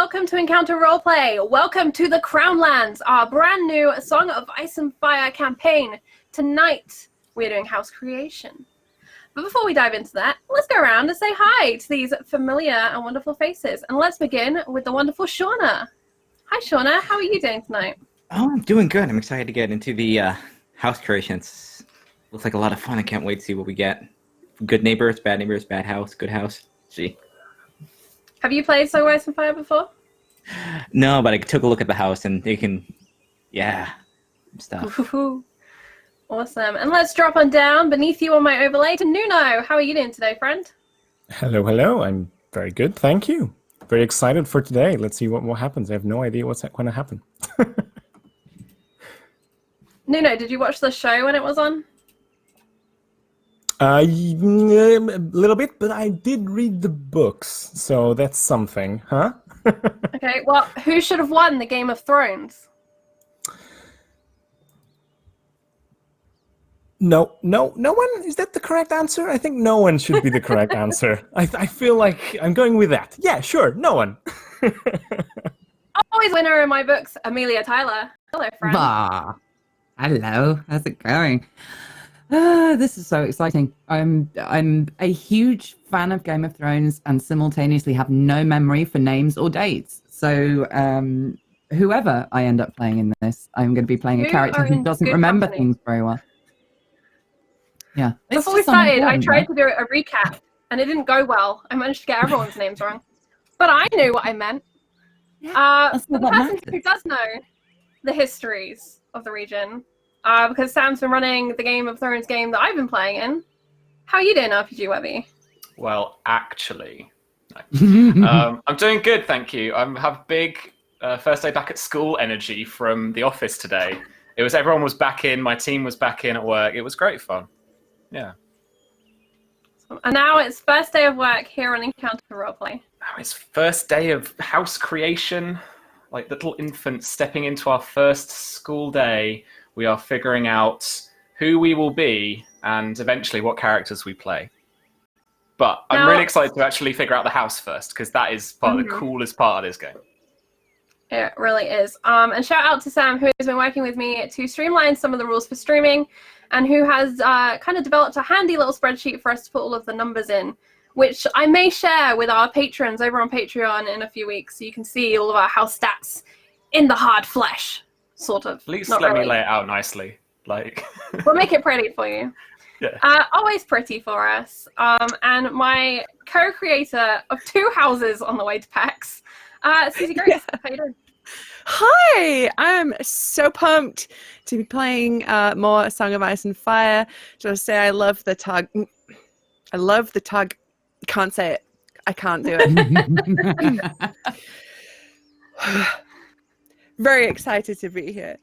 welcome to Encounter Roleplay. Welcome to the Crownlands, our brand new Song of Ice and Fire campaign. Tonight, we're doing house creation. But before we dive into that, let's go around and say hi to these familiar and wonderful faces. And let's begin with the wonderful Shauna. Hi, Shauna. How are you doing tonight? Oh, I'm doing good. I'm excited to get into the house creations. Looks like a lot of fun. I can't wait to see what we get. Good neighbors, bad house, good house. See. Have you played Song of Ice and Fire before? No, but I took a look at the house and they can, stuff. Ooh, awesome. And let's drop on down beneath you on my overlay to Nuno. How are you doing today, friend? Hello. I'm very good, thank you. Very excited for today. Let's see what happens. I have no idea what's going to happen. Nuno, did you watch the show when it was on? A little bit, but I did read the books, so that's something, huh? Okay, well, who should have won the Game of Thrones? No one? Is that the correct answer? I think no one should be the correct answer. I feel like I'm going with that. Yeah, sure, no one. Always winner in my books, Amelia Tyler. Hello, friend. Bah. Hello, how's it going? This is so exciting. I'm a huge fan of Game of Thrones and simultaneously have no memory for names or dates. So whoever I end up playing in this, I'm going to be playing a character who doesn't remember things very well. Yeah. Before we started, I tried to do a recap and it didn't go well. I managed to get everyone's names wrong. But I knew what I meant. For the person who does know the histories of the region, because Sam's been running the Game of Thrones game that I've been playing in. How are you doing, RPG Webby? Well, actually, I'm doing good, thank you. I have big first day back at school energy from the office today. Everyone was back in, my team was back in at work. It was great fun. Yeah. And now it's first day of work here on Encounter Roleplay. Now it's first day of house creation, like little infants stepping into our first school day. We are figuring out who we will be and eventually what characters we play. But I'm really excited to actually figure out the house first, because that is part of the coolest part of this game. It really is. And shout out to Sam, who has been working with me to streamline some of the rules for streaming and who has kind of developed a handy little spreadsheet for us to put all of the numbers in, which I may share with our patrons over on Patreon in a few weeks, so you can see all of our house stats in the hard flesh. Sort of. At least let me lay it out nicely. We'll make it pretty for you. Yeah. Always pretty for us. And my co-creator of 2 houses on the way to PAX, Susie Grace. How you doing? Hi, I'm so pumped to be playing more Song of Ice and Fire. Just say I love the tug. I love the tug. Can't say it. I can't do it. Very excited to be here.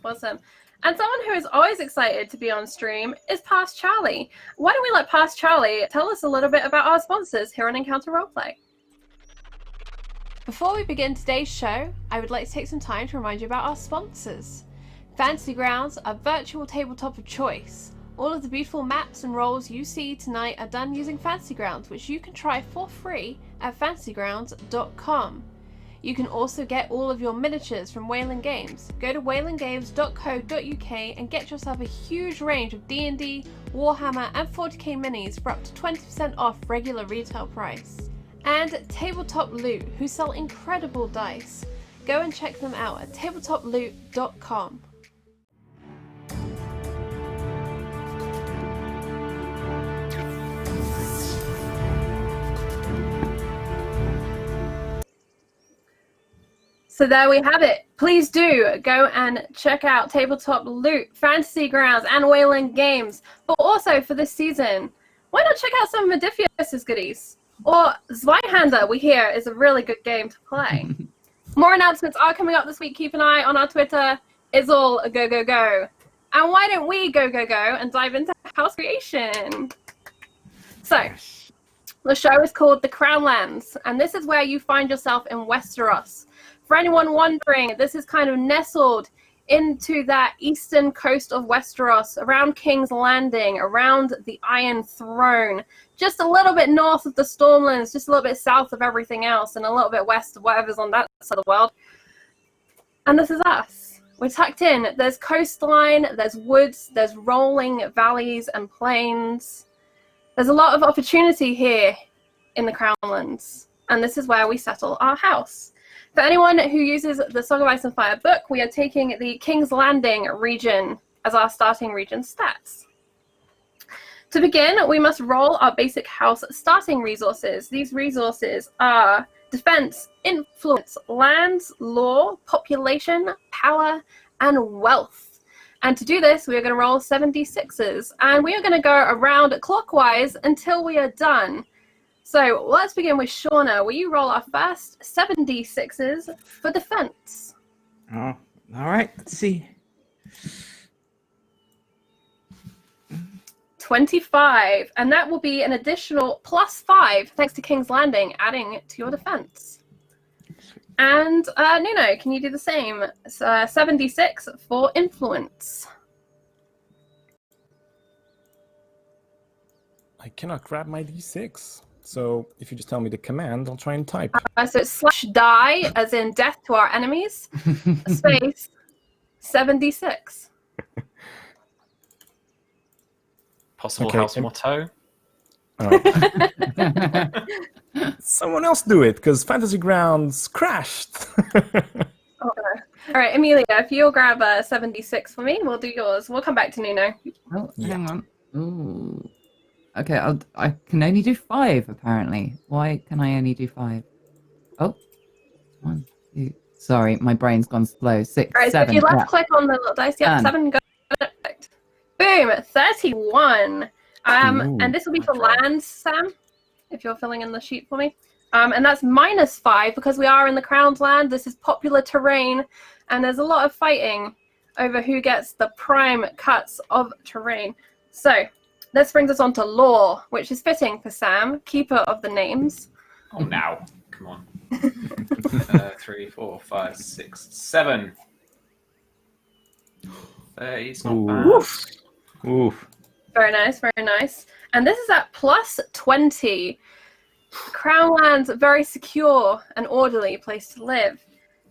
Awesome. And someone who is always excited to be on stream is Past Charlie. Why don't we let Past Charlie tell us a little bit about our sponsors here on Encounter Roleplay? Before we begin today's show, I would like to take some time to remind you about our sponsors. Fantasy Grounds, our virtual tabletop of choice. All of the beautiful maps and roles you see tonight are done using Fantasy Grounds, which you can try for free at fantasygrounds.com. You can also get all of your miniatures from Wayland Games. Go to waylandgames.co.uk and get yourself a huge range of D&D, Warhammer and 40k minis for up to 20% off regular retail price. And Tabletop Loot, who sell incredible dice. Go and check them out at tabletoploot.com. So there we have it. Please do go and check out Tabletop Loot, Fantasy Grounds, and Wayland Games. But also for this season, why not check out some of Modifius's goodies? Or Zweihander, we hear, is a really good game to play. More announcements are coming up this week. Keep an eye on our Twitter. It's all a go, go, go. And why don't we go, go, go and dive into house creation? So, the show is called The Crownlands, and this is where you find yourself in Westeros. For anyone wondering, this is kind of nestled into that eastern coast of Westeros, around King's Landing, around the Iron Throne, just a little bit north of the Stormlands, just a little bit south of everything else, and a little bit west of whatever's on that side of the world. And this is us. We're tucked in. There's coastline, there's woods, there's rolling valleys and plains. There's a lot of opportunity here in the Crownlands, and this is where we settle our house. For anyone who uses the Song of Ice and Fire book, we are taking the King's Landing region as our starting region stats. To begin, we must roll our basic house starting resources. These resources are defense, influence, lands, law, population, power, and wealth. And to do this, we are going to roll 76s, and we are going to go around clockwise until we are done. So let's begin with Shauna. Will you roll our first 76s for defense? Oh, all right. Let's see. 25, and that will be an additional +5 thanks to King's Landing, adding to your defense. And Nuno, can you do the same? 76 for influence. I cannot grab my d6. So if you just tell me the command, I'll try and type. So it's /die, as in death to our enemies, space 76. Possible Okay, house and- motto. Oh. Someone else do it, because Fantasy Grounds crashed. All right, Amelia, if you'll grab 76 for me, we'll do yours. We'll come back to Nuno. Oh, hang on. Ooh. Okay, I can only do 5, apparently. Why can I only do 5? Oh. 1, 2. Sorry, my brain's gone slow. 6, All right, 7. so if you left yeah. click on the little dice, yep, Done. 7, go. Perfect. Boom, 31. Ooh. And this will be for lands, Sam, if you're filling in the sheet for me. And that's -5 because we are in the Crowned Land. This is popular terrain, and there's a lot of fighting over who gets the prime cuts of terrain. So this brings us on to law, which is fitting for Sam, keeper of the names. Oh, now. Come on. 3, 4, 5, 6, 7. 30 is not Ooh. bad. Oof. Very nice, very nice. And this is at +20. Crown Land's a very secure and orderly place to live.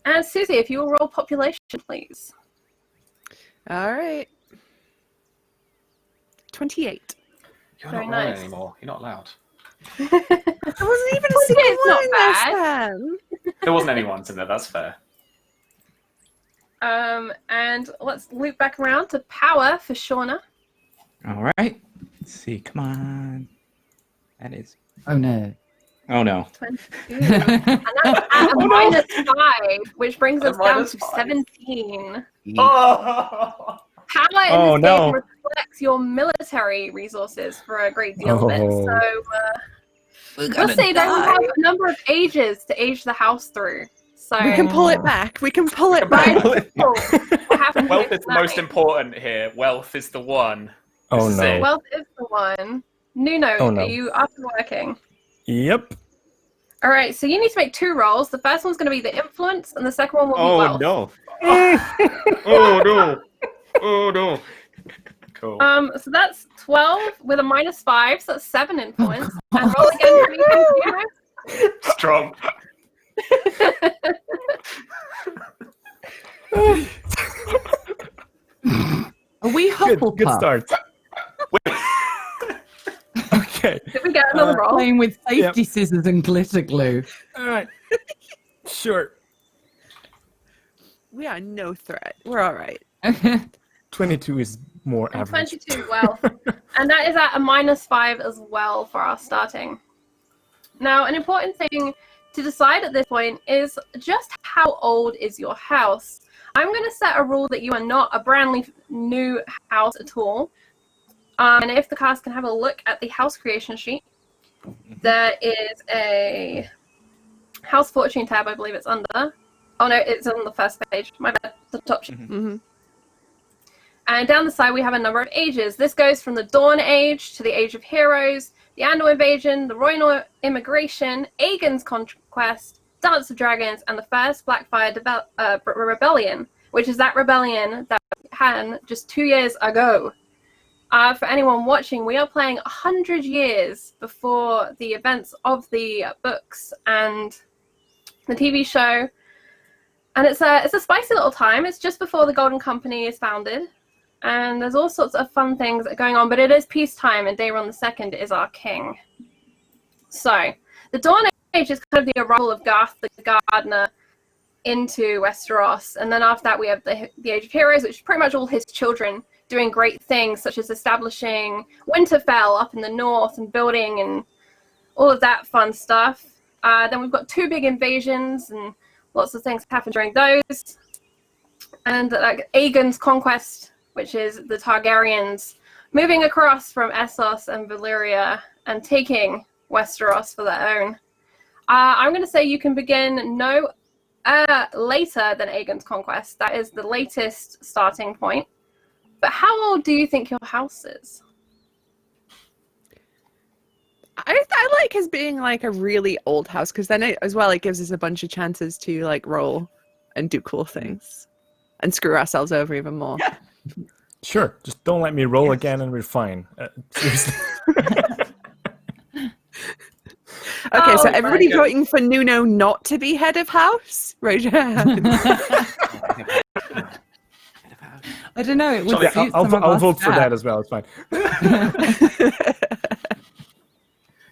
And Susie, if you will roll population, please. All right. 28. You're Very not rolling nice. anymore. You're not allowed. There wasn't even a Well, single it's not one last time. There wasn't anyone's in there. That's fair. And let's loop back around to power for Shauna. All right. Let's see. Come on. That is. Oh, no. Oh no. 22. And that's at a -5, which brings us down to -5. 17. Oh! Power in Oh, this no. game reflects your military resources for a great deal of it. Oh. So we'll say that we have a number of ages to age the house through. So We can pull it back. We can pull it Right. back. Cool. We'll have to Wealth do is the most tonight. important here. Wealth is the one. Oh This is no. it. Wealth is the one. Nuno, Oh, no. are you up and working? Yep. All right, so you need to make 2 rolls. The first one's going to be the influence, and the second one will be Oh wealth. no. Oh no. Oh no. Cool. So that's 12 with a -5, so that's 7 influence. And roll again for me, Nuno. Strong. Are we Good Hufflepuff? start. Okay. Did we get another roll? Playing with safety scissors and glitter glue. All right. Sure. We are no threat. We're all right. 22 is more And average. 22, well. And that is at a -5 as well for our starting. Now, an important thing to decide at this point is just how old is your house. I'm going to set a rule that you are not a brand new house at all. And if the cast can have a look at the house creation sheet, there is a house fortune tab, I believe it's under. Oh no, it's on the first page. My bad, the top sheet. Mm-hmm. And down the side we have a number of ages. This goes from the Dawn Age to the Age of Heroes, the Andor Invasion, the Rhoyne of Migration, Aegon's Conquest, Dance of Dragons, and the First Blackfire Rebellion. which is that rebellion that began just 2 years ago. For anyone watching, we are playing 100 years before the events of the books and the TV show. And it's a spicy little time. It's just before the Golden Company is founded. And there's all sorts of fun things going on, but it is peacetime, and Daeron II is our king. So, the Dawn Age is kind of the arrival of Garth the Gardener into Westeros, and then after that we have the Age of Heroes, which is pretty much all his children doing great things, such as establishing Winterfell up in the north and building and all of that fun stuff. Then we've got 2 big invasions, and lots of things happen during those. And Aegon's conquest, which is the Targaryens moving across from Essos and Valyria and taking Westeros for their own. I'm going to say you can begin no later than Aegon's conquest. That is the latest starting point. But how old do you think your house is? I like his being like a really old house, because then as well it gives us a bunch of chances to like roll and do cool things and screw ourselves over even more. Yeah. Sure, just don't let me roll again and we're fine. Seriously. Okay, so everybody voting for Nuno not to be head of house? Raise your hand. I don't know. It would suit some of I'll our vote for stats. that as well. It's fine.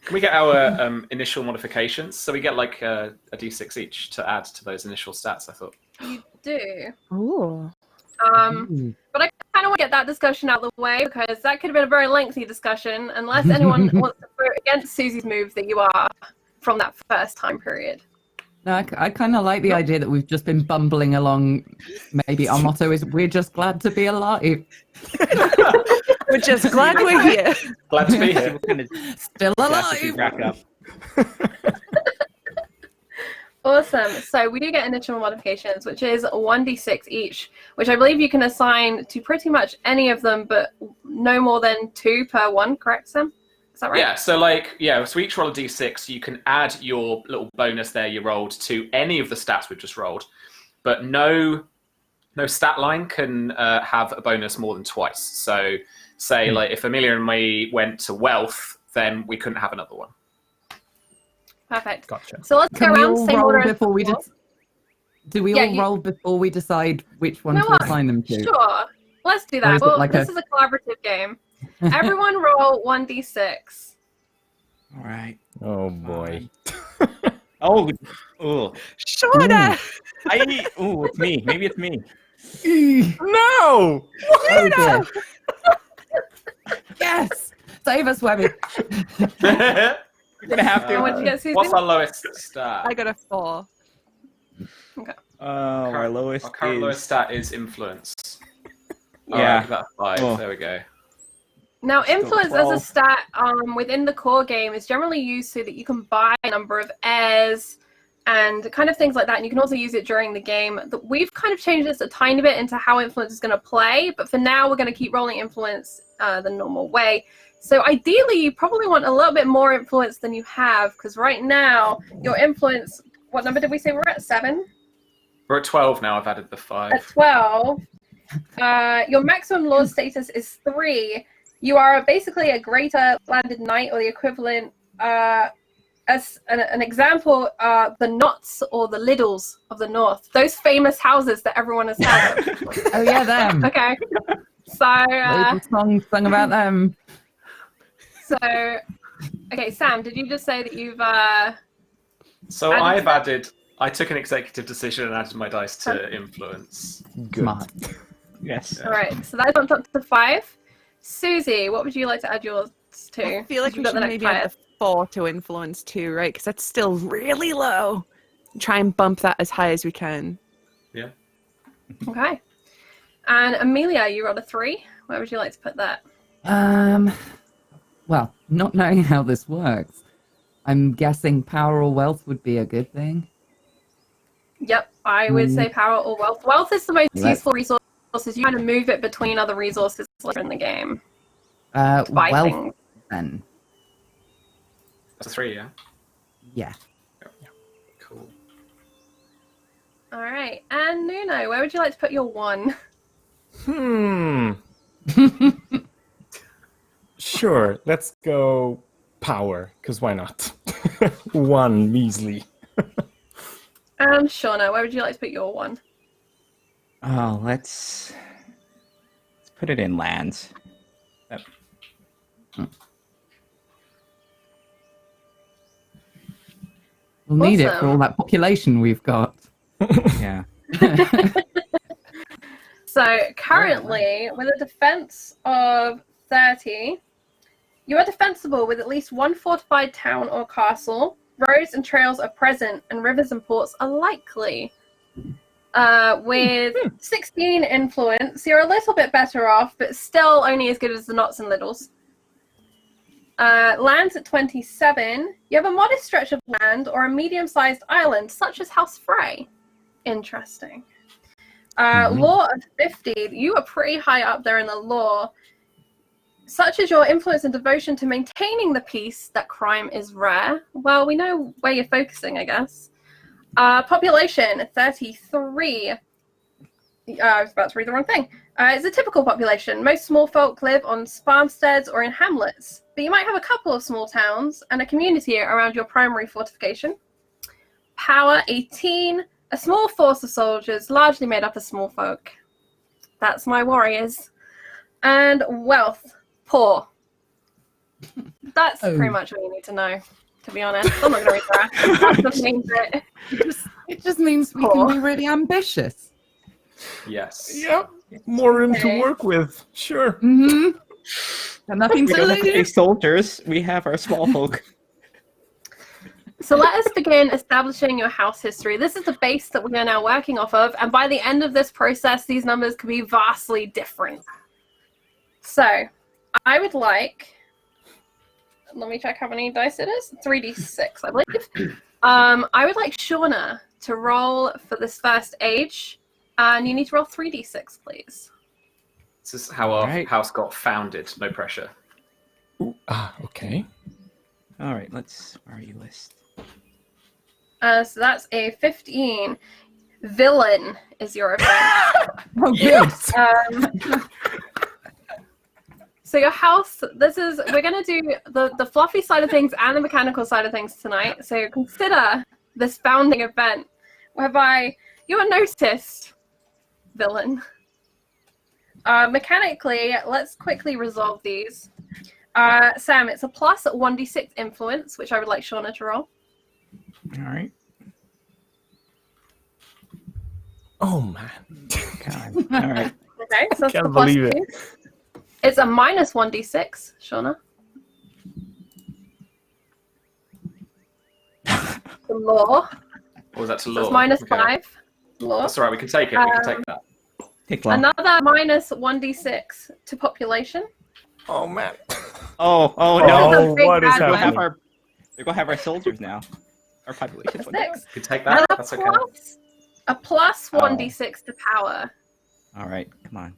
Can we get our initial modifications? So we get like a d6 each to add to those initial stats, I thought. You do. Ooh. But I kind of want to get that discussion out of the way, because that could have been a very lengthy discussion, unless anyone wants to vote against Susie's move that you are from that first time period. No, I kind of like the idea that we've just been bumbling along. Maybe our motto is, we're just glad to be alive. We're just glad we're here. Glad to be here. Still alive. Rack up. Awesome. So we do get initial modifications, which is 1d6 each, which I believe you can assign to pretty much any of them, but no more than 2 per one, correct, Sam? Is that right? Yeah, so each roll a d6, you can add your little bonus there you rolled to any of the stats we've just rolled, but no stat line can have a bonus more than twice. So say like if Amelia and me went to wealth, then we couldn't have another one. Perfect. Gotcha. So let's go Can we around all same roll order. before we do we all roll before we decide which one to assign them to? Sure. Let's do Or that. is it Well, like this is a collaborative game. Everyone roll 1d6. All right. Oh boy. Oh, Shorter! it's me. Maybe it's me. No! Oh, dear. Yes! Save us, Webby. You're gonna have to. And what'd you get, Susie? What's our lowest stat? I got a 4. Our lowest. Our current lowest stat is influence. Yeah. That's 5. Oh. There we go. Now, influence as 12. a stat within the core game is generally used so that you can buy a number of heirs and kind of things like that. And you can also use it during the game. We've kind of changed this a tiny bit into how influence is going to play, but for now we're going to keep rolling influence the normal way. So ideally, you probably want a little bit more influence than you have, because right now your influence, what number did we say we're at? 7? We're at 12 now. I've added the 5. At 12, your maximum lord status is 3. You are basically a greater landed knight, or the equivalent. As an example, the Knots or the Liddles of the North, those famous houses that everyone has heard of. Oh yeah, them. Okay, so Loads of songs sung about them. okay, Sam, did you just say that you've So added I took an executive decision and added my dice to influence. Good. Smart. Yes. all right? So that's bumped up to 5. Susie, what would you like to add yours to? I feel like You've we got should the maybe next add the 4 to influence too, right? Because that's still really low. Try and bump that as high as we can. Yeah. Okay. And Amelia, you rolled a 3. Where would you like to put that? Well, not knowing how this works, I'm guessing power or wealth would be a good thing. Yep, I would say power or wealth. Wealth is the most Right. useful resource. You kind of move it between other resources later in the game. Buy Wealth things. then. That's a 3, yeah? Yeah. Cool. All right. And Nuno, where would you like to put your 1? Sure, let's go power, because why not? 1 measly. And Shauna, where would you like to put your 1? Oh, let's put it in lands. Yep. We'll need it for Awesome. all that population we've got. Yeah. So currently, with a defense of 30, you are defensible with at least 1 fortified town or castle. Roads and trails are present, and rivers and ports are likely. With 16 influence, you're a little bit better off, but still only as good as the knots and littles. Lands at 27, you have a modest stretch of land or a medium-sized island, such as House Frey. Interesting. Law of 50, you are pretty high up there in the law. Such as your influence and devotion to maintaining the peace, that crime is rare. Well, we know where you're focusing, I guess. Population, 33. I was about to read the wrong thing. It's a typical population. Most small folk live on farmsteads or in hamlets, but you might have a couple of small towns and a community around your primary fortification. Power, 18. A small force of soldiers, largely made up of small folk. That's my warriors. And wealth, poor. That's pretty much all you need to know, to be honest. I'm not going to read that. That's the main bit. It just means we can be really ambitious. Yes. Yep. More room to work with. Sure. Mm-hmm. And nothing We to don't have any lose. soldiers. We have our small folk. So let us begin establishing your house history. This is the base that we are now working off of, and by the end of this process, these numbers could be vastly different. So, I would like... Let me check how many dice it is. 3d6, I believe. I would like Shauna to roll for this first age, and you need to roll 3d6, please. This is how our Right. house got founded. No pressure. Okay. All right, where are you list? So that's a 15. Villain is your event. Oh, good. So your house, we're going to do the fluffy side of things and the mechanical side of things tonight. So consider this founding event whereby you are noticed, villain. Mechanically, let's quickly resolve these. Sam, it's a plus at 1d6 influence, which I would like Shauna to roll. All right. Oh, man. God. All right. Okay, so that's Can't the plus believe 2. it. It's a minus 1d6, Shauna. The law. What was that to So law? it's minus Okay. 5. Law. That's all right. We can take it. We can take that. Take long. Another minus 1d6 to population. Oh, man. Oh Oh, no! big what is bad We're one. happening? gonna have our soldiers now. Our population. That's 6. We can take And that. a That's okay. plus Oh. 1d6 to power. All right, come on.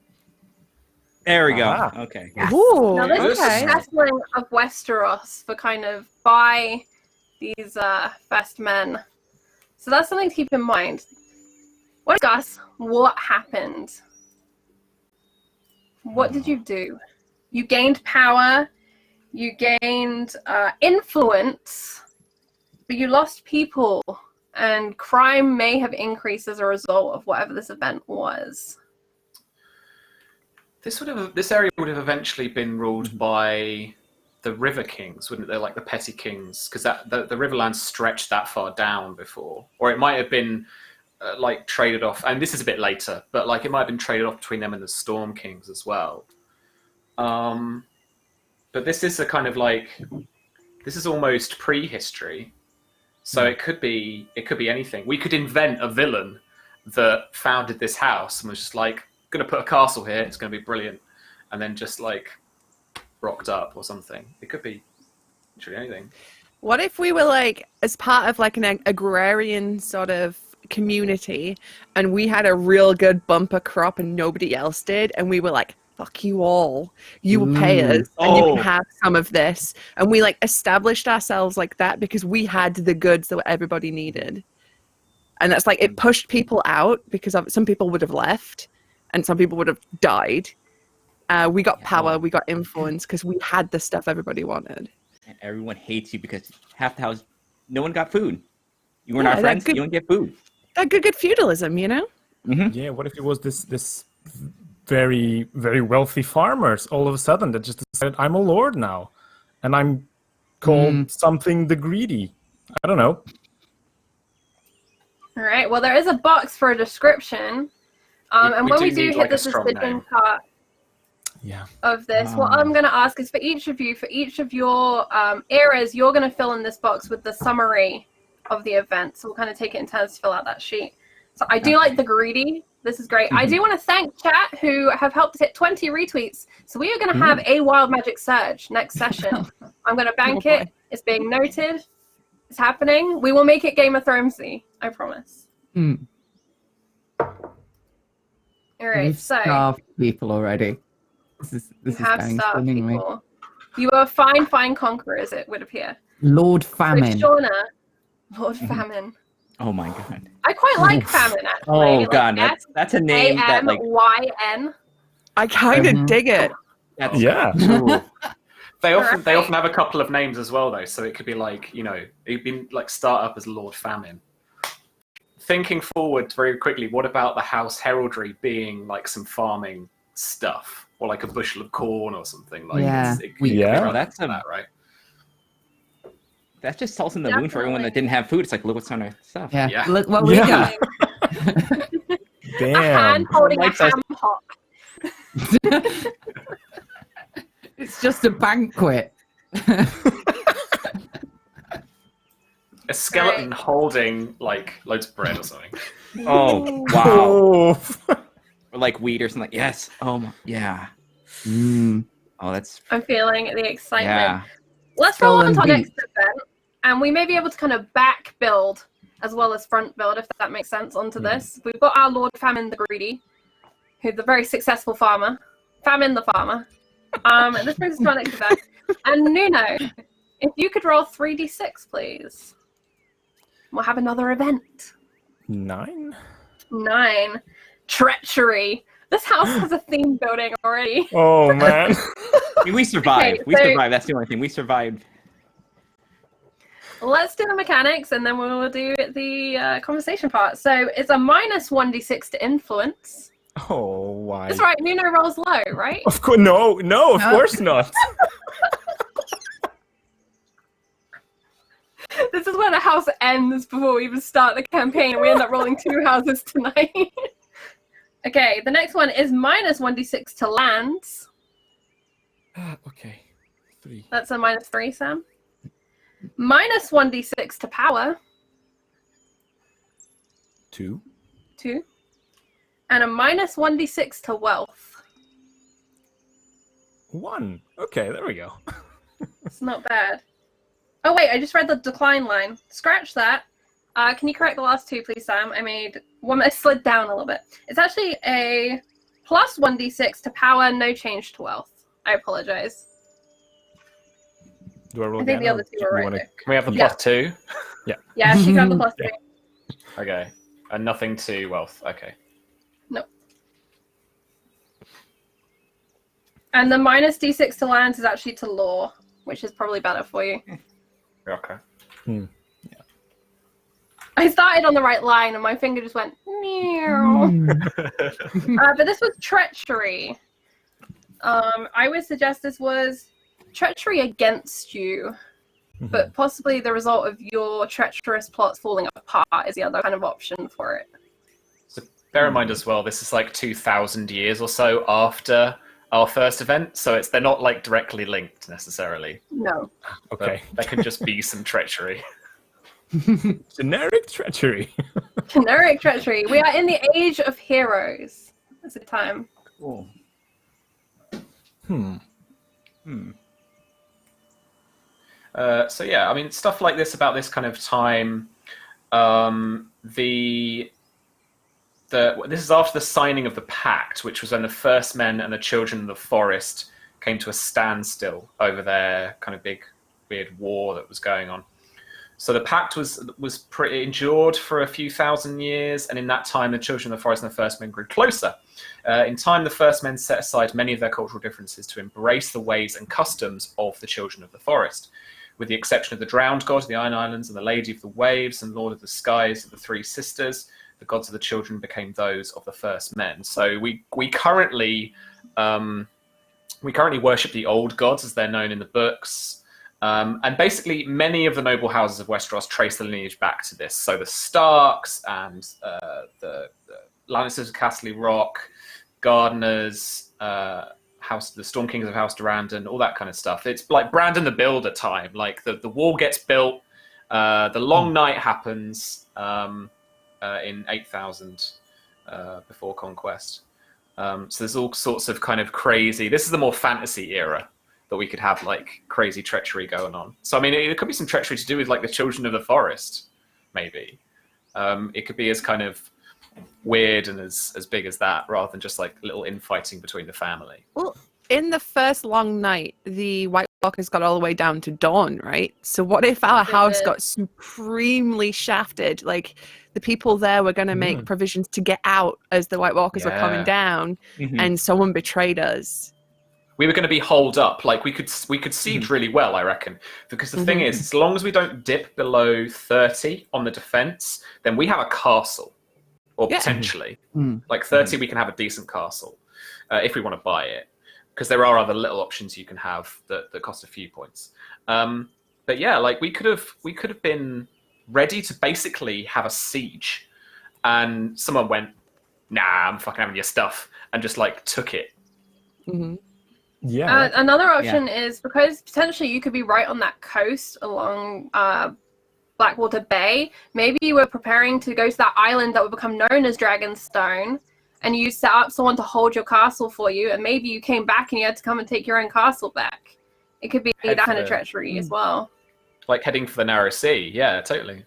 There we go. Ah. Okay. Ooh, Now this is the okay. settling of Westeros for kind of by these first men. So that's something to keep in mind. Discuss what happened. What did you do? You gained power, you gained influence, but you lost people, and crime may have increased as a result of whatever this event was. This area would have eventually been ruled by the River Kings, wouldn't it? They're like the petty kings, because the Riverlands stretched that far down before, or it might have been like traded off. And this is a bit later, but like it might have been traded off between them and the Storm Kings as well. But this is a kind of like this is almost prehistory, so it could be anything. We could invent a villain that founded this house and was just like, going to put a castle here, it's going to be brilliant, and then just like rocked up or something. It could be literally anything. What if we were like, as part of like an agrarian sort of community, and we had a real good bumper crop and nobody else did, and we were like, fuck you all, you will pay us and you can have some of this, and we like established ourselves like that because we had the goods that everybody needed. And that's like, it pushed people out because some people would have left and some people would have died. We got power, we got influence because we had the stuff everybody wanted. And everyone hates you because half the house, no one got food. You weren't our friends, you don't get food. That good feudalism, you know? Mm-hmm. Yeah, what if it was this very, very wealthy farmers all of a sudden that just decided, I'm a lord now, and I'm called something the greedy. I don't know. All right. Well, there is a box for a description, and when we do hit the decision part of this, what I'm going to ask is for each of your eras, you're going to fill in this box with the summary of the event. So we'll kind of take it in turns to fill out that sheet. So I do like the greedy. This is great. I do want to thank chat who have helped us hit 20 retweets. So we are going to have a Wild Magic Surge next session. I'm going to bank it. It's being noted. It's happening. We will make it Game of Thronesy. I promise. All right. We've starved people already. This is going swimmingly. You are fine conquerors, it would appear. Lord Famine. So Shauna, Lord Famine. Oh my god. I quite like Famine, actually. Oh god, that's a name that like A-M-Y-N. I kind of dig it. They often have a couple of names as well, though. So it could be like, you know, it'd be like start up as Lord Famine. Thinking forward very quickly, what about the house heraldry being like some farming stuff, or like a bushel of corn or something? Like, that's that, right? That's just salt in the wound for everyone that didn't have food. It's like, look what's on our stuff. Yeah. Look what we got. Damn. A hand holding a ham hock. It's just a banquet. A skeleton holding like loads of bread or something. Oh wow! Or like wheat or something. Yes. Oh yeah. Oh, that's. I'm feeling the excitement. Yeah. Let's roll on to our next event, and we may be able to kind of back build as well as front build, if that makes sense, onto this. We've got our Lord Famine the Greedy, who's a very successful farmer. Famine the farmer. And this brings us to our next event. And Nuno, if you could roll 3d6, please. We'll have another event. 9? 9. Treachery. This house has a theme building already. Oh, man. I mean, we survived. Okay, we survived. That's the only thing. We survived. Let's do the mechanics, and then we'll do the conversation part. So it's a minus 1d6 to influence. Oh, why? That's right. Nuno rolls low, right? Of course, no, of course not. This is where the house ends before we even start the campaign. We end up rolling 2 houses tonight. Okay, the next one is minus 1d6 to lands. Okay, 3. That's a minus 3, Sam. Minus 1d6 to power. 2. 2. And a minus 1d6 to wealth. 1. Okay, there we go. It's not bad. Oh wait, I just read the decline line. Scratch that. Can you correct the last 2, please, Sam? I slid down a little bit. It's actually a plus 1d6 to power, no change to wealth. I apologize. Do I roll I think again, the other 2 are right there. Can we have the plus 2? Yeah, she grabbed the plus 2. Okay. And nothing to wealth. Okay. Nope. And the minus d6 to lands is actually to law, which is probably better for you. Okay. I started on the right line and my finger just went, meow. But this was treachery. I would suggest this was treachery against you, but possibly the result of your treacherous plots falling apart is the other kind of option for it. So bear in mind as well, this is like 2,000 years or so after our first event, so they're not like directly linked necessarily. No. Okay. But there can just be some treachery. Generic treachery. Generic treachery. We are in the age of heroes. That's the time. Cool. So yeah, I mean, stuff like this about this kind of time. This is after the signing of the pact, which was when the first men and the children of the forest came to a standstill over their kind of big, weird war that was going on. So the pact was pretty endured for a few thousand years, and in that time, the children of the forest and the first men grew closer. In time, the first men set aside many of their cultural differences to embrace the ways and customs of the children of the forest. With the exception of the drowned god of the Iron Islands and the Lady of the Waves and Lord of the Skies, the three sisters, the gods of the children became those of the first men. So we currently worship the old gods as they're known in the books. And basically, many of the noble houses of Westeros trace the lineage back to this. So the Starks and the Lannisters of Castle Rock, Gardeners, the Storm Kings of House Durandon, all that kind of stuff. It's like Brandon the Builder time. Like the wall gets built, the long night happens in 8,000 before conquest. So there's all sorts of kind of crazy. This is the more fantasy era that we could have like crazy treachery going on. So I mean, it could be some treachery to do with like the children of the forest, maybe. It could be as kind of weird and as big as that, rather than just like little infighting between the family. Well, in the first long night, the White Walkers got all the way down to dawn, right? So what if our house got supremely shafted? Like the people there were going to make provisions to get out as the White Walkers were coming down, and someone betrayed us. We were going to be holed up. Like we could siege really well, I reckon. Because the thing is, as long as we don't dip below 30 on the defense, then we have a castle, or potentially like 30. We can have a decent castle if we want to buy it, because there are other little options you can have that cost a few points. But yeah, like we could have been ready to basically have a siege, and someone went, "Nah, I'm fucking having your stuff," and just like took it. Yeah. Another option is, because potentially you could be right on that coast along Blackwater Bay. Maybe you were preparing to go to that island that would become known as Dragonstone, and you set up someone to hold your castle for you, and maybe you came back and you had to come and take your own castle back. It could be that kind of treachery as well. Like heading for the Narrow Sea. Yeah, totally.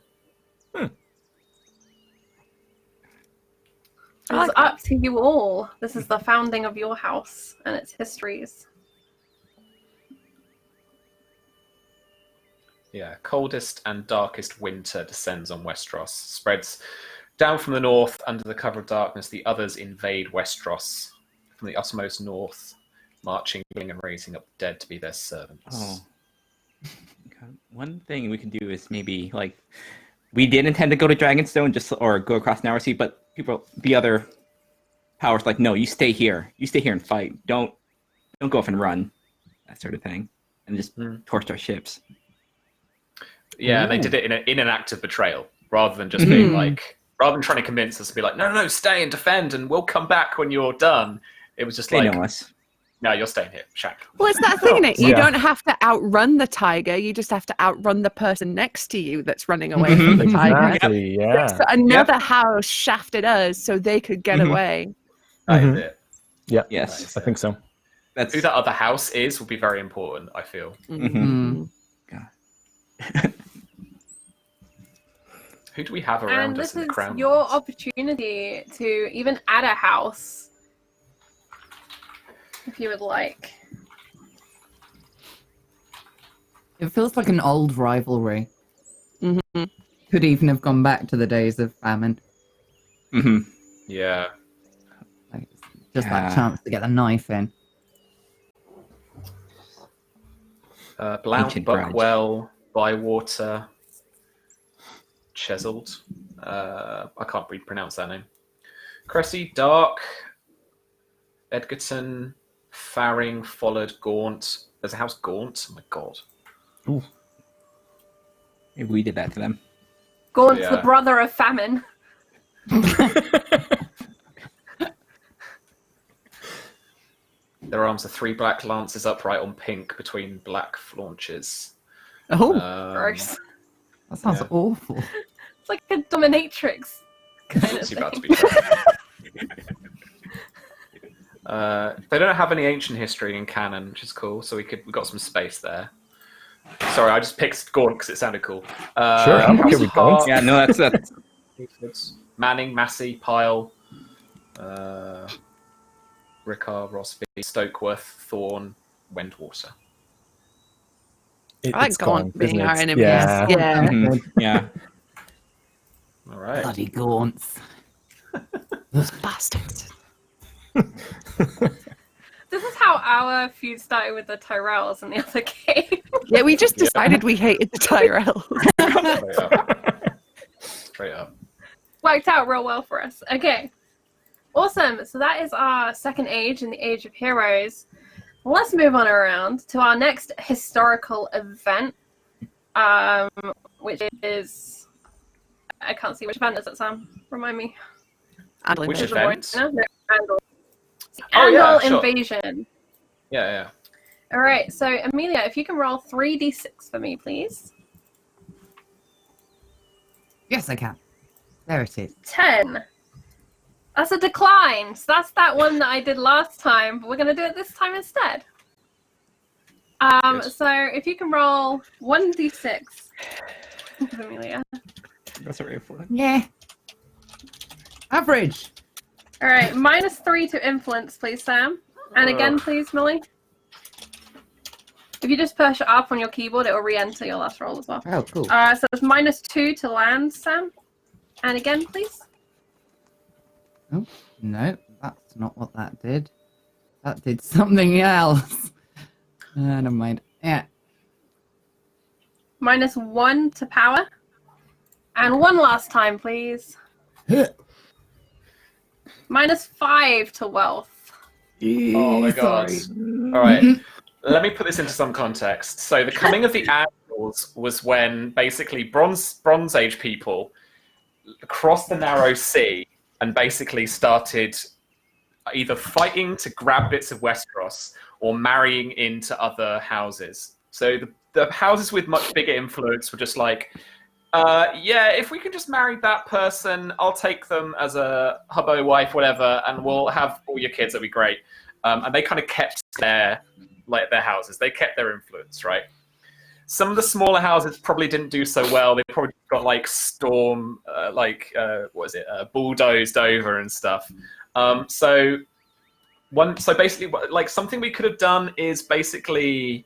It's up to you all. This is the founding of your house and its histories. Yeah, coldest and darkest winter descends on Westeros, spreads down from the north under the cover of darkness. The others invade Westeros from the uttermost north, marching and raising up the dead to be their servants. Oh. Okay. One thing we can do is maybe like we did intend to go to Dragonstone or go across Narrow Sea, but the other powers like, no, you stay here and fight. Don't go off and run, that sort of thing, and just torch our ships. Yeah, and they did it in an act of betrayal, rather than just being like, rather than trying to convince us to be like, no, stay and defend, and we'll come back when you're done. It was just They like, know us. no, you're staying here, Shaq. Well, it's that thing, innit? You don't have to outrun the tiger. You just have to outrun the person next to you that's running away from the tiger. Exactly, yeah. So another house shafted us so they could get away. That is it. Yeah. Yes. I think so. Who that other house is will be very important, I feel. God. Who do we have around And us this in is the crown? your opportunity to even add a house, if you would like. It feels like an old rivalry. Could even have gone back to the days of famine. Yeah. Like, just that chance to get the knife in. Blount, Ancient grudge. Buckwell, Bywater, Chesiled. I can't pronounce that name. Cressy, Dark, Edgerton, Faring, Followed, Gaunt. There's a house Gaunt. Oh my god. Ooh. Maybe we did that to them. Gaunt's the brother of Famine. Their arms are 3 black lances upright on pink between black flaunches. Oh, Gross. that sounds awful. It's like a dominatrix kind of It's about to thing. be they don't have any ancient history in canon, which is cool. So we got some space there. Sorry, I just picked Gaunt because it sounded cool. Sure, I'm okay with Gaunt. Yeah, no, that's Manning, Massey, Pyle, Rickard, Rossby, Stokeworth, Thorn, Wendwater. I like it's Gaunt Gaunt, being isn't our it? enemy. Yeah. Yeah. Mhm. Yeah. All right. Bloody gaunts. Bastards. This is how our feud started with the Tyrells in the other game. Yeah, we just decided we hated the Tyrells. Straight up. Straight up. Worked out real well for us. Okay. Awesome. So that is our second age in the Age of Heroes. Let's move on around to our next historical event, which is... I can't see which event is it, Sam? Remind me. Andal Which invasion. event? No, Andal. Oh, yeah, Andal sure. invasion. Yeah. All right. So Amelia, if you can roll 3d6 for me, please. Yes, I can. There it is. 10. That's a decline. So that's that one that I did last time, but we're going to do it this time instead. Good. So if you can roll 1d6. Amelia. That's a for Yeah. Average. All right. -3 to influence, please, Sam. And again, please, Millie. If you just push up on your keyboard, it will re-enter your last roll as well. Oh, cool. So it's -2 to land, Sam. And again, please. Oh, no, that's not what that did. That did something else. Never mind. Yeah. -1 to power. And one last time, please. -5 to wealth. Oh my god. All right. Let me put this into some context. So the coming of the Andals was when basically Bronze Age people crossed the Narrow Sea and basically started either fighting to grab bits of Westeros or marrying into other houses. So the houses with much bigger influence were just like, yeah, if we can just marry that person, I'll take them as a hubbo wife, whatever, and we'll have all your kids. That'd be great. And they kind of kept their houses. They kept their influence, right? Some of the smaller houses probably didn't do so well. They probably got like bulldozed over and stuff. So basically, like something we could have done is basically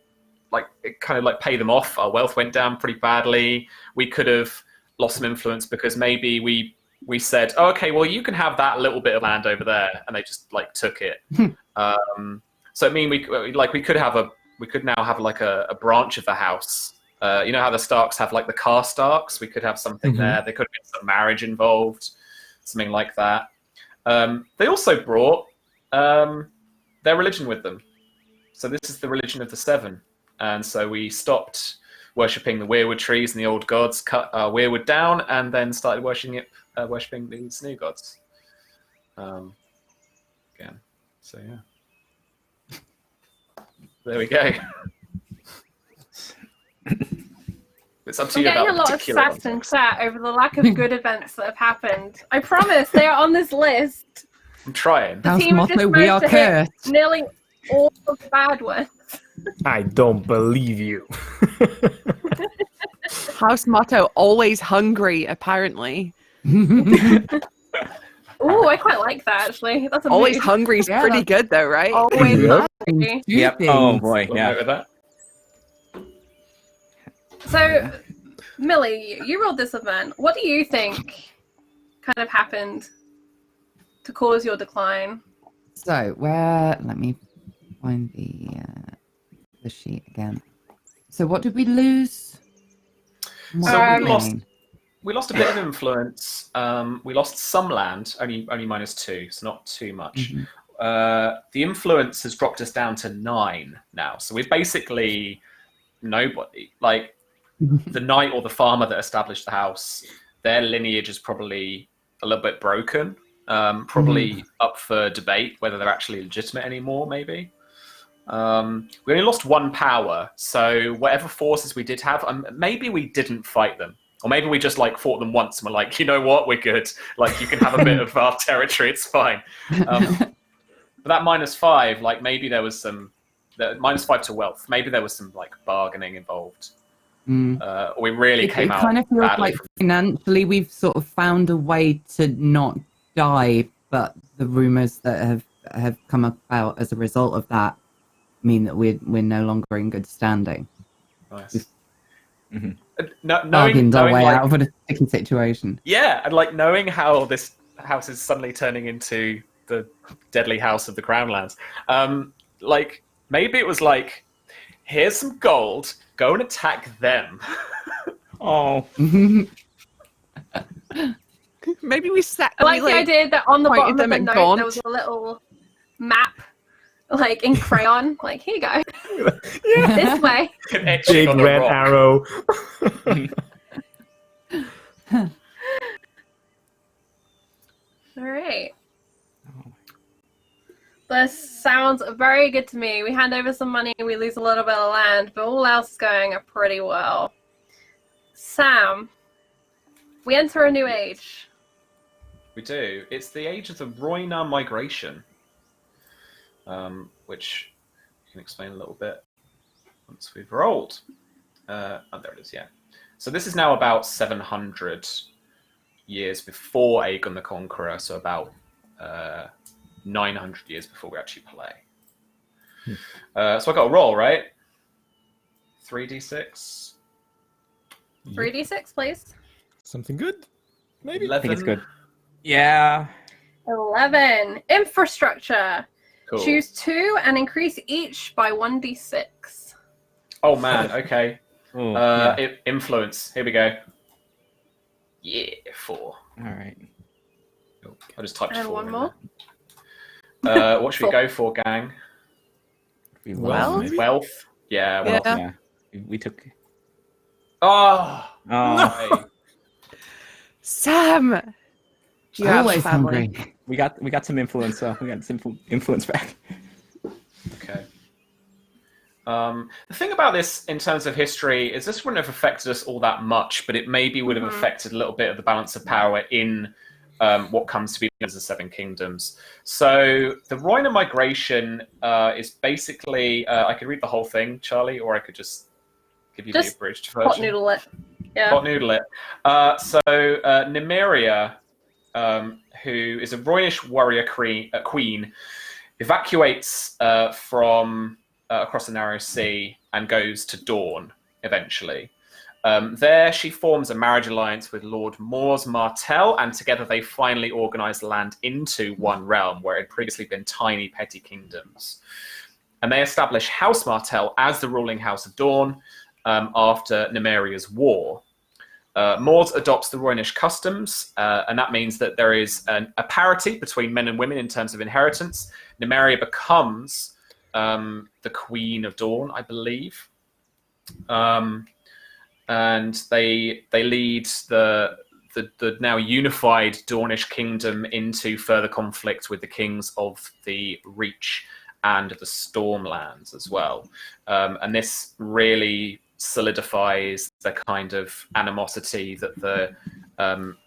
pay them off. Our wealth went down pretty badly. We could have lost some influence because maybe we said, oh, okay, well, you can have that little bit of land over there, and they just like took it. So I mean, we could now have like a branch of the house. You know how the Starks have like the Karstarks? We could have something there. There could have been some marriage involved, something like that. They also brought their religion with them. So this is the religion of the Seven. And so we stopped worshipping the weirwood trees and the old gods, cut our weirwood down, and then started worshipping these new gods. Again. So yeah. There we go. It's up to I'm you getting about a lot of particular sass in context. chat over the lack of good events that have happened. I promise they are on this list. I'm trying. The House team have motto, just we managed are to hit cursed. nearly all of the bad ones. I don't believe you. House motto, always hungry, apparently. Ooh, I quite like that actually. That's a Always move. hungry is Yeah, pretty good though, right? Always Yep. hungry. Yep. Oh boy. One Yeah. note of that. So, Millie, you rolled this event. What do you think kind of happened to cause your decline? So let me find the sheet again. So what did we lose? What So did we we lost. gain? We lost a bit of influence. We lost some land, only -2, so not too much. The influence has dropped us down to 9 now. So we're basically nobody. Like the knight or the farmer that established the house, their lineage is probably a little bit broken. Probably up for debate whether they're actually legitimate anymore, maybe. We only lost 1 power, so whatever forces we did have, maybe we didn't fight them. Or maybe we just like fought them once and we're like, you know what, we're good. Like you can have a bit of our territory, it's fine. But that -5, like maybe there was some -5 to wealth. Maybe there was some like bargaining involved. Or we really came out kind of feels badly like financially we've sort of found a way to not die, but the rumors that have come about as a result of that mean that we're no longer in good standing. Nice. Mhm. Knowing, Bargained our way like, out of a sticky situation. yeah, and like knowing how this house is suddenly turning into the deadly house of the Crownlands. Like maybe it was like, here's some gold, go and attack them. Oh, Maybe we sat. I like the idea that on the pointed bottom of them the at note Gaunt. there was a little map, like in crayon. Like, here you go. This way. Etching Big on a red rock. arrow. All right. This sounds very good to me. We hand over some money, we lose a little bit of land, but all else is going pretty well. Sam, we enter a new age. We do. It's the age of the Rhoyne of Migration, which you can explain a little bit once we've rolled. Oh, there it is, yeah. So this is now about 700 years before Aegon the Conqueror, so about 900 years before we actually play. So I got a roll, right? 3d6. 3d6, please. Something good? Maybe? 11. I think it's good. Yeah. 11. Infrastructure. Cool. Choose 2 and increase each by 1d6. Oh man, okay. Ooh, yeah. Influence. Here we go. Yeah, 4. All right. I just typed And 4. one in more. there. What should we Four. go for, gang? Wealth, maybe? Wealth? Yeah, wealth. Yeah. Yeah. We took. Oh, Oh, okay. Sam. You have Always family. hungry. we got some influence. We got some influence back. Okay. The thing about this in terms of history is this wouldn't have affected us all that much, but it maybe would have affected a little bit of the balance of power in what comes to be known as the Seven Kingdoms. So the Rhoyne of Migration is basically, I could read the whole thing, Charlie, or I could just give you Just the abridged version. Hot noodle it. Yeah. Hot noodle it. So Nymeria, who is a Rhoynish warrior queen, evacuates from across the Narrow Sea and goes to Dawn eventually. There she forms a marriage alliance with Lord Mors Martell, and together they finally organise the land into one realm where it had previously been tiny petty kingdoms. And they establish House Martell as the ruling House of Dawn after Nymeria's war. Mors adopts the Rhoynish customs, and that means that there is a parity between men and women in terms of inheritance. Nymeria becomes the Queen of Dawn, I believe. And they lead the now unified Dornish kingdom into further conflict with the kings of the Reach and the Stormlands as well. And this really solidifies the kind of animosity that the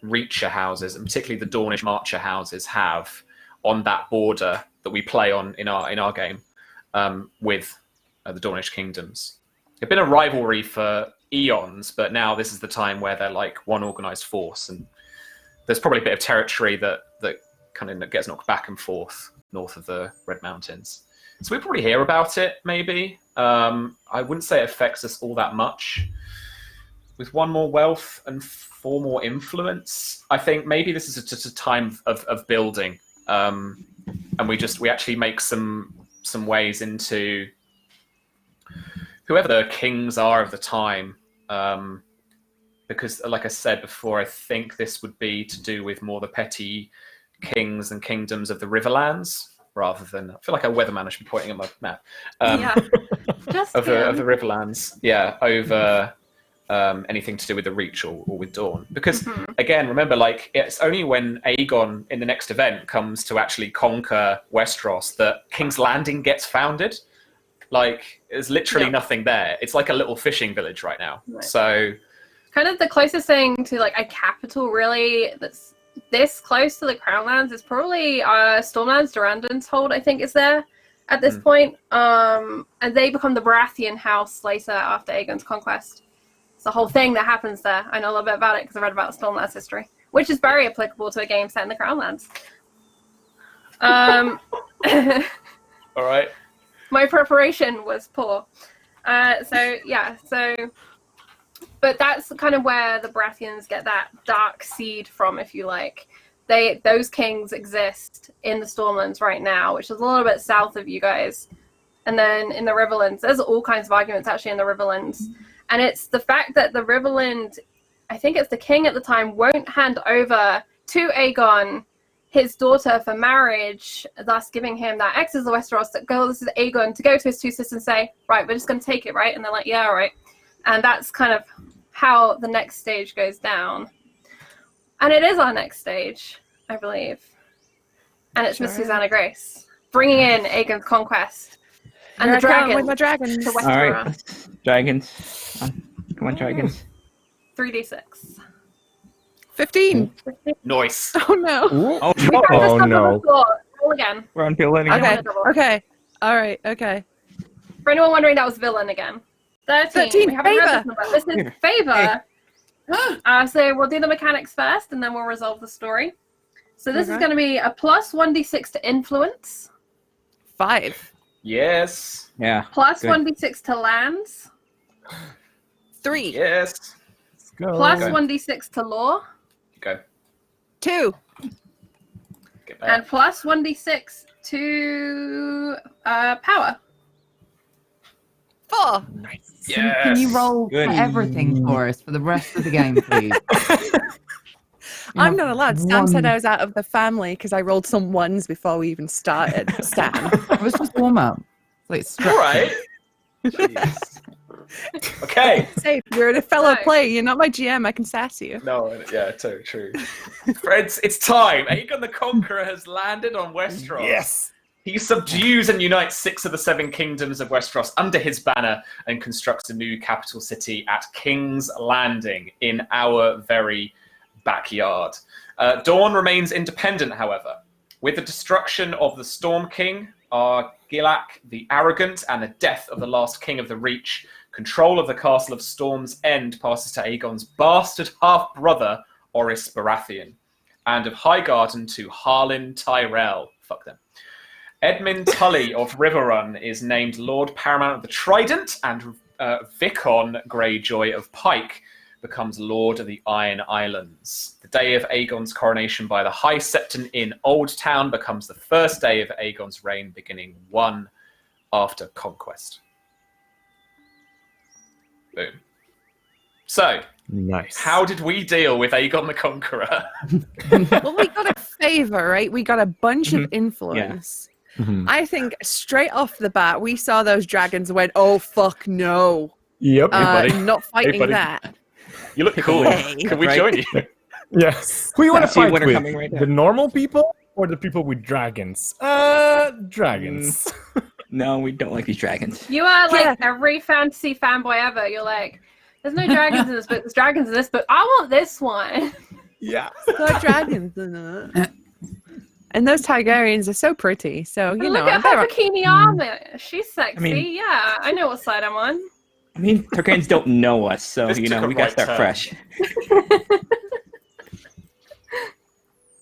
Reacher houses, and particularly the Dornish Marcher houses, have on that border that we play on in our game with the Dornish kingdoms. It's been a rivalry for eons, but now this is the time where they're like one organized force, and there's probably a bit of territory that kind of gets knocked back and forth north of the Red Mountains. So we probably hear about it, maybe. I wouldn't say it affects us all that much. With 1 more wealth and 4 more influence, I think maybe this is just a time of building, and we actually make some ways into whoever the kings are of the time, because, like I said before, I think this would be to do with more the petty kings and kingdoms of the Riverlands, rather than, I feel like a weatherman, I should be pointing at my map. Yeah. Just of the Riverlands, yeah, over anything to do with the Reach or with Dawn. Because, again, remember, like, it's only when Aegon in the next event comes to actually conquer Westeros that King's Landing gets founded. Like, there's literally nothing there. It's like a little fishing village right now. Right. So, kind of the closest thing to like a capital really that's this close to the Crownlands is probably Stormlands. Durandon's hold, I think, is there at this point. And they become the Baratheon house later after Aegon's conquest. It's the whole thing that happens there. I know a little bit about it because I read about Stormlands history, which is very applicable to a game set in the Crownlands. all right. My preparation was poor. But that's kind of where the Baratheons get that dark seed from, if you like. Those kings exist in the Stormlands right now, which is a little bit south of you guys. And then in the Riverlands, there's all kinds of arguments actually in the Riverlands. And it's the fact that the Riverland, I think it's the king at the time, won't hand over to Aegon his daughter for marriage, thus giving him that X's of Westeros that go, this is Aegon, to go to his two sisters and say, right, we're just going to take it, right? And they're like, yeah, all right. And that's kind of how the next stage goes down. And it is our next stage, I believe. And it's Miss Susanna Grace, bringing in Aegon's conquest. And Here the I come dragon with my dragons. to All Westeros. right, dragons. Come on, dragons. 3d6. 15. Nice. Oh no. Oh, We can't just Oh, have no. the floor. Roll again. we're on villain again. Okay. Okay. All right. Okay. For anyone wondering, that was villain again. 13. 13, We haven't heard favor. this number. This is Here. favor. So we'll do the mechanics first, and then we'll resolve the story. So this is Okay. going to be a plus 1d6 to influence, 5. Yes. Yeah. plus Good. 1d6 to lands, 3. Yes. Let's go. plus Okay. 1d6 to law, Go. 2. Get back. and plus 1d6 to power. 4. Can you roll Good. for everything for us for the rest of the game, please? I'm not allowed. Stan said I One- was out of the family because I rolled some ones before we even started. Stan. It was just warm up. Like All right. Jeez. Okay. Safe. You're a fellow No. player. You're not my GM. I can sass you. No, yeah, totally true. Friends, it's time. Aegon the Conqueror has landed on Westeros. Yes. He subdues and unites 6 of the 7 kingdoms of Westeros under his banner and constructs a new capital city at King's Landing in our very backyard. Dawn remains independent, however. With the destruction of the Storm King, Argilac the Arrogant, and the death of the last king of the Reach, control of the castle of Storm's End passes to Aegon's bastard half-brother, Orys Baratheon, and of Highgarden to Harlin Tyrell. Fuck them. Edmund Tully of Riverrun is named Lord Paramount of the Trident, and Vicon Greyjoy of Pike becomes Lord of the Iron Islands. The day of Aegon's coronation by the High Septon in Old Town becomes the first day of Aegon's reign, beginning 1 after conquest. Boom. So, Nice. how did we deal with Aegon the Conqueror? Well, we got a favor, right? We got a bunch of influence. Mhm. I think straight off the bat, we saw those dragons and went, oh, fuck no. Yep. buddy. Not fighting buddy. that. You look cool. Hey. Can we Right. join you? Yes. Who you want to See fight winter with? coming right The now. normal people or the people with dragons? Dragons. No, we don't like these dragons. You are like Yeah. every fantasy fanboy ever. You're like, there's no dragons in this book. There's dragons in this book. I want this one. Yeah. Got dragons in it. And those Targaryens are so pretty. So, you know, Look at they're her bikini armor. She's sexy. mean- Yeah, I know what side I'm on. I mean, Targaryens don't know us, so This you took know a we gotta right start turn. fresh.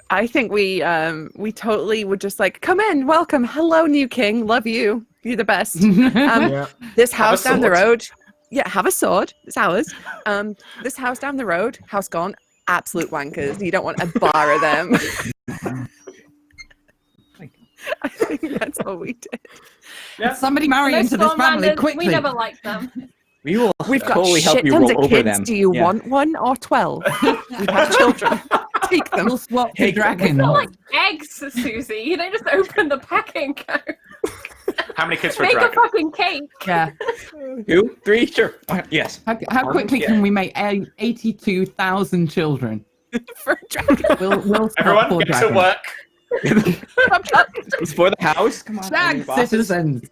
I think we totally would just like, come in, welcome, hello, new king, love you, you're the best. Yeah. This Have a house down the sword. road, yeah, have a sword. It's ours. This house down the road, house gone, absolute wankers. You don't want a bar of them. I think that's what we did. Yeah. Somebody marry Those into this family Stormlanders, quickly. we never liked them. We will We've got totally help shit you tons roll of over kids. them. Do you Yeah. want 1 or 12? We have children. Take them. We'll swap the Take them. dragon. Not like eggs, Susie. You don't just open the pack and go. How many kids for a Make a dragon? fucking cake. Yeah. 2, 3, sure. Yes. How quickly Yeah. can we make 82,000 children? For a dragon. We'll stop Everyone, poor get to dragons. work. It's for the house. Come on. Drag bosses. citizens.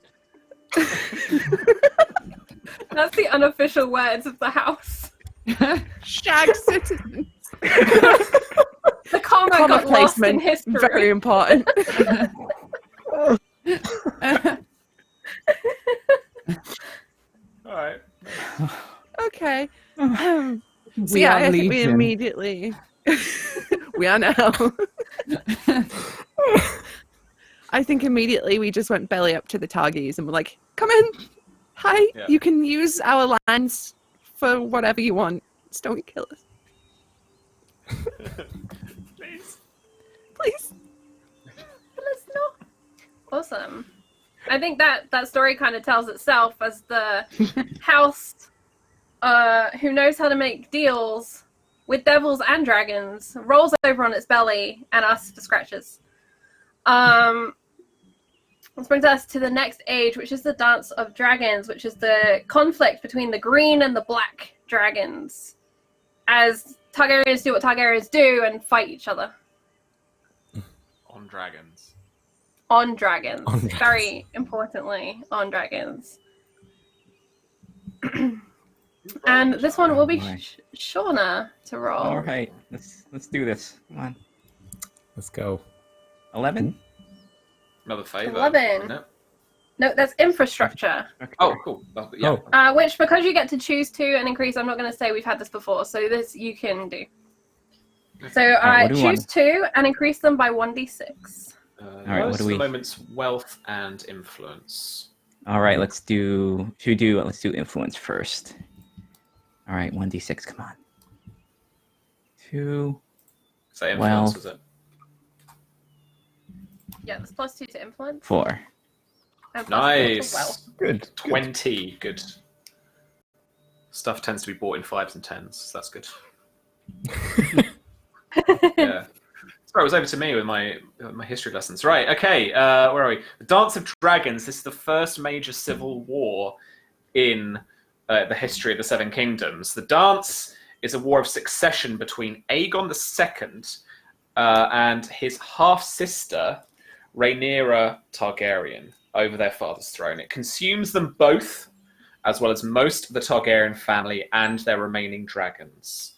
That's the unofficial words of the house. Shag citizens. The comma Comma got lost in placement. history. Very important. All right. Okay. So We yeah, are I think we legion. immediately we are now. I think immediately we just went belly up to the Targies and were like, "Come in, Hi, Yeah. you can use our lines for whatever you want. Just don't kill us. Please. Please. Let's not. Awesome. I think that story kind of tells itself as the house who knows how to make deals with devils and dragons rolls over on its belly and asks for scratches. This brings us to the next age, which is the Dance of Dragons, which is the conflict between the green and the black dragons, as Targaryens do what Targaryens do and fight each other. On dragons. On dragons. On dragons. Very importantly, on dragons. And this one will be Shauna to roll. All right, let's do this. Come on. Let's go. 11. Another favor. 11. No. No, that's infrastructure. Oh, cool. Yeah. Oh. Which, because you get to choose to and increase, I'm not going to say we've had this before, so this you can do. So Alright, what do we choose 2 and increase them by 1d6. right, what most do of we- the moment's wealth and influence. All right, let's do influence first. All right, 1d6, come on. 2. Say influence, Wealth. was it? Yeah, that's plus 2 to influence. 4. And plus 4 to Nice. wealth. Good. 20. Good. Stuff tends to be bought in 5s and 10s, so that's good. Yeah. Sorry, it was over to me with my history lessons. Right, okay, where are we? The Dance of Dragons. This is the first major civil war in the history of the Seven Kingdoms. The dance is a war of succession between Aegon the II and his half-sister, Rhaenyra Targaryen, over their father's throne. It consumes them both, as well as most of the Targaryen family and their remaining dragons.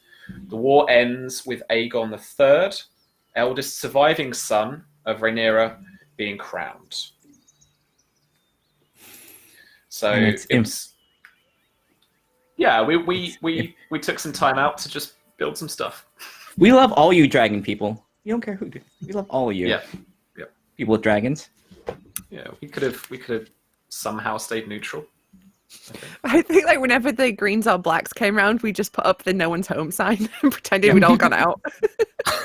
The war ends with Aegon III, eldest surviving son of Rhaenyra, being crowned. So And it's yeah, we took some time out to just build some stuff. We love all you dragon people. We don't care who do. We love all of you. Yeah, People with dragons. yeah. We could have somehow stayed neutral. I think like whenever the greens or blacks came round, we just put up the no one's home sign and pretended we'd all gone out.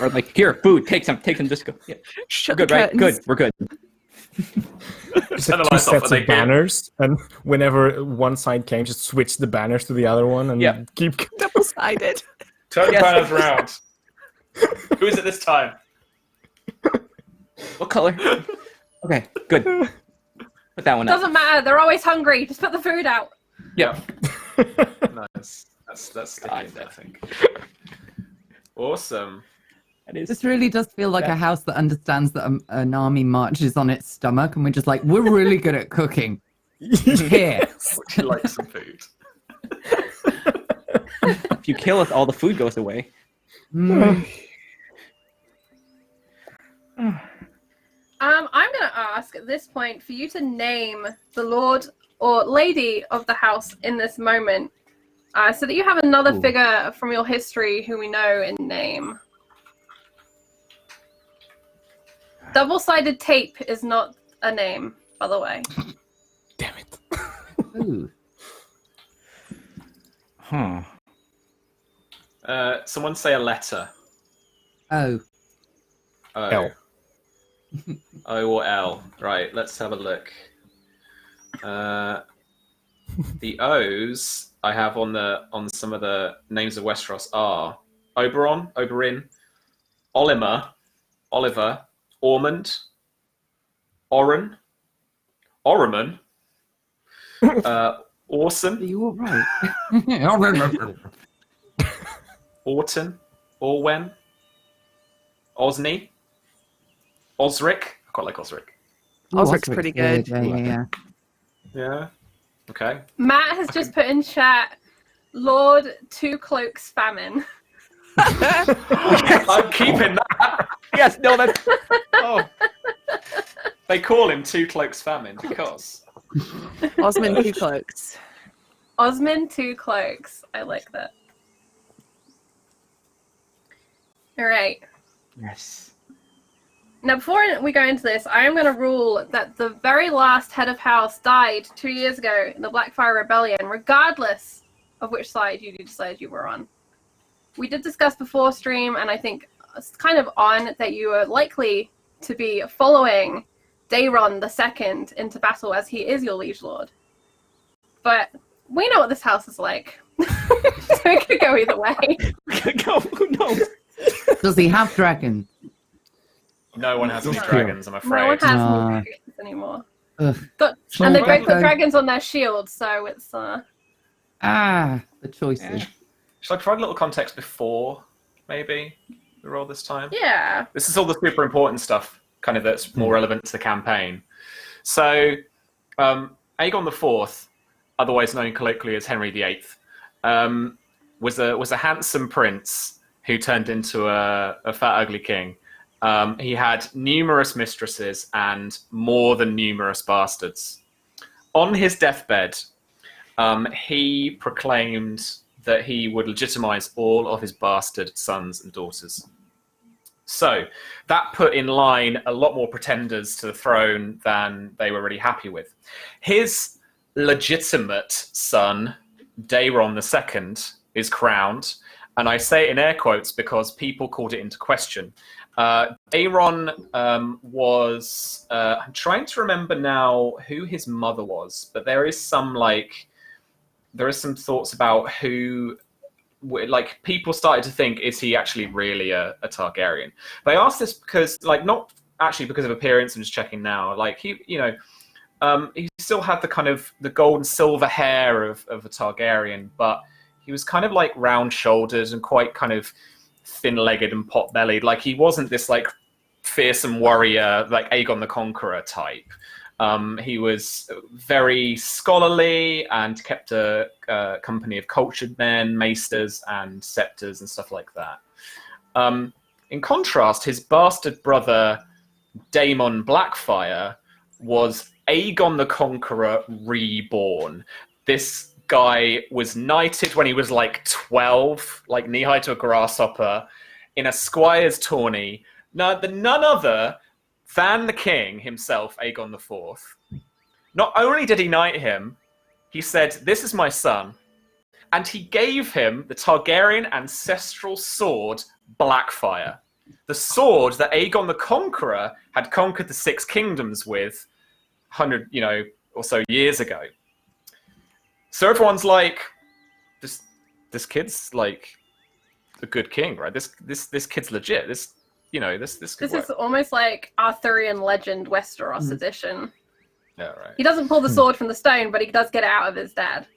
Or like, here, food, take some, just go. Yeah. Shut Good, the right? curtains. Good, we're good. Just Turn the two lights off sets and of they hear. banners, and whenever one side came, just switch the banners to the other one, and Yeah. keep. Double-sided. Turn the Yes. banners around. Who is it this time? What color? Okay, good. Put that one up. Doesn't matter, they're always hungry. Just put the food out. Yeah. Nice. That's sticking, I think. Awesome. That is. This really does feel like a house that understands that an army marches on its stomach, and we're just like, we're really good at cooking. Here. Would you like some food? If you kill us, all the food goes away. Mm. I'm going to ask at this point for you to name the Lord or Lady of the house in this moment, so that you have another Ooh. figure from your history who we know in name. Double-sided tape is not a name, by the way. Damn it. Ooh. Huh. Someone say a letter. Oh. O. L. O or L. Right, let's have a look. The O's I have on some of the names of Westeros are Oberyn, Oliver, Ormond, Orren, Oremon, Orson, Are you all right? Orton, Orwen, Osney, Osric. I quite like Osric. Osric's pretty good. Yeah. Yeah. Okay. Matt has just put in chat, Lord Two Cloaks Famine. I'm keeping that. Yes, no, that's. Oh. They call him Two Cloaks Famine because. Osmond Two Cloaks. Osmond Two Cloaks. I like that. All right. Yes. Now, before we go into this, I am going to rule that the very last head of house died 2 years ago in the Blackfire Rebellion, regardless of which side you decided you were on. We did discuss before stream, and I think it's kind of on that you are likely to be following Daeron II into battle as he is your liege lord. But we know what this house is like. So it could go either way. Who knows? Does he have dragons? No one has any True. dragons, I'm afraid. No one has any Nah. dragons anymore. Ugh. And they've both got Okay. dragons on their shields, so it's The choices. Should I provide a little context before, maybe, the roll this time? yeah. This is all the super important stuff, kind of that's more relevant to the campaign. So, Aegon the Fourth, otherwise known colloquially as Henry VIII, was a handsome prince who turned into a fat, ugly king. He had numerous mistresses and more than numerous bastards. On his deathbed, he proclaimed that he would legitimize all of his bastard sons and daughters. So that put in line a lot more pretenders to the throne than they were really happy with. His legitimate son, Daeron II, is crowned, and I say it in air quotes because people called it into question. Daeron was, I'm trying to remember now who his mother was, but there is some thoughts about who, like, people started to think, is he actually really a Targaryen? But I asked this because, like, not actually because of appearance, I'm just checking now, like, he still had the kind of the gold and silver hair of a Targaryen, but he was kind of like round-shouldered and quite kind of thin-legged and pot-bellied. Like, he wasn't this like fearsome warrior like Aegon the Conqueror type. He was very scholarly and kept a company of cultured men, maesters and scepters and stuff like that. In contrast, his bastard brother Daemon Blackfire was Aegon the Conqueror reborn. This guy was knighted when he was like 12, like knee-high to a grasshopper, in a squire's tourney. None other than the king himself, Aegon the Fourth. Not only did he knight him, he said, "This is my son," and he gave him the Targaryen ancestral sword, Blackfire, the sword that Aegon the Conqueror had conquered the Six Kingdoms with 100, or so years ago. So everyone's like, this kid's like a good king, right? This kid's legit. This could work. Is almost like Arthurian legend Westeros edition. Yeah, right. He doesn't pull the sword from the stone, but he does get it out of his dad.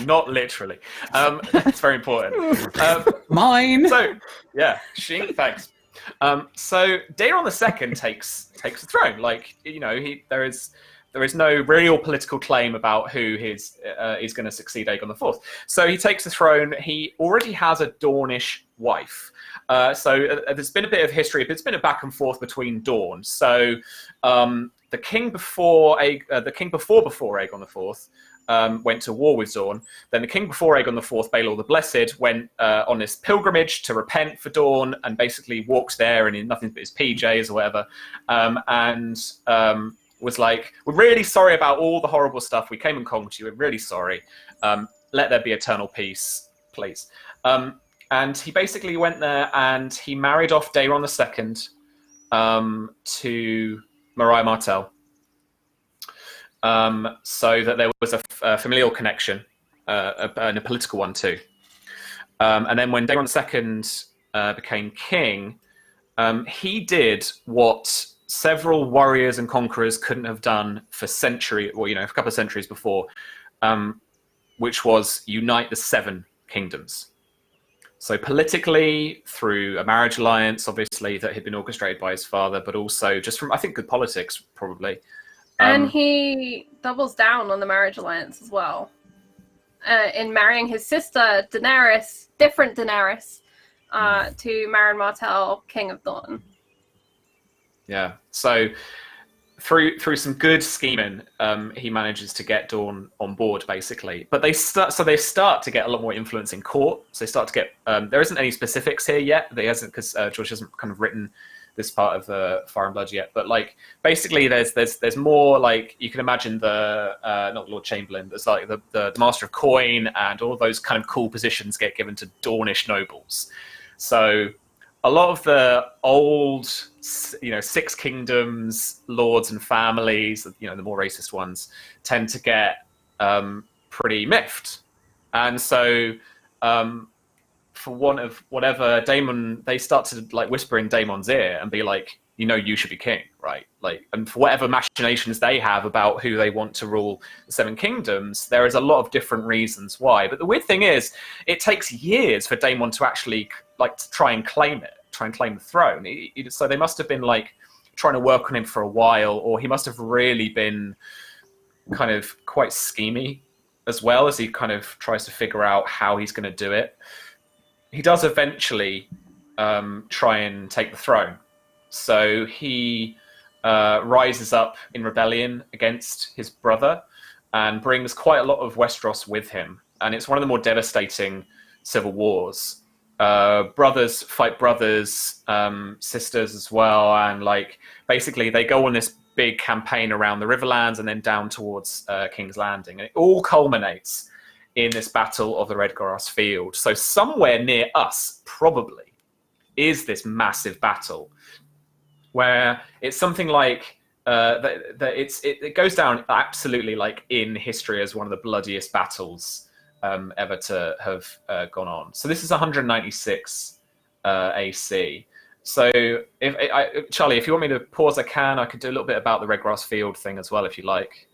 Not literally. It's very important. Mine. So, yeah, thanks. So Daeron II takes the throne. Like, there is no real political claim about who is going to succeed Aegon the Fourth. So he takes the throne. He already has a Dornish wife. So there's been a bit of history. It's been a back and forth between Dorne. So the king before Aegon the Fourth went to war with Dorne. Then the king before Aegon the Fourth, Baelor the Blessed, went on this pilgrimage to repent for Dorne and basically walked there in nothing but his PJs or whatever, and was like, "We're really sorry about all the horrible stuff. We came and conquered you. We're really sorry. Let there be eternal peace, please." And he basically went there and he married off Daeron II to Mariah Martell. So that there was a familial connection and a political one too. And then when Daeron II became king, he did what several warriors and conquerors couldn't have done for a couple of centuries before, which was unite the Seven Kingdoms. So politically, through a marriage alliance, obviously, that had been orchestrated by his father, but also just from, I think, good politics, probably. And he doubles down on the marriage alliance as well. In marrying his sister, different Daenerys, to Marin Martell, King of Dorne. Yeah. So through some good scheming, he manages to get Dawn on board, basically. But they start to get a lot more influence in court. So they start to get. There isn't any specifics here yet. There hasn't, because George hasn't kind of written this part of the Fire and Blood yet. But like basically, there's more, like, you can imagine the not Lord Chamberlain. There's like the Master of Coin, and all of those kind of cool positions get given to Dornish nobles. So a lot of the old, Six Kingdoms lords and families, the more racist ones, tend to get pretty miffed. And so, for want of whatever, Daemon, they start to like whisper in Daemon's ear and be like, you should be king, right? Like, and for whatever machinations they have about who they want to rule the Seven Kingdoms, there is a lot of different reasons why. But the weird thing is, it takes years for Daemon to actually to try and claim the throne. So they must have been like trying to work on him for a while, or he must have really been kind of quite schemy as well, as he kind of tries to figure out how he's going to do it. He does eventually try and take the throne. So he rises up in rebellion against his brother and brings quite a lot of Westeros with him. And it's one of the more devastating civil wars. Brothers fight brothers, sisters as well. And like basically they go on this big campaign around the Riverlands and then down towards King's Landing. And it all culminates in this battle of the Redgrass Field. So somewhere near us, probably, is this massive battle where it's something like it goes down absolutely like in history as one of the bloodiest battles ever to have gone on. So this is 196 AC. So Charlie, if you want me to pause, I can. I could do a little bit about the Redgrass Field thing as well, if you like.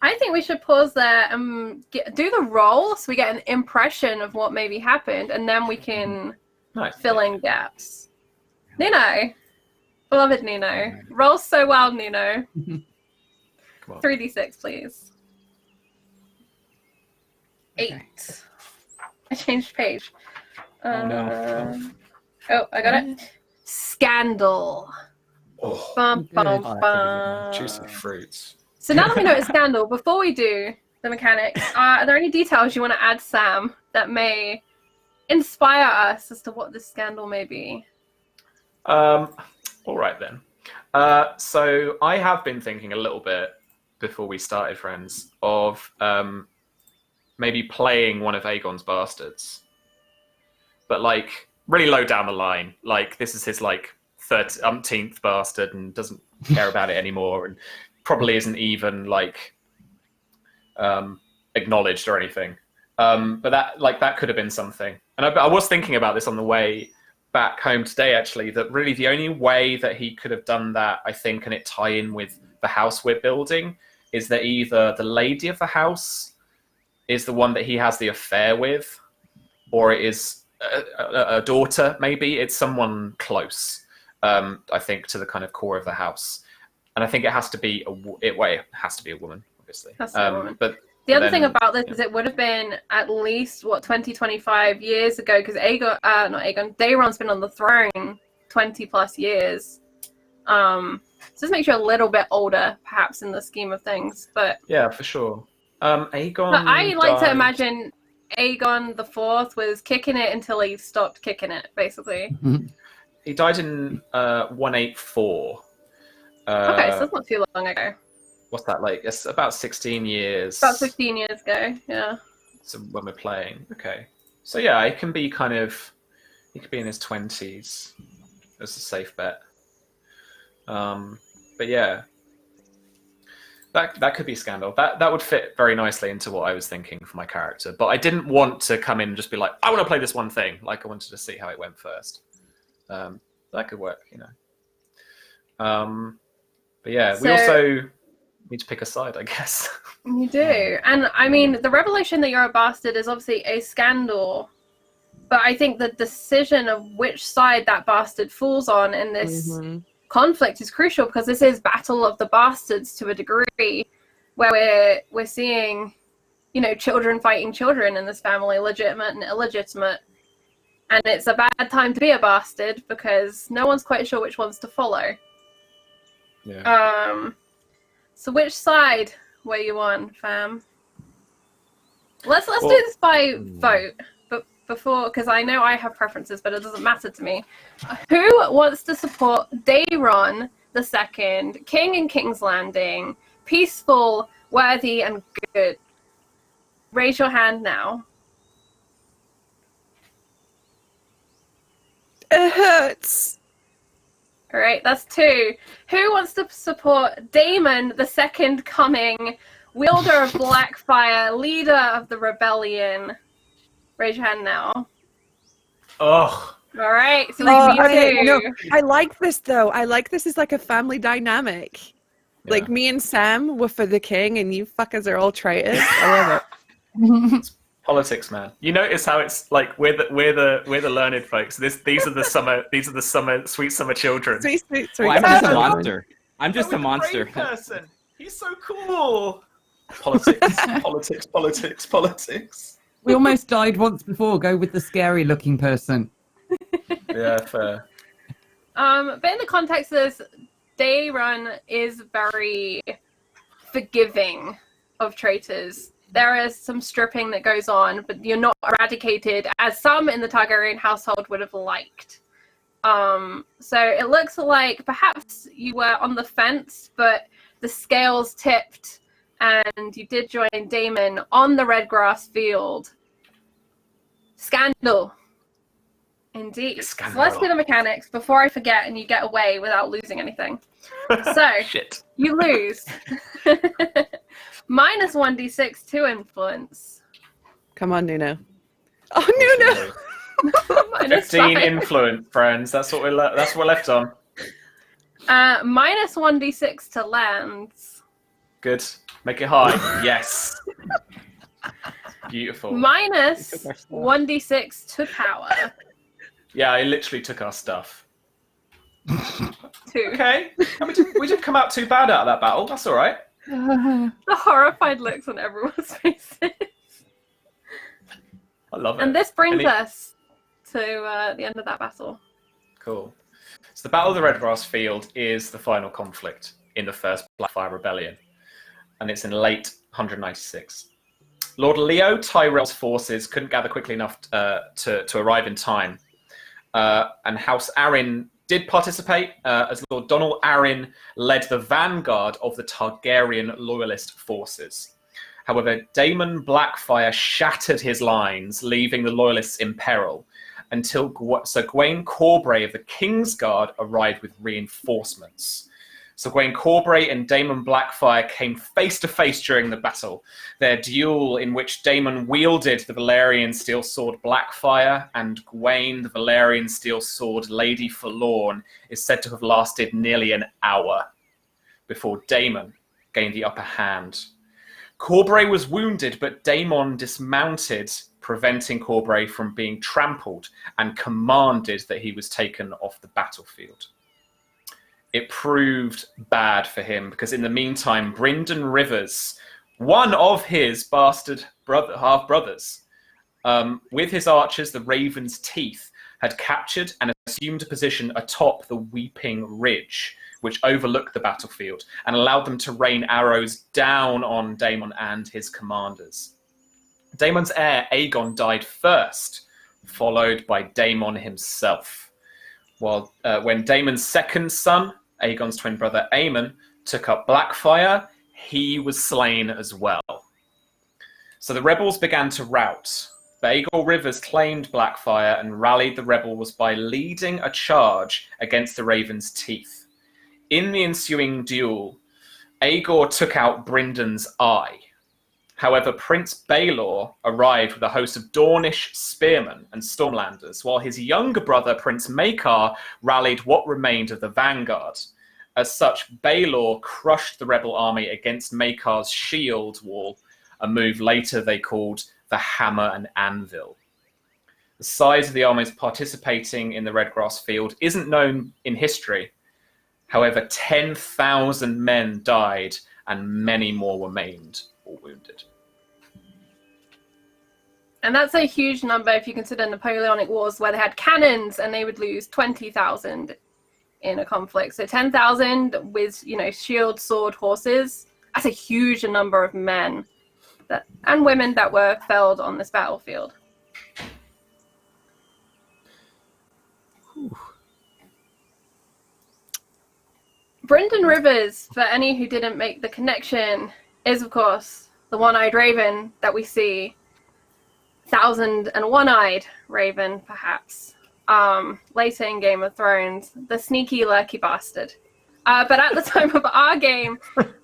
I think we should pause there and do the roll so we get an impression of what maybe happened, and then we can fill in gaps. Nino. Beloved Nino. Roll so well, Nino. 3d6, please. 8. I changed page. Oh, no. Oh, I got it. Scandal. Oh, Bum, bum, bum. juicy fruits. So now that we know it's scandal, before we do the mechanics, are there any details you want to add, Sam, that may inspire us as to what this scandal may be? All right then. So I have been thinking a little bit before we started, friends, of maybe playing one of Aegon's bastards, but like really low down the line. Like this is his like 13th bastard and doesn't care about it anymore, and probably isn't even like acknowledged or anything. But that could have been something. And I was thinking about this on the way back home today, actually, that really the only way that he could have done that, I think, and it tie in with the house we're building, is that either the lady of the house is the one that he has the affair with, or it is a daughter, maybe. It's someone close, I think, to the kind of core of the house. And I think it has to be it has to be a woman, obviously. Has to be a woman. But the other thing about this is it would have been at least 25 years ago, because Daeron's been on the throne 20 plus years. So this makes you a little bit older, perhaps, in the scheme of things. But yeah, for sure. Aegon. But I like to died- imagine Aegon the Fourth was kicking it until he stopped kicking it, basically. He died in 184. Okay, so that's not too long ago. What's that like? It's about 16 years. About 15 years ago, yeah. So when we're playing, okay. So yeah, he could be in his 20s. That's a safe bet. But yeah, that could be Scandal. That would fit very nicely into what I was thinking for my character. But I didn't want to come in and just be like, I want to play this one thing. Like I wanted to see how it went first. That could work, But yeah, we also need to pick a side, I guess. You do. And I mean, the revelation that you're a bastard is obviously a scandal. But I think the decision of which side that bastard falls on in this conflict is crucial, because this is Battle of the Bastards to a degree, where we're seeing, children fighting children in this family, legitimate and illegitimate. And it's a bad time to be a bastard because no one's quite sure which ones to follow. Yeah. So which side were you on, fam? Let's do this by vote, but before, because I know I have preferences, but it doesn't matter to me. Who wants to support Daeron II, King in King's Landing, peaceful, worthy, and good? Raise your hand now. It hurts. All right, that's 2. Who wants to support Daemon II Coming, wielder of Blackfire, leader of the rebellion? Raise your hand now. Ugh. All right, so Okay, two. no, I like this though. I like this as like a family dynamic. Yeah. Like me and Sam were for the king, and you fuckers are all traitors. I love it. Politics, man. You notice how it's like we're the learned folks. These are the sweet summer children. Sweet. Well, I'm just a monster. I'm just a monster. Person. He's so cool. Politics. We almost died once before. Go with the scary looking person. Yeah, fair. But in the context of this, Daerun is very forgiving of traitors. There is some stripping that goes on, but you're not eradicated, as some in the Targaryen household would have liked. So it looks like perhaps you were on the fence, but the scales tipped, and you did join Daemon on the red grass field. Scandal. Indeed. Scandal. So let's do the mechanics before I forget and you get away without losing anything. So, Shit. you lose. Minus 1d6 to influence. Come on, Nuno. Oh, Nuno! Minus 15 5. influence, friends. That's what we're left on. Minus 1d6 to lands. Good. Make it high. Yes. Beautiful. Minus 1d6 to power. Yeah, I literally took our stuff. 2. Okay. We didn't come out too bad out of that battle. That's all right. The horrified looks on everyone's faces. I love it. And this brings us to the end of that battle. Cool. So the Battle of the Red Grass Field is the final conflict in the First Blackfire Rebellion, and it's in late 196. Lord Leo Tyrell's forces couldn't gather quickly enough to arrive in time, and House Arryn did participate, as Lord Donald Arryn led the vanguard of the Targaryen loyalist forces. However, Daemon Blackfire shattered his lines, leaving the loyalists in peril, until Sir Gawain Corbray of the Kingsguard arrived with reinforcements. Sir Gawain Corbray and Daemon Blackfire came face to face during the battle. Their duel, in which Daemon wielded the Valyrian steel sword Blackfire and Gawain the Valyrian steel sword Lady Forlorn, is said to have lasted nearly an hour before Daemon gained the upper hand. Corbray was wounded, but Daemon dismounted, preventing Corbray from being trampled, and commanded that he was taken off the battlefield. It proved bad for him because in the meantime, Brynden Rivers, one of his bastard half-brothers, with his archers, the Raven's Teeth, had captured and assumed a position atop the Weeping Ridge, which overlooked the battlefield and allowed them to rain arrows down on Daemon and his commanders. Daemon's heir, Aegon, died first, followed by Daemon himself. When Daemon's second son, Aegon's twin brother Aemon, took up Blackfire, he was slain as well. So the rebels began to rout. Aegon Rivers claimed Blackfire and rallied the rebels by leading a charge against the Raven's Teeth. In the ensuing duel, Aegor took out Brynden's eye. However, Prince Baelor arrived with a host of Dornish spearmen and Stormlanders, while his younger brother, Prince Maekar, rallied what remained of the vanguard. As such, Baelor crushed the rebel army against Maekar's shield wall, a move later they called the Hammer and Anvil. The size of the armies participating in the Red Grass Field isn't known in history. However, 10,000 men died and many more were maimed or wounded. And that's a huge number if you consider Napoleonic Wars, where they had cannons and they would lose 20,000 in a conflict. So 10,000 with, shield, sword, horses. That's a huge number of men and women that were felled on this battlefield. Brynden Rivers, for any who didn't make the connection, is of course the one-eyed raven that we see. 1,001-eyed raven, perhaps. Later in Game of Thrones, the sneaky, lurky bastard. But at the time of our game,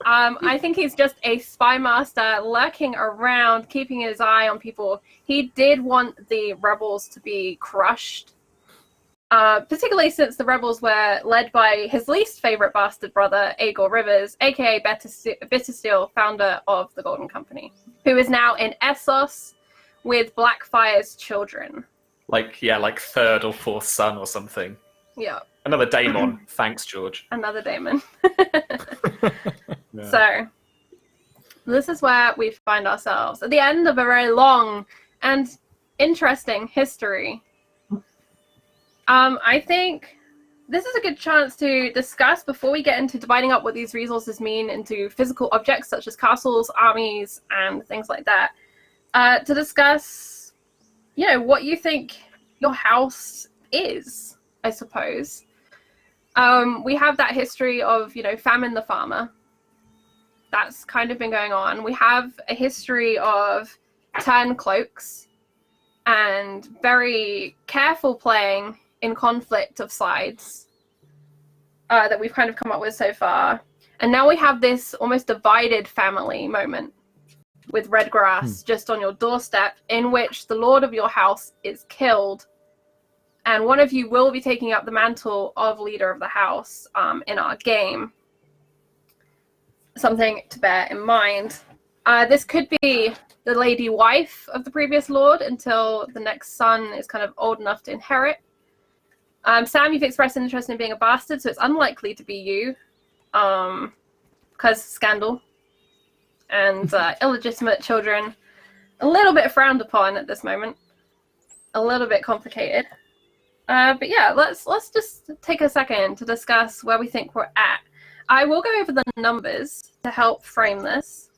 I think he's just a spy master lurking around, keeping his eye on people. He did want the rebels to be crushed. Particularly since the rebels were led by his least favorite bastard brother, Aegon Rivers, aka Bittersteel, founder of the Golden Company, who is now in Essos with Blackfire's children. Like third or fourth son or something. Yeah. Another Daemon. Thanks, George. Another Daemon. Yeah. So, this is where we find ourselves at the end of a very long and interesting history. I think this is a good chance to discuss, before we get into dividing up what these resources mean into physical objects such as castles, armies, and things like that, to discuss, what you think your house is, I suppose. We have that history of, Famine the Farmer. That's kind of been going on. We have a history of turncloaks and very careful playing in conflict of sides that we've kind of come up with so far. And now we have this almost divided family moment with Redgrass just on your doorstep, in which the lord of your house is killed. And one of you will be taking up the mantle of leader of the house in our game. Something to bear in mind. This could be the lady wife of the previous lord until the next son is kind of old enough to inherit. Sam, you've expressed an interest in being a bastard, so it's unlikely to be you. Because scandal and illegitimate children, a little bit frowned upon at this moment. A little bit complicated. But yeah, let's just take a second to discuss where we think we're at. I will go over the numbers to help frame this.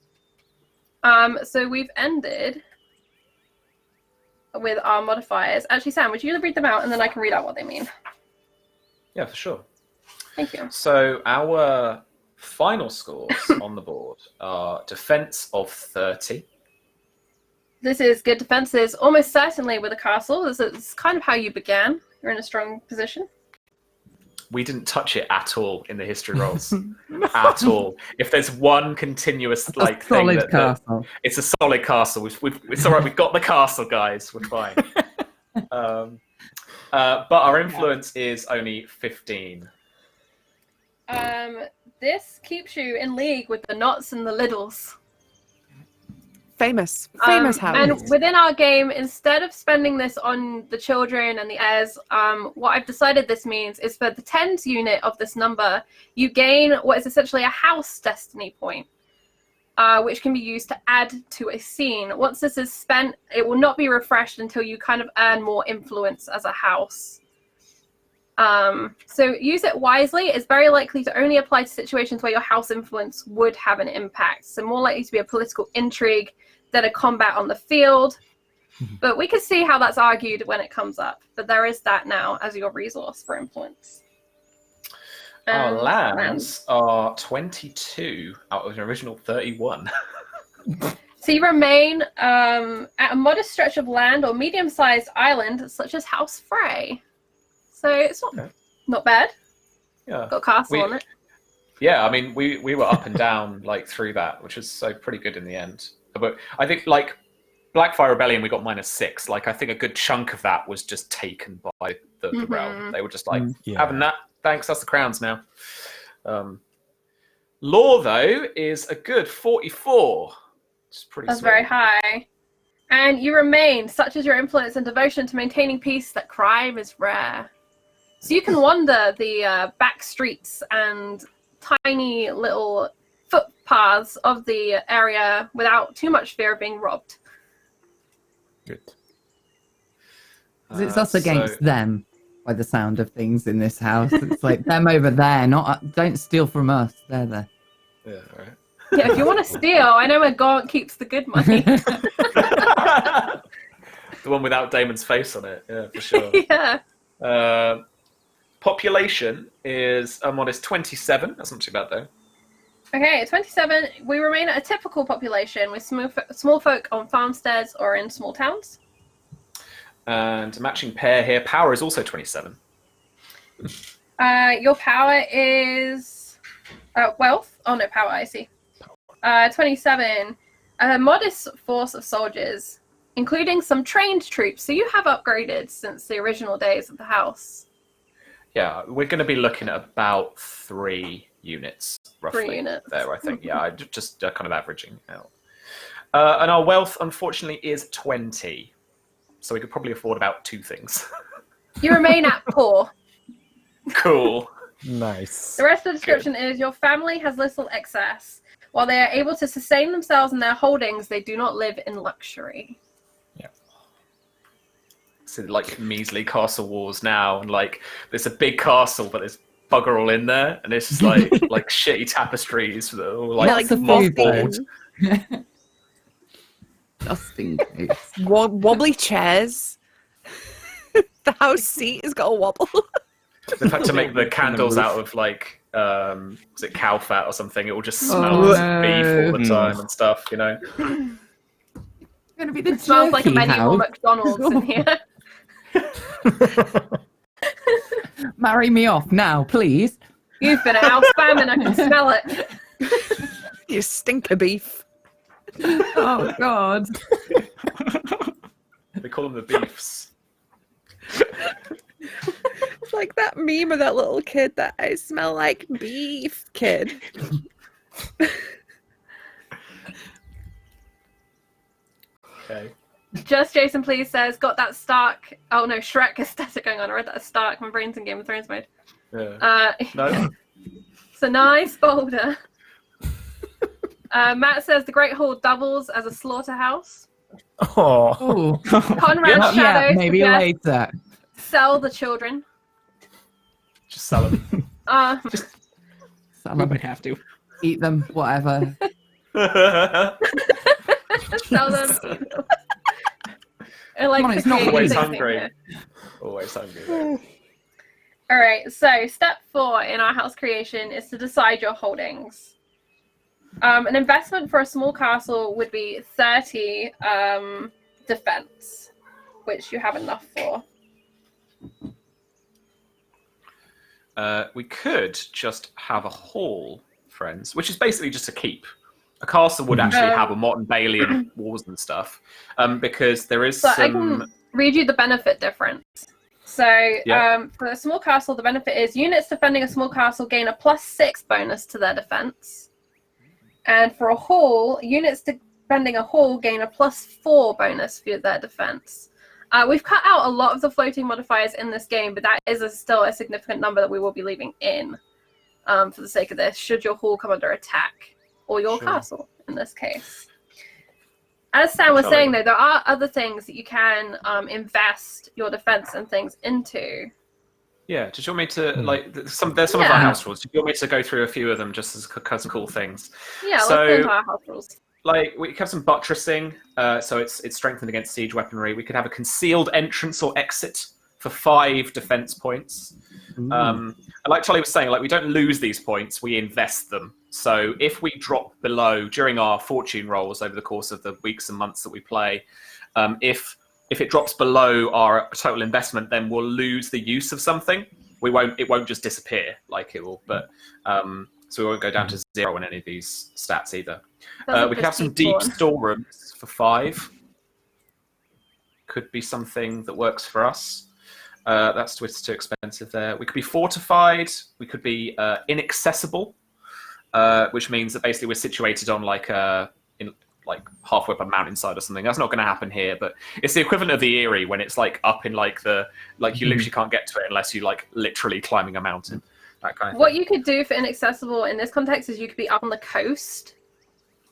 So we've ended with our modifiers. Actually, Sam, would you read them out and then I can read out what they mean? Yeah, for sure. Thank you. So our final scores on the board are defense of 30. This is good defenses, almost certainly with a castle. This is kind of how you began. You're in a strong position. We didn't touch it at all in the history rolls. At all. If there's one continuous thing castle. It's a solid castle. It's all right. We've got the castle, guys. We're fine. But our influence is only 15. This keeps you in league with the Knots and the Liddles. Famous house. And within our game, instead of spending this on the children and the heirs, what I've decided this means is for the tens unit of this number, you gain what is essentially a house destiny point, which can be used to add to a scene. Once this is spent, it will not be refreshed until you kind of earn more influence as a house. So use it wisely. It's very likely to only apply to situations where your house influence would have an impact. So more likely to be a political intrigue than a combat on the field. But we can see how that's argued when it comes up. But there is that now as your resource for influence. Our lands are 22 out of an original 31. So you remain at a modest stretch of land or medium-sized island, such as House Frey. So it's not bad. Yeah. Got a castle on it. Yeah, I mean, we were up and down through that, which was so pretty good in the end. But I think Blackfire Rebellion, we got -6. I think a good chunk of that was just taken by the realm. They were just having that. Thanks, that's the crowns now. Law, though, is a good 44. It's pretty That's sweet. very high. And you remain, such as your influence and devotion to maintaining peace, that crime is rare. So you can wander the back streets and tiny little footpaths of the area without too much fear of being robbed. Good. It's us against them. by the sound of things in this house. It's like them over there, not don't steal from us. They're there. Yeah, all right. Yeah, if you want to steal, I know where Gaunt keeps the good money. The one without Damon's face on it, yeah, for sure. Yeah. Population is a modest 27. That's not too bad, though. Okay, 27. We remain at a typical population with small folk on farmsteads or in small towns. And a matching pair here. Power is also 27. Your power is wealth. Oh no, power. I see. 27. A modest force of soldiers, including some trained troops. So you have upgraded since the original days of the house. Yeah, we're going to be looking at about 3 units, roughly. 3 units. There, I think. Yeah, just kind of averaging out. And our wealth, unfortunately, is 20. So we could probably afford about 2 things. You remain at poor. Cool. Nice. The rest of the description is your family has little excess. While they are able to sustain themselves and their holdings, they do not live in luxury. Yeah. So like measly castle walls now, and like there's a big castle, but there's bugger all in there, and it's just like like shitty tapestries that are all like mothballed. Dusting case. Wobbly chairs. The house seat has got a wobble. They've had to make the candles out of like was it cow fat or something? It will just smell Oh, of beef all the time and stuff, you know. Gonna be the It smells like a jerky medieval house. McDonald's in here. Marry me off now, please. You've been a house famine, I can smell it. You stinker beef. Oh God. They call them the beefs. It's like that meme of that little kid that I smell like beef kid. Okay. Just Jason Please says, got that Stark. Oh no, Shrek aesthetic going on. I read that as Stark. My brain's in Game of Thrones mode. Yeah. No. It's a nice folder. Matt says the Great Hall doubles as a slaughterhouse. Oh. Oh. Conrad's Yeah, Shadows maybe suggests later. sell the children. Just sell them. Some We of might them, have to. eat them, whatever. Sell them. I like Come on, the it's not creative always thinking hungry. here. Always hungry. All right, so step 4 in our house creation is to decide your holdings. An investment for a small castle would be 30 defense, which you have enough for. We could just have a hall, friends, which is basically just a keep. A castle would actually have a motte and bailey and walls and stuff, because there is So some. I can read you the benefit difference. So Yeah. for a small castle, the benefit is units defending a small castle gain a +6 bonus to their defense. And for a hall, units defending a hall gain a +4 bonus for their defense. We've cut out a lot of the floating modifiers in this game, but that is still a significant number that we will be leaving in for the sake of this, should your hall come under attack, or your Sure. castle in this case. As Sam was Sorry. saying, though, there are other things that you can invest your defense and things into. Yeah, just want me to like there's some of our Yeah. house rules. Do you want me to go through a few of them just as some cool things? Yeah, let's So- go into our house rules. Like we could have some buttressing, so it's strengthened against siege weaponry. We could have a concealed entrance or exit for 5 defense points. Like Charlie was saying, like we don't lose these points, we invest them. So if we drop below during our fortune rolls over the course of the weeks and months that we play, if it drops below our total investment, then we'll lose the use of something. It won't just disappear like it will, but so we won't go down to 0 on any of these stats either. Doesn't We could have some just keep deep going. storerooms for 5. Could be something that works for us. That's too expensive there. We could be fortified. We could be inaccessible, which means that basically we're situated on like halfway up a mountainside or something. That's not going to happen here, but it's the equivalent of the Eyrie when it's like up in like you literally can't get to it unless you like literally climbing a mountain. That kind of What thing. you could do for inaccessible in this context is you could be up on the coast,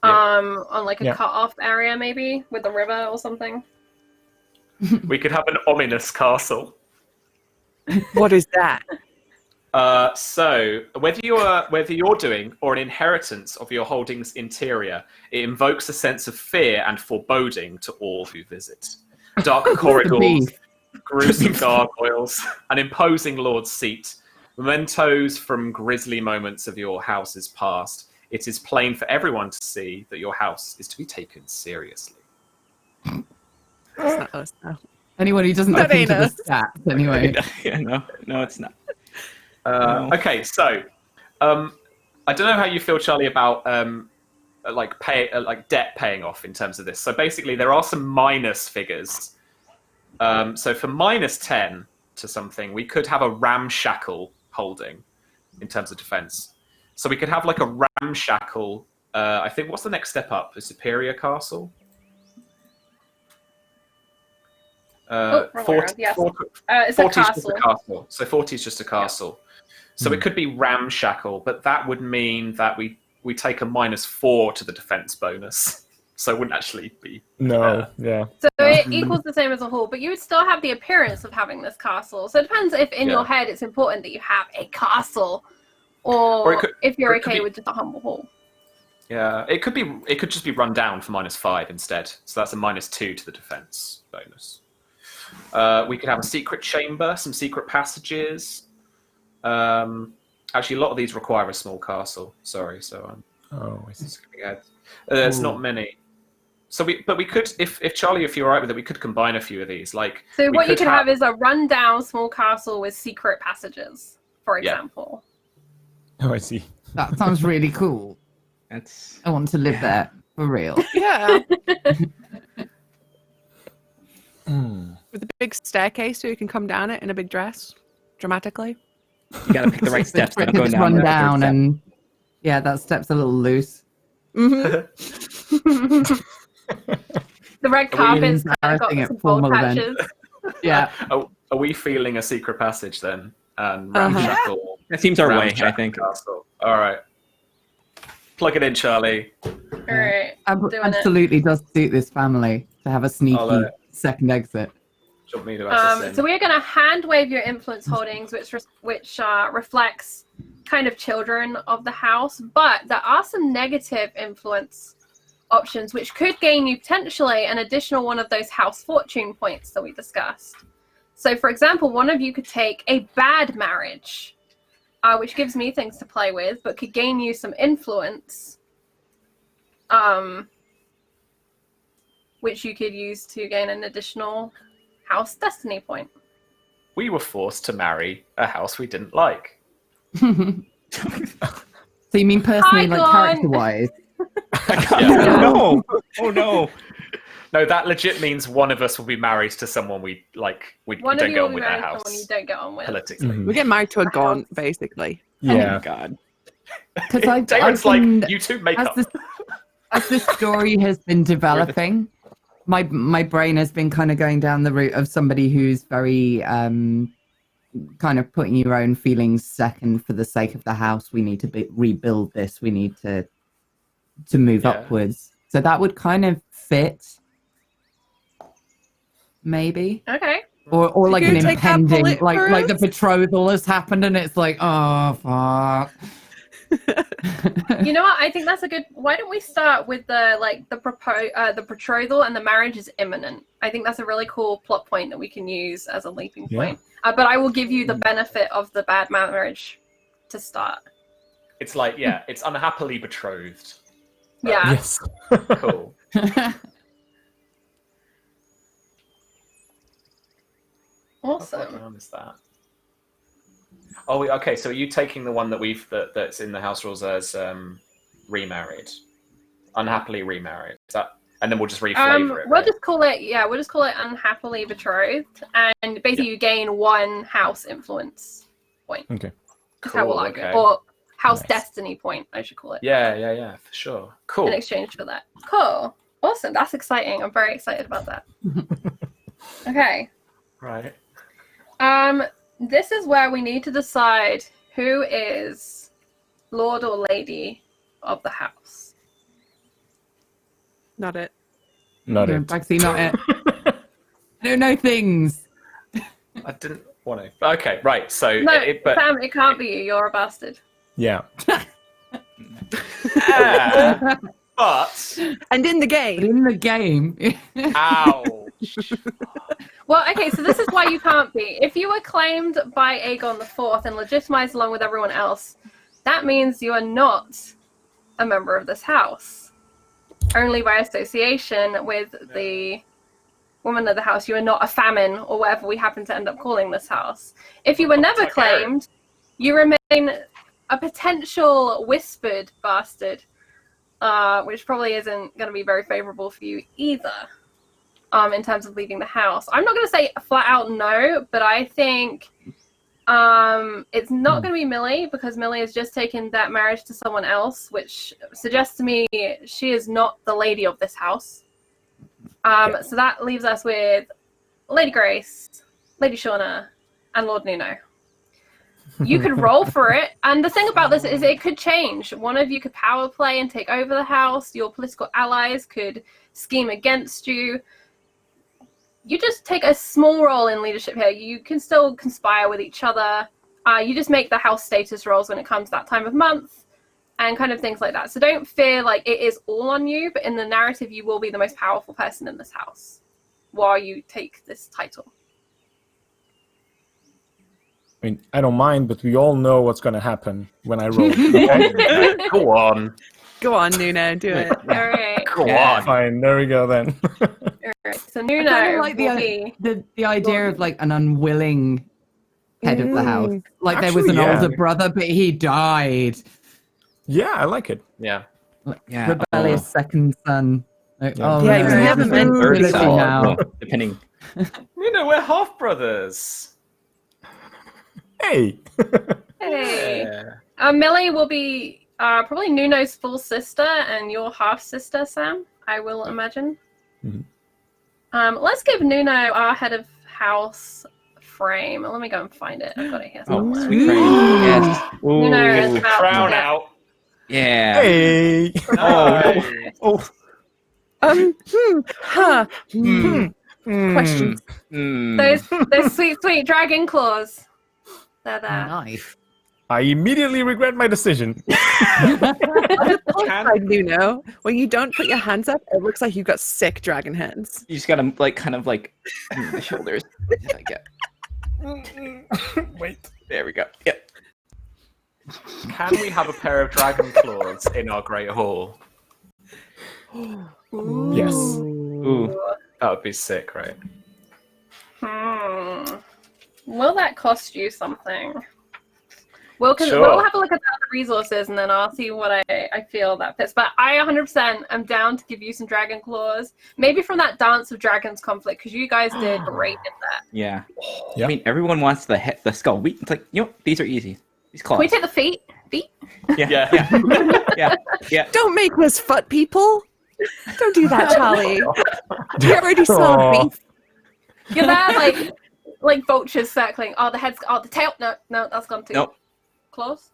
Yeah. on like a Yeah. cut-off area maybe with a river or something. We could have an ominous castle. What is that? So whether you're doing or an inheritance of your holdings interior, it invokes a sense of fear and foreboding to all who visit. Dark corridors, gruesome gargoyles, an imposing lord's seat, mementos from grisly moments of your house's past. It is plain for everyone to see that your house is to be taken seriously. It's not us, no. Anyone who doesn't That look into ain't us. the stats, anyway. No, it's not. Okay, so I don't know how you feel, Charlie, about like debt paying off in terms of this. So basically, there are some minus figures. So for -10 to something, we could have a ramshackle holding in terms of defense. So we could have like a ramshackle. I think what's the next step up? A superior castle. Wrong way around, yes. It's a 40 is just castle. a castle. So 40 is just a castle. So it could be ramshackle, but that would mean that we take a -4 to the defense bonus. So it wouldn't actually be. No, yeah. So it equals the same as a hall, but you would still have the appearance of having this castle. So it depends if in your head it's important that you have a castle, or if you're okay with just a humble hall. Yeah, it could just be run down for -5 instead. So that's a -2 to the defense bonus. We could have a secret chamber, some secret passages. Actually, a lot of these require a small castle. Sorry, so I see. skipping ahead. There's not many. So we could, if Charlie, if you're alright with it, we could combine a few of these. Like, so what you could have is a rundown small castle with secret passages, for example. Oh, I see. That sounds really cool. I want to live there, for real. Yeah. With a big staircase so you can come down it in a big dress, dramatically. You gotta pick the right steps. It I'm going just run down down and that step's a little loose. The red carpet's kind of got embarrassing some at gold formal patches. Yeah. Are we feeling a secret passage then? And ramshackle. That seems our way, I ramshackle think. Castle. All right. Plug it in, Charlie. Alright. Absolutely does suit this family to have a sneaky second exit. Do you want me to add this in? So we are going to hand wave your influence holdings, which reflects kind of children of the house, but there are some negative influence options which could gain you potentially an additional one of those house fortune points that we discussed. So for example, one of you could take a bad marriage, which gives me things to play with, but could gain you some influence, which you could use to gain an additional house destiny point. We were forced to marry a house we didn't like. So you mean personally, like character-wise? No. Oh no. No, that legit means one of us will be married to someone we like. We don't get on with their house. You don't get on with politically. We get married to a gaunt, basically. Yeah. Oh God. Because Darren's like, you two make up. As this story has been developing, my brain has been kind of going down the route of somebody who's very kind of putting your own feelings second for the sake of the house. We need to rebuild this. We need to move upwards. So that would kind of fit, maybe. Okay. Or like an take that impending, bullet like for the us? betrothal has happened, and it's like, oh fuck. You know what? I think that's a good. Why don't we start with the betrothal and the marriage is imminent? I think that's a really cool plot point that we can use as a leaping point. But I will give you the benefit of the bad marriage to start. It's like, it's unhappily betrothed. Yeah. Yes. Cool. Awesome. What round is that? Oh, okay. So are you taking the one that that's in the house rules as remarried, unhappily remarried? Is that, and then we'll just reflavor it. We'll just call it unhappily betrothed, and basically you gain one house influence point. Okay. That's how we'll argue. Okay. Or house destiny point, I should call it. Yeah, for sure. Cool. In exchange for that. Cool. Awesome. That's exciting. I'm very excited about that. Okay. Right. This is where we need to decide who is Lord or Lady of the house. Not it. Not it. Actually, not it. I don't know things. I didn't. 1A. Okay, right. So, No, but Sam, it can't be you. You're a bastard. Yeah. but And in the But game, in the game, ouch. Well, okay, so this is why you can't be. If you were claimed by Aegon the Fourth and legitimized along with everyone else, that means you are not a member of this house. Only by association with the woman of the house, you are not a famine or whatever we happen to end up calling this house. If you were never claimed, you remain a potential whispered bastard, which probably isn't going to be very favorable for you either. In terms of leaving the house, I'm not going to say flat out no, but I think it's not going to be Millie, because Millie has just taken that marriage to someone else, which suggests to me she is not the lady of this house. So that leaves us with Lady Grace, Lady Shauna, and Lord Nuno. You could roll for it, and the thing about this is it could change. One of you could power play and take over the house. Your political allies could scheme against you. You just take a small role in leadership here. You can still conspire with each other. You just make the house status rolls when it comes to that time of month and kind of things like that. So don't fear like it is all on you, but in the narrative, you will be the most powerful person in this house while you take this title. I mean, I don't mind, but we all know what's going to happen when I roll. Okay? Go on. go on, Nuno, do it. All right. Go on. Fine, there we go then. All right. So I Nuno kind of like will be... the idea of like an unwilling head of the house. Like there was Actually, an yeah. older brother, but he died. Yeah, I like it. Yeah. Yeah. Rebellious second son. Like, oh, Yeah, he was no, never he's meant to Third ability solid, now. well, depending. You know, we're half brothers. Hey! Hey. Yeah. Millie will be probably Nuno's full sister and your half sister, Sam, I will imagine. Mhm. Let's give Nuno our head of house frame. Let me go and find it. I've got it here Oh, somewhere. sweet frame. Yes. Nuno is Get the about crown to get- out. Yeah. Hey! Nice. Oh. Questions. Those sweet dragon claws. They're there. Nice. I immediately regret my decision. Outside Nuno, when you don't put your hands up, it looks like you've got sick dragon hands. You just gotta like kind of like the shoulders. Like, Wait. there we go. Yep. Can we have a pair of dragon claws in our great hall? Yes. Ooh. That would be sick, right? Will that cost you something? We'll have a look at the other resources and then I'll see what I feel that fits. But I 100% am down to give you some dragon claws. Maybe from that Dance of Dragons conflict, because you guys did great in that. Yeah. Yep. I mean, everyone wants the head, the skull. It's like, you know, these are easy. These claws. Can we take the feet? Yeah. Yeah. Yeah. Don't make us foot people. Don't do that, Charlie. We already saw Aw. beef. You're there like vultures circling. Oh, the head's. Oh, the tail. No, that's gone too. Nope. Claws.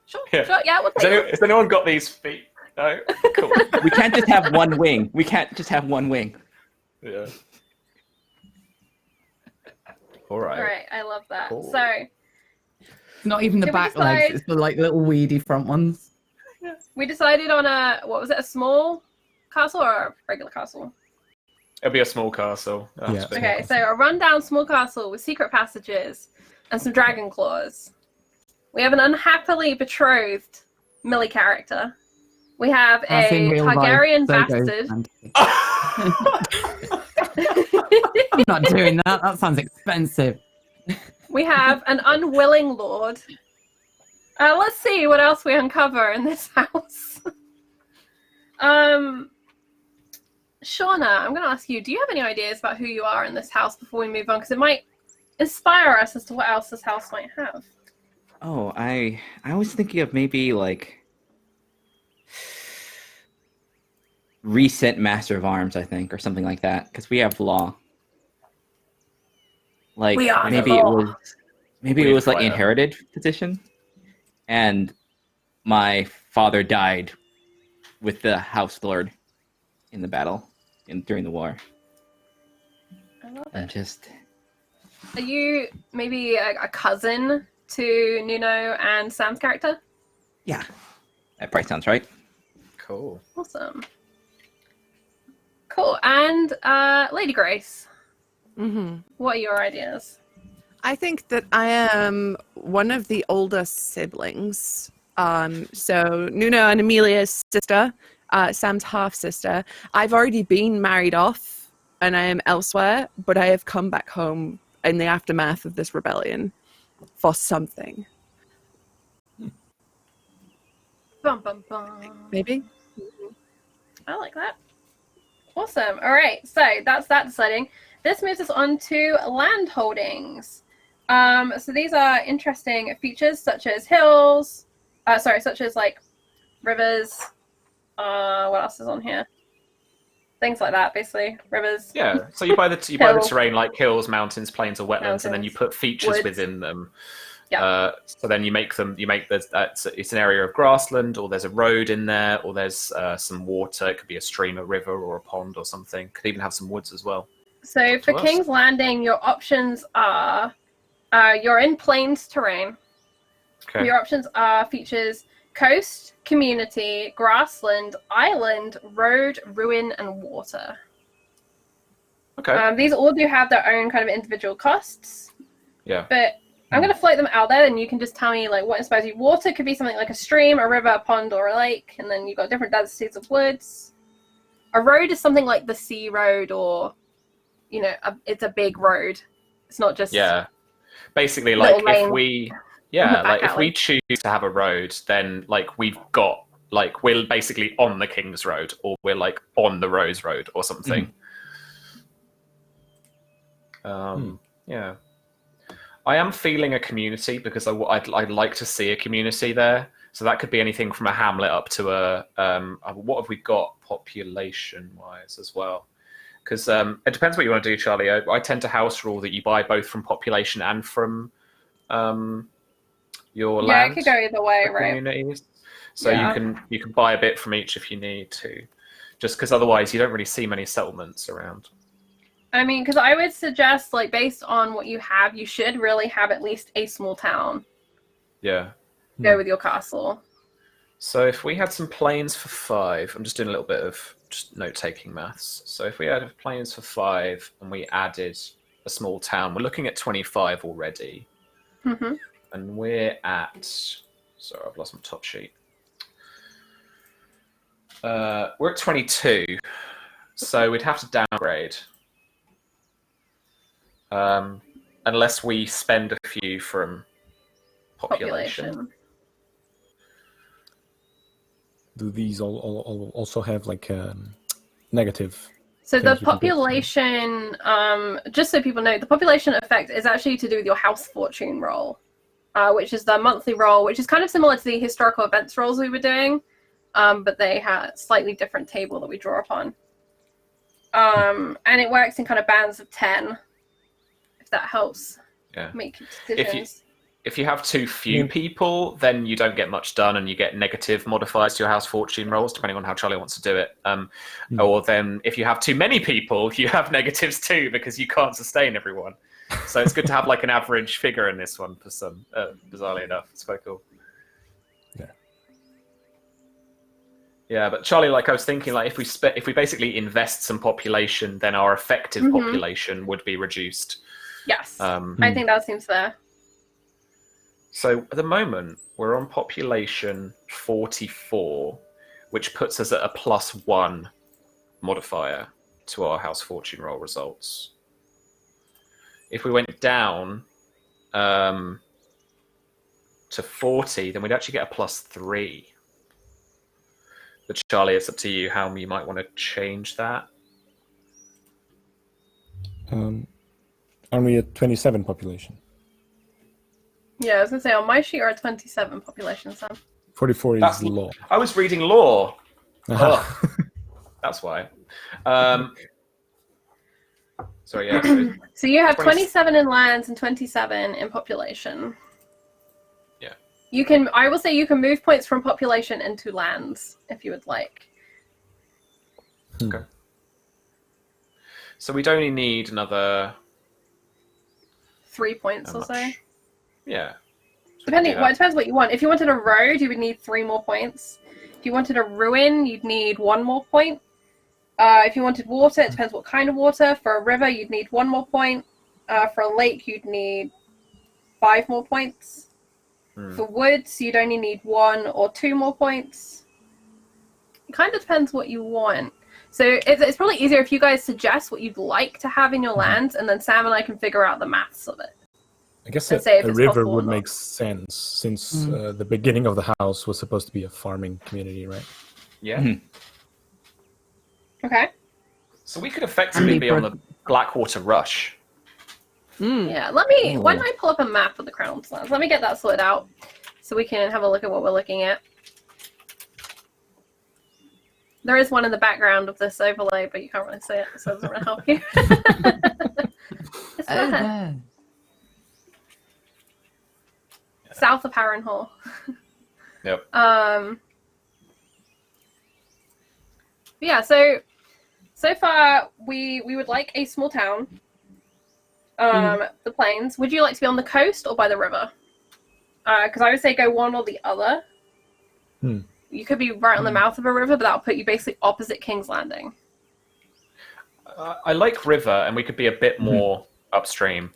Sure. Yeah. Sure. Yeah, we'll take it. Has anyone got these feet? No? Cool. We can't just have one wing. We can't just have one wing. Yeah. All right. All right, I love that. Cool. So Not even the Did we back legs, decide- it's the like little weedy front ones. we decided on a small castle or a regular castle? It'll be a small castle. That's Yeah. big. Okay, so a rundown small castle with secret passages and some dragon claws. We have an unhappily betrothed Millie character. We have As in a real life, Targaryen so goes bastard. fantasy. I'm not doing that. That sounds expensive. We have an unwilling lord. Let's see what else we uncover in this house. Shauna, I'm going to ask you, do you have any ideas about who you are in this house before we move on? Because it might inspire us as to what else this house might have. Oh, I was thinking of maybe like recent Master of Arms, I think, or something like that, because we have law. Like We are the maybe law. it We was like fire. inherited position, and my father died with the House Lord in the battle during the war. I love And it. just Are you maybe a cousin to Nuno and Sam's character? Yeah. That probably sounds right. Cool. Awesome. Cool. And Lady Grace, what are your ideas? I think that I am one of the oldest siblings. So Nuno and Amelia's sister, Sam's half sister. I've already been married off, and I am elsewhere, but I have come back home in the aftermath of this rebellion for something. Bum, bum, bum. Maybe. I like that. Awesome. All right. So that's that deciding. This moves us on to land holdings. So these are interesting features such as hills. Such as like rivers. What else is on here? Things like that, basically. Rivers. Yeah. So you buy the terrain like hills, mountains, plains, or wetlands, and then you put features woods. within them. Yeah. So then you make it's an area of grassland, or there's a road in there, or there's some water. It could be a stream, a river, or a pond, or something. Could even have some woods as well. So for King's Landing, your options are you're in plains terrain. Okay. Your options are features coast, community, grassland, island, road, ruin, and water. Okay. These all do have their own kind of individual costs. Yeah. But I'm going to float them out there, and you can just tell me like what inspires you. Water could be something like a stream, a river, a pond, or a lake, and then you've got different densities of woods. A road is something like the sea road, or it's a big road. It's not just Basically, like lane. if we choose to have a road, then like we've got like we're basically on the King's Road, or we're like on the Rose Road, or something. Yeah. I am feeling a community because I'd like to see a community there. So that could be anything from a hamlet up to what have we got population-wise as well? Because it depends what you want to do, Charlie. I tend to house rule that you buy both from population and from your land. Yeah, it could go either way, right? Communities. So you can buy a bit from each if you need to, just because otherwise you don't really see many settlements around. I mean, because I would suggest, like, based on what you have, you should really have at least a small town. Yeah. Go with your castle. So if we had some plains for 5, I'm just doing a little bit of just note-taking maths. So if we had plains for 5 and we added a small town, we're looking at 25 already. Mm-hmm. And we're at... Sorry, I've lost my top sheet. We're at 22. So we'd have to downgrade. Unless we spend a few from population. Do these all also have like negative? So the things you can get? population, just so people know, the population effect is actually to do with your house fortune roll, which is the monthly roll, which is kind of similar to the historical events rolls we were doing, but they had a slightly different table that we draw upon. And it works in kind of bands of 10. That helps make decisions. If you have too few people, then you don't get much done, and you get negative modifiers to your house fortune rolls, depending on how Charlie wants to do it. Or then if you have too many people, you have negatives too, because you can't sustain everyone. So it's good to have like an average figure in this one for some, bizarrely enough. It's quite cool. Yeah, but Charlie, like I was thinking, like if we basically invest some population, then our effective population would be reduced. Yes, I think that seems fair. So at the moment, we're on population 44, which puts us at a +1 modifier to our house fortune roll results. If we went down to 40, then we'd actually get a +3. But Charlie, it's up to you how you might want to change that. Aren't we at 27 population? Yeah, I was going to say, on my sheet are 27 population, Sam. 44 is law. I was reading law. Oh, that's why. Sorry, yeah. So you have 27 in lands and 27 in population. Yeah. I will say you can move points from population into lands, if you would like. Okay. So we'd only need another... 3 points How or so. much? Yeah. Depending, do that. well, it depends what you want. If you wanted a road, you would need 3 more points. If you wanted a ruin, you'd need 1 more point. If you wanted water, it depends what kind of water. For a river, you'd need 1 more point. For a lake, you'd need 5 more points. For woods, you'd only need 1 or 2 more points. It kind of depends what you want. So it's probably easier if you guys suggest what you'd like to have in your lands, and then Sam and I can figure out the maths of it. I guess And say if a it's river possible or would not. make sense since the beginning of the house was supposed to be a farming community, right? Yeah. Mhm. Okay. So we could effectively be on the Blackwater Rush. Yeah, why don't I pull up a map of the Crown's lands? Let me get that sorted out so we can have a look at what we're looking at. There is one in the background of this overlay, but you can't really see it, so it doesn't really help you. It's Oh, there. there. South of Harrenhal. Yep. Yeah, so far we would like a small town. The plains. Would you like to be on the coast or by the river? Because I would say go one or the other. You could be right on the mouth of a river, but that'll put you basically opposite King's Landing. I like river, and we could be a bit more upstream.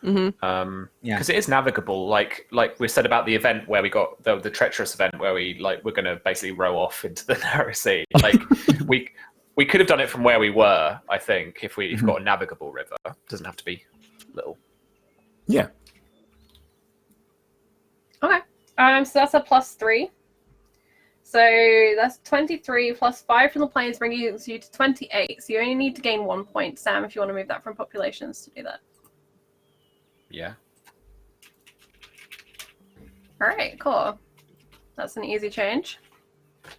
Because it is navigable. Like we said about the event where we got the treacherous event where we're going to basically row off into the narrow sea. Like we could have done it from where we were. I think if we've got a navigable river, it doesn't have to be little. Yeah. Okay. So that's a +3. So that's 23 plus 5 from the plains brings you to 28. So you only need to gain 1 point, Sam, if you want to move that from populations to do that. Yeah. All right, cool. That's an easy change.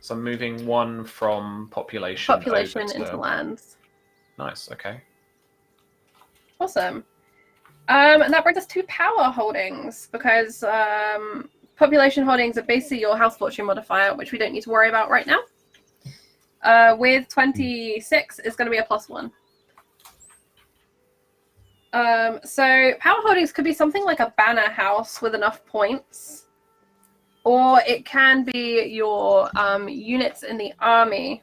So I'm moving 1 from population over Into to... lands. Nice. Okay. Awesome. And that brings us to power holdings, because population holdings are basically your house fortune modifier, which we don't need to worry about right now. With 26, it's going to be a +1. So power holdings could be something like a banner house with enough points, or it can be your units in the army.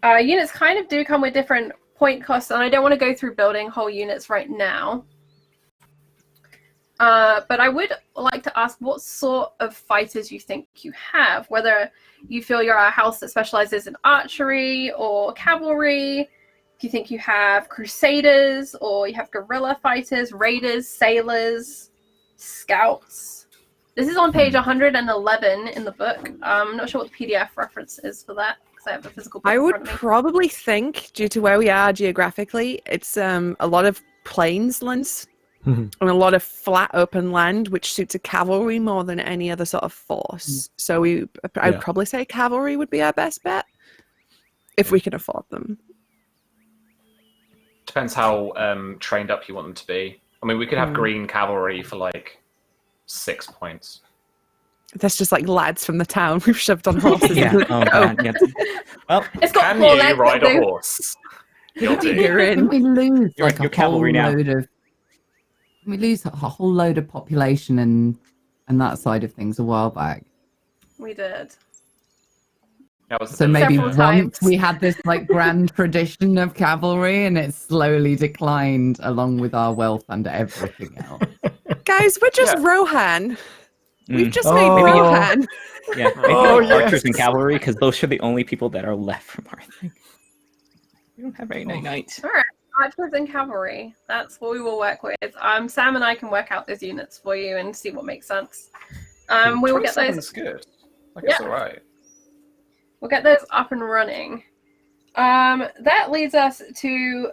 Units kind of do come with different point costs, and I don't want to go through building whole units right now. But I would like to ask what sort of fighters you think you have, whether you feel you're a house that specializes in archery or cavalry. Do you think you have crusaders, or you have guerrilla fighters, raiders, sailors, scouts? This is on page 111 in the book. I'm not sure what the PDF reference is for that, because I have the physical book I in would front of me. probably think, due to where we are geographically, it's a lot of plainslands and a lot of flat open land, which suits a cavalry more than any other sort of force. So I'd probably say cavalry would be our best bet, if we can afford them. Depends how trained up you want them to be. I mean, we could have green cavalry for like 6 points. That's just like lads from the town we've shoved on horses. Yeah. Oh, God. Yeah. Well, It's got Can 4 you legs, ride a though. horse? Guilty. You're in. Didn't we lose You're like a cavalry whole now. load of? We lose a whole load of population and that side of things a while back. We did. That was the So thing. maybe Several once times. we had this like grand tradition of cavalry, and it slowly declined along with our wealth and everything else. Guys, we're just Yeah. Rohan. We've just Oh. made Maybe you- Rohan. yeah. Maybe Oh, like archers and yes. cavalry, because those are the only people that are left from our thing. We don't have any night. All right, archers and cavalry. That's what we will work with. Sam and I can work out those units for you and see what makes sense. We will get 27's those. good. Like, it's Yeah. all right. We'll get those up and running. That leads us to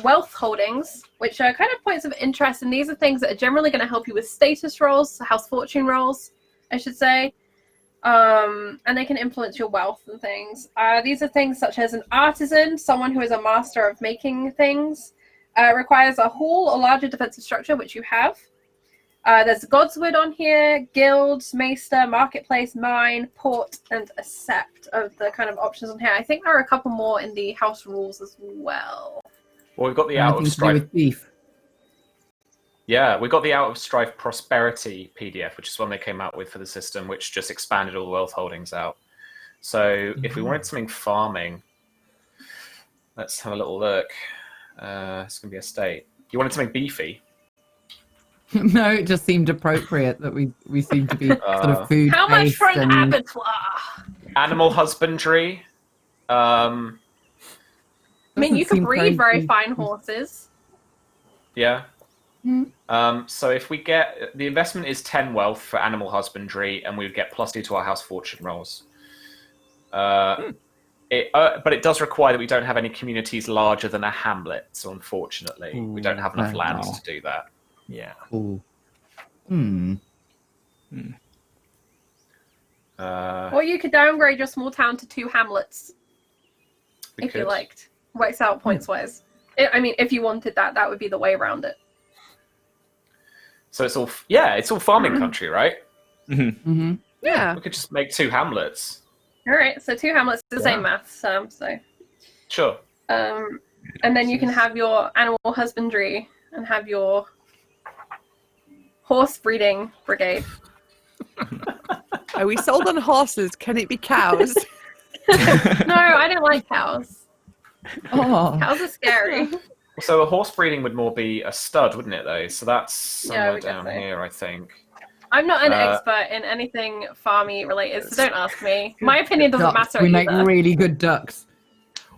wealth holdings, which are kind of points of interest, and these are things that are generally going to help you with status rolls, house fortune rolls, I should say. And they can influence your wealth and things. These are things such as an artisan, someone who is a master of making things, requires a hall or larger defensive structure, which you have. There's Godswood on here, guilds, maester, marketplace, mine, port, and a sept of the kind of options on here. I think there are a couple more in the house rules as well. Well, we've got the Anything out of to do strife. with beef? Yeah, we got the Out of Strife Prosperity PDF, which is one they came out with for the system, which just expanded all the wealth holdings out. So if we wanted something farming, let's have a little look. It's going to be a state. You wanted something beefy? No, it just seemed appropriate that we seem to be sort of food. How much for an abattoir? Animal husbandry. I mean, you could breed very fine horses. Yeah. So if we get the investment is 10 wealth for animal husbandry, and we would get +2 to our house fortune rolls. But it does require that we don't have any communities larger than a hamlet. So unfortunately, we don't have enough land to do that. Yeah. Ooh. Or you could downgrade your small town to 2 hamlets. If you liked. Works out points-wise. I mean, if you wanted that, that would be the way around it. So it's all farming country, right? Yeah. We could just make 2 hamlets. All right, so 2 hamlets is the same math, so. Sure. And then you can have your animal husbandry and have your horse breeding brigade. Are we sold on horses? Can it be cows? No, I don't like cows. Oh. Cows are scary. So a horse breeding would more be a stud, wouldn't it, though? So that's somewhere we down guess so. here, I think. I'm not an expert in anything farmy related, so don't ask me. My opinion doesn't matter We either. make really good ducks.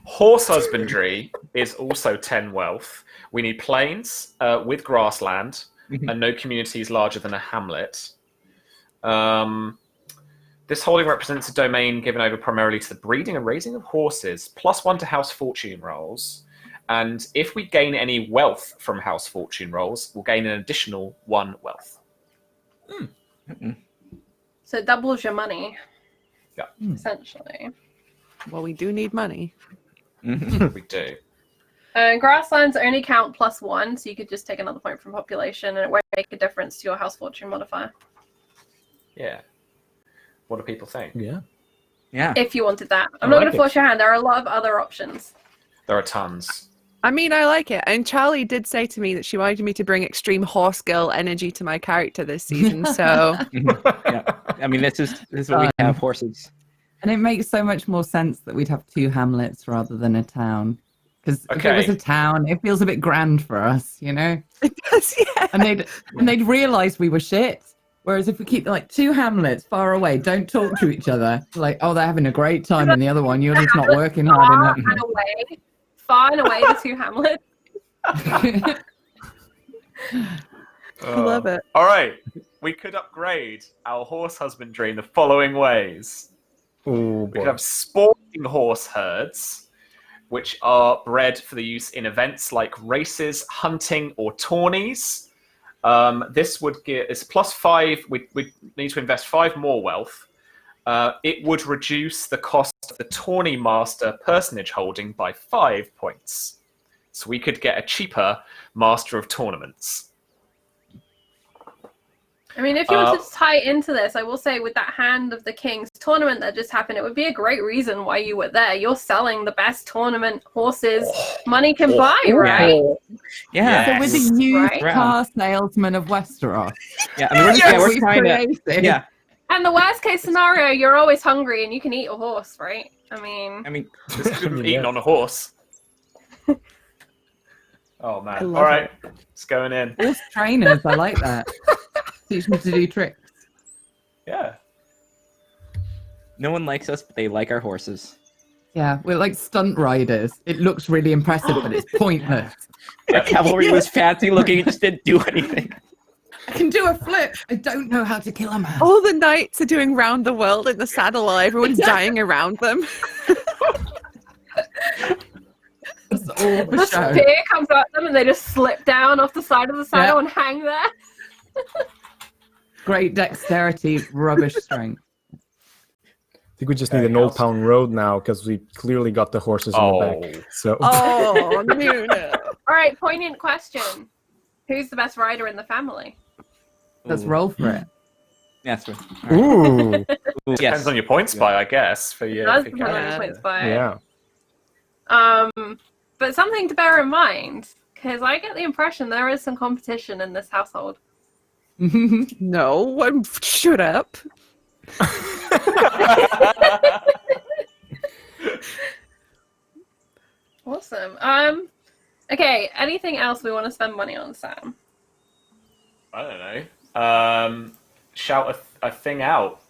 Horse husbandry is also 10 wealth. We need plains with grassland and no communities larger than a hamlet. This holding represents a domain given over primarily to the breeding and raising of horses, +1 to house fortune rolls. And if we gain any wealth from house fortune rolls, we'll gain an additional 1 wealth. So it doubles your money. Yeah. Essentially. Well, we do need money. We do. Grasslands only count +1, so you could just take another point from population, and it won't make a difference to your house fortune modifier. Yeah. What do people think? Yeah. Yeah. If you wanted that. I'm not going to force your hand. There are a lot of other options. There are tons. I mean, I like it. And Charlie did say to me that she wanted me to bring extreme horse girl energy to my character this season. So Yeah. I mean, this is what we have, horses. And it makes so much more sense that we'd have 2 hamlets rather than a town. Because if it was a town, it feels a bit grand for us, you know? it does, yeah. And they'd realise we were shit. Whereas if we keep 2 hamlets far away, don't talk to each other. Like, oh, they're having a great time, and the other one, you're just not working hard enough. Far and away, the 2 hamlets. I love it. All right. We could upgrade our horse husbandry in the following ways. Oh, We boy. could have sporting horse herds, which are bred for the use in events like races, hunting, or tourneys. This would give it's +5. We need to invest 5 more wealth. It would reduce the cost of the tourney master personage holding by 5 points. So we could get a cheaper master of tournaments. I mean, if you wanted to tie into this, I will say with that Hand of the King's tournament that just happened, it would be a great reason why you were there. You're selling the best tournament horses money can buy, right? Yeah. So we're the used Right. car salesman of Westeros. Yeah. I mean, we're trying to. Yeah. And the worst case scenario, you're always hungry and you can eat a horse, right? I mean, Eating on a horse. Oh man! love All right, it's going in. Horse trainers, I like that. Teach them to do tricks. Yeah. No one likes us, but they like our horses. Yeah, we're like stunt riders. It looks really impressive, but it's pointless. Our cavalry was fancy looking; it just didn't do anything. I can do a flip. I don't know how to kill a man. All the knights are doing round the world in the saddle while everyone's dying around them. That's all the the show. spear comes at them and they just slip down off the side of the saddle and hang there. Great dexterity, rubbish strength. I think we just need an Old Town Road now because we clearly got the horses in the back. So Oh, no. All right, poignant question. Who's the best rider in the family? Let's roll for it. That's right. ooh, Depends Yes. on your points buy, I guess. For your, That's for the your one character. that points by. yeah. But something to bear in mind, Because I get the impression there is some competition in this household. No, shut up. Awesome. Okay, anything else we want to spend money on, Sam? I don't know. Shout a thing out.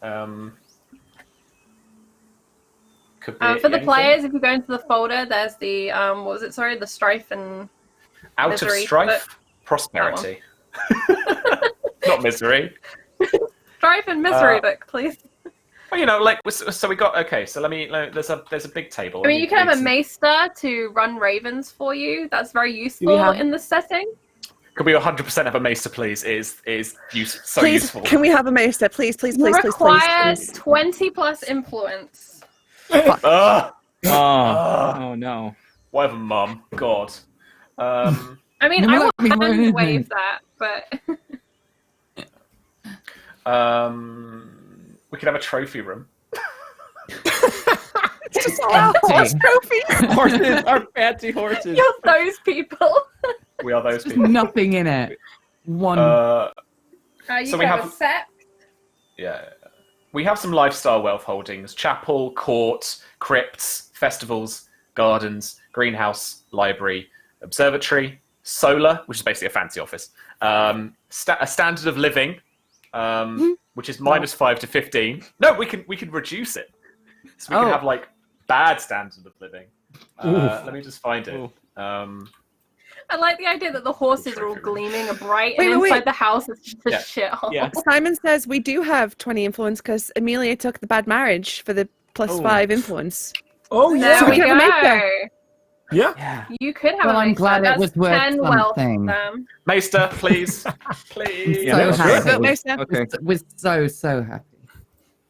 Could be For the anything. players, if you go into the folder, there's the what was it? Sorry, the strife and Out misery of strife, book. prosperity. Not misery. Strife and misery book, please. Well, you know, like so we got okay. So there's a big table. I mean, you can have a some- maester to run ravens for you. That's very useful have- in this setting. Could we 100% have a maester, please? Is so Please, useful. can we have a maester? Please, please, You please, please, require please. 20 plus influence. Ugh. Oh no. Whatever, Mum. God. I mean, I will hand wave that, but We could have a trophy room. Just allow horse trophies. Horses are fancy horses. you're those people. We are those There's people. nothing in it. One. You So can we have have- a set. Yeah. We have some lifestyle wealth holdings: chapel, court, crypts, festivals, gardens, greenhouse, library, observatory, solar, which is basically a fancy office, a standard of living, which is -5 to 15. No, we can reduce it. So we can have like bad standard of living. Let me just find it. I like the idea that the horses are all gleaming and bright, Wait, and wait, inside wait. the house is just a Yeah. shithole. Yeah. Simon says we do have 20 influence because Amelia took the bad marriage for the +5 influence. Oh There So yeah, we can have a go. maester. yeah. Yeah. You could have Well, a I'm maester. glad it That's was worth 10 wealth, something. Sam. Maester, please. Please. Yeah, so that's happy. good. But maester, Okay. Was so happy.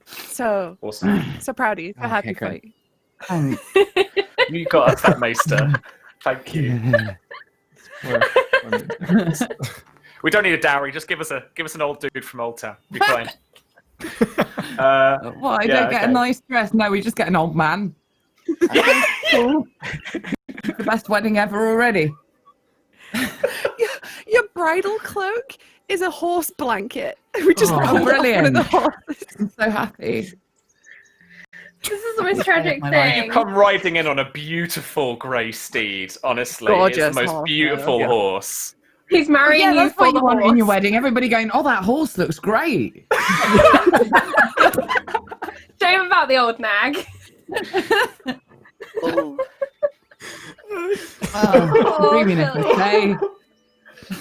so Awesome. proud of you. So Okay, happy good. for you. Thanks. You got us that maester. Thank you. We don't need a dowry. Just give us an old dude from Old Town. Be fine. What? I Yeah, don't get okay. a nice dress. No, we just get an old man. Cool. The best wedding ever already. Your bridal cloak is a horse blanket. We just Oh, rolled off one of brilliant. the horses. I'm so happy. This is the most tragic My life. thing. You come riding in on a beautiful grey steed. Honestly, Gorgeous it's the most horse, beautiful yeah. horse. He's marrying Yeah, you that's for what the you want horse. in your wedding. Everybody going, oh, that horse looks great. Shame about the old nag. Oh, dreaming of this day.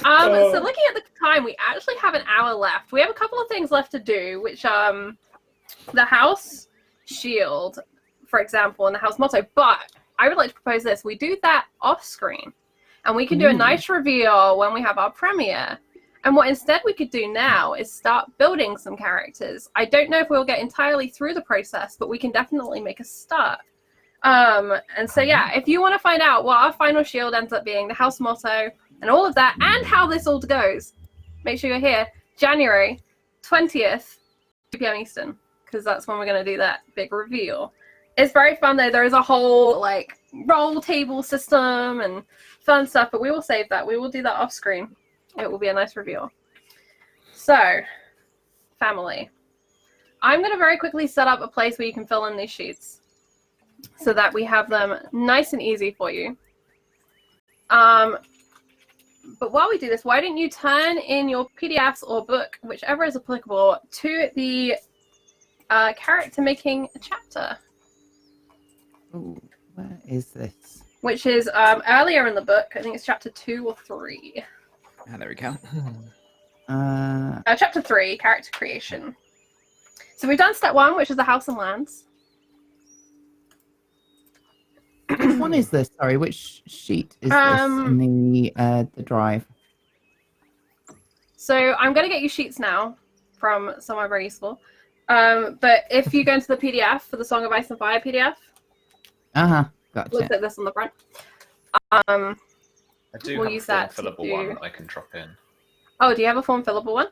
So looking at the time, we actually have an hour left. We have a couple of things left to do, which the house shield, for example, and the house motto. But I would like to propose this: we do that off screen, and we can do a nice reveal when we have our premiere. And what instead we could do now is start building some characters. I don't know if we'll get entirely through the process, but we can definitely make a start. And so yeah, if you want to find out what our final shield ends up being, the house motto, and all of that, and how this all goes, make sure you're here January 20th, 2 p.m. Eastern, because that's when we're going to do that big reveal. It's very fun though. There is a whole like roll table system and fun stuff, but we will save that. We will do that off screen. It will be a nice reveal. So, family, I'm going to very quickly set up a place where you can fill in these sheets so that we have them nice and easy for you. But while we do this, why don't you turn in your PDFs or book, whichever is applicable, to the character making chapter, Ooh, where is this? which is earlier in the book. I think it's chapter 2 or 3. Ah, there we go. Chapter 3, character creation. So we've done step 1, which is the house and lands. Which one is this? Sorry, which sheet is this in the drive? So I'm going to get you sheets now from somewhere very useful. But if you go into the PDF for the Song of Ice and Fire PDF, Gotcha. looks like this on the front. I do We'll have use a that form to fillable do- one that I can drop in. Oh, do you have a form fillable one?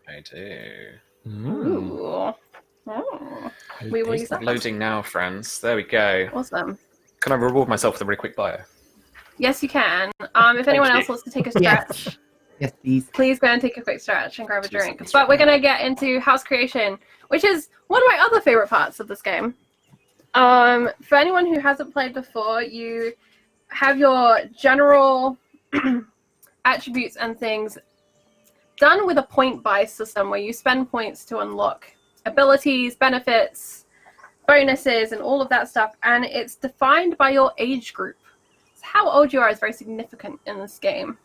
I do. Ooh. Oh. We will use that. Loading now, friends. There we go. Awesome. Can I reward myself with a really quick bio? Yes, you can. If anyone else wants to take a stretch, Yes, please. please go and take a quick stretch and grab a Jeez, drink. it's But we're right going to get into house creation, which is one of my other favorite parts of this game. For anyone who hasn't played before, you have your general attributes and things done with a point buy system where you spend points to unlock abilities, benefits, bonuses, and all of that stuff. And it's defined by your age group. So how old you are is very significant in this game.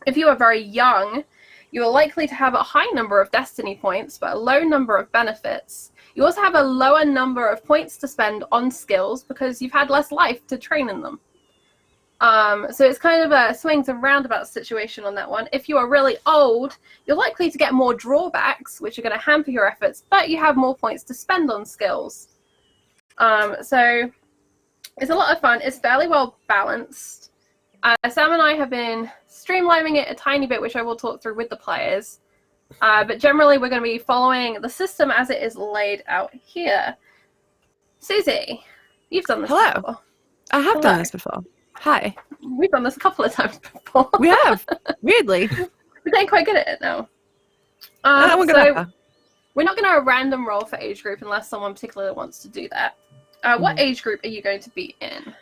If you are very young, you are likely to have a high number of destiny points, but a low number of benefits. You also have a lower number of points to spend on skills because you've had less life to train in them. So it's kind of a swings and roundabouts situation on that one. If you are really old, you're likely to get more drawbacks, which are going to hamper your efforts, but you have more points to spend on skills. So it's a lot of fun. It's fairly well balanced. Sam and I have been streamlining it a tiny bit, which I will talk through with the players. But generally, we're going to be following the system as it is laid out here. Susie, you've done this before. I have done this before. Hi. We've done this a couple of times before. We have. Weirdly. We're getting quite good at it now. We're not going to random roll for age group unless someone particularly wants to do that. What age group are you going to be in?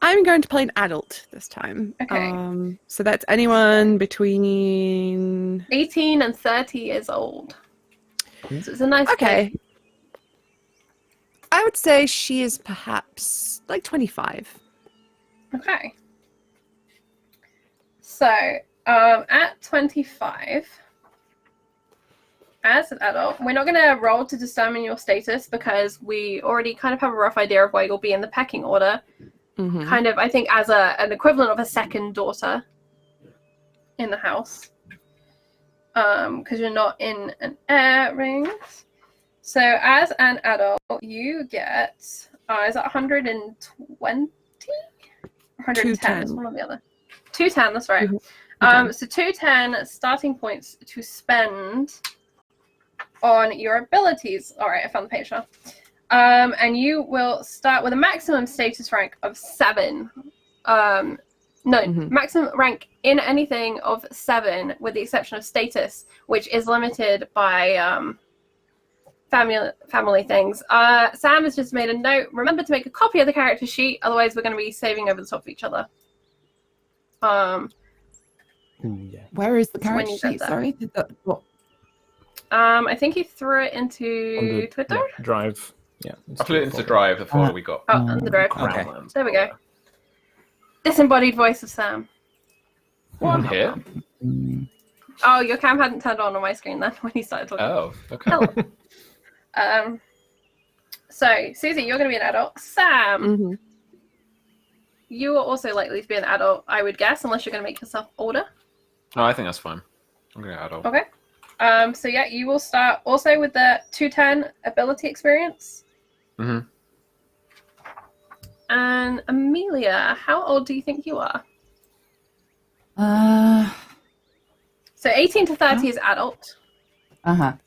I'm going to play an adult this time. Okay. So that's anyone between 18 and 30 years old. So it's a nice Okay. I would say she is perhaps like 25. Okay. So, at 25, as an adult, we're not going to roll to determine your status because we already kind of have a rough idea of where you'll be in the pecking order. Mm-hmm. Kind of, I think, as an equivalent of a second daughter in the house. Because you're not in an heir ring. So, as an adult, you get, is that 120? 110 is one or the other. 210, that's right. So 210 starting points to spend on your abilities. All right, I found the page now. And you will start with a maximum status rank of 7. Maximum rank in anything of 7, with the exception of status, which is limited by family things. Sam has just made a note. Remember to make a copy of the character sheet, otherwise we're going to be saving over the top of each other. Where is the So when character you said sheet? that. Sorry, what? I think he threw it into Twitter. Drive. Yeah. I put it into Drive before we got Oh, on the drive. Okay. There we go. Disembodied voice of Sam. I'm here. Oh, your cam hadn't turned on my screen then when you started talking. Oh, okay. Hello. So, Susie, you're going to be an adult. Sam, Mm-hmm. you are also likely to be an adult, I would guess, unless you're going to make yourself older. No, I think that's fine. I'm going to adult. Okay. So yeah, you will start also with the 210 ability experience. Mm-hmm. And Amelia, how old do you think you are? So 18 to 30 is adult. How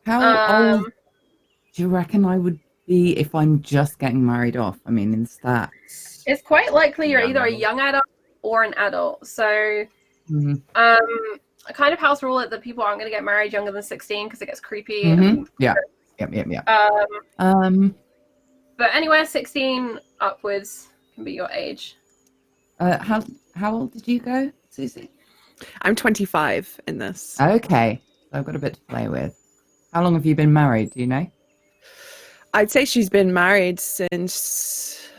old Um, do you reckon I would be if I'm just getting married off? I mean, in stats. It's quite likely you're Young either a adult. young adult or an adult. So Mhm. I kind of house rule it that people aren't going to get married younger than 16 because it gets creepy. Mhm. Yeah. Yep. But anywhere 16 upwards can be your age. How old did you go, Susie? I'm 25 in this. Okay, so I've got a bit to play with. How long have you been married? Do you know? I'd say she's been married since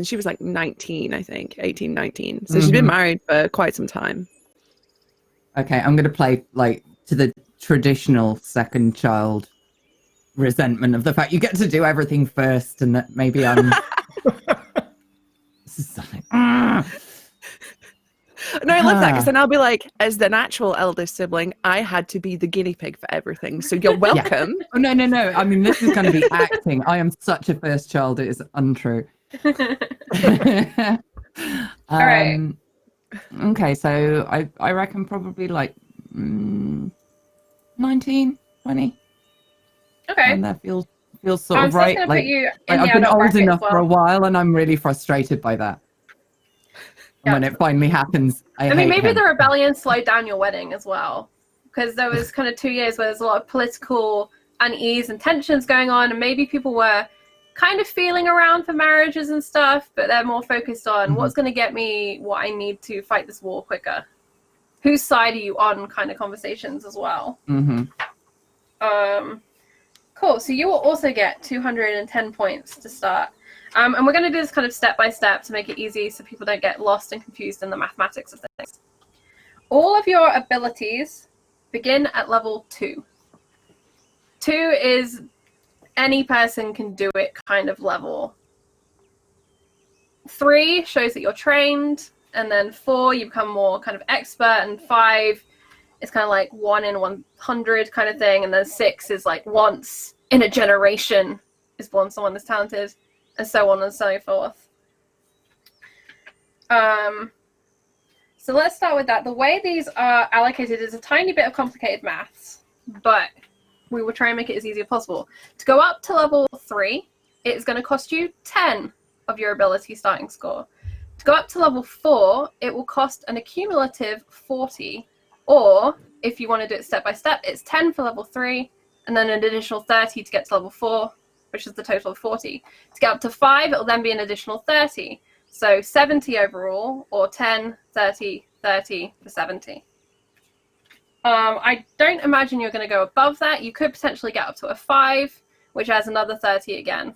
she was like 19, I think, 18, 19. So she's been married for quite some time. Okay, I'm going to play like to the traditional second child resentment of the fact you get to do everything first, and that maybe I'm. This is like, No, I love that because then I'll be like, as the natural eldest sibling, I had to be the guinea pig for everything. So you're welcome. Oh, no. I mean, this is going to be acting. I am such a first child. It is untrue. All right. Okay, so I reckon probably like 19, 20. Okay. And that feels sort I'm of just right. going to Like, put you in I've the been adult old bracket enough as for a well. while, and I'm really frustrated by that. And when it finally happens, I mean, hate maybe him. the rebellion slowed down your wedding as well, because there was kind of 2 years where there's a lot of political unease and tensions going on, and maybe people were kind of feeling around for marriages and stuff, but they're more focused on what's going to get me what I need to fight this war quicker. Whose side are you on kind of conversations as well. Cool, so you will also get 210 points to start. And we're going to do this kind of step by step to make it easy so people don't get lost and confused in the mathematics of things. All of your abilities begin at level 2. 2 is any person can do it kind of level. 3 shows that you're trained, and then 4 you become more kind of expert, and 5 is kind of like 1 in 100 kind of thing, and then 6 is like once in a generation is born someone that's talented, and so on and so forth. So let's start with that. The way these are allocated is a tiny bit of complicated maths, but we will try and make it as easy as possible. To go up to level 3, it is going to cost you 10 of your ability starting score. To go up to level 4, it will cost an accumulative 40, or if you want to do it step by step, it's 10 for level 3, and then an additional 30 to get to level 4, which is the total of 40. To get up to 5, it will then be an additional 30. So 70 overall, or 10, 30, 30 for 70. I don't imagine you're going to go above that. You could potentially get up to a 5, which adds another 30 again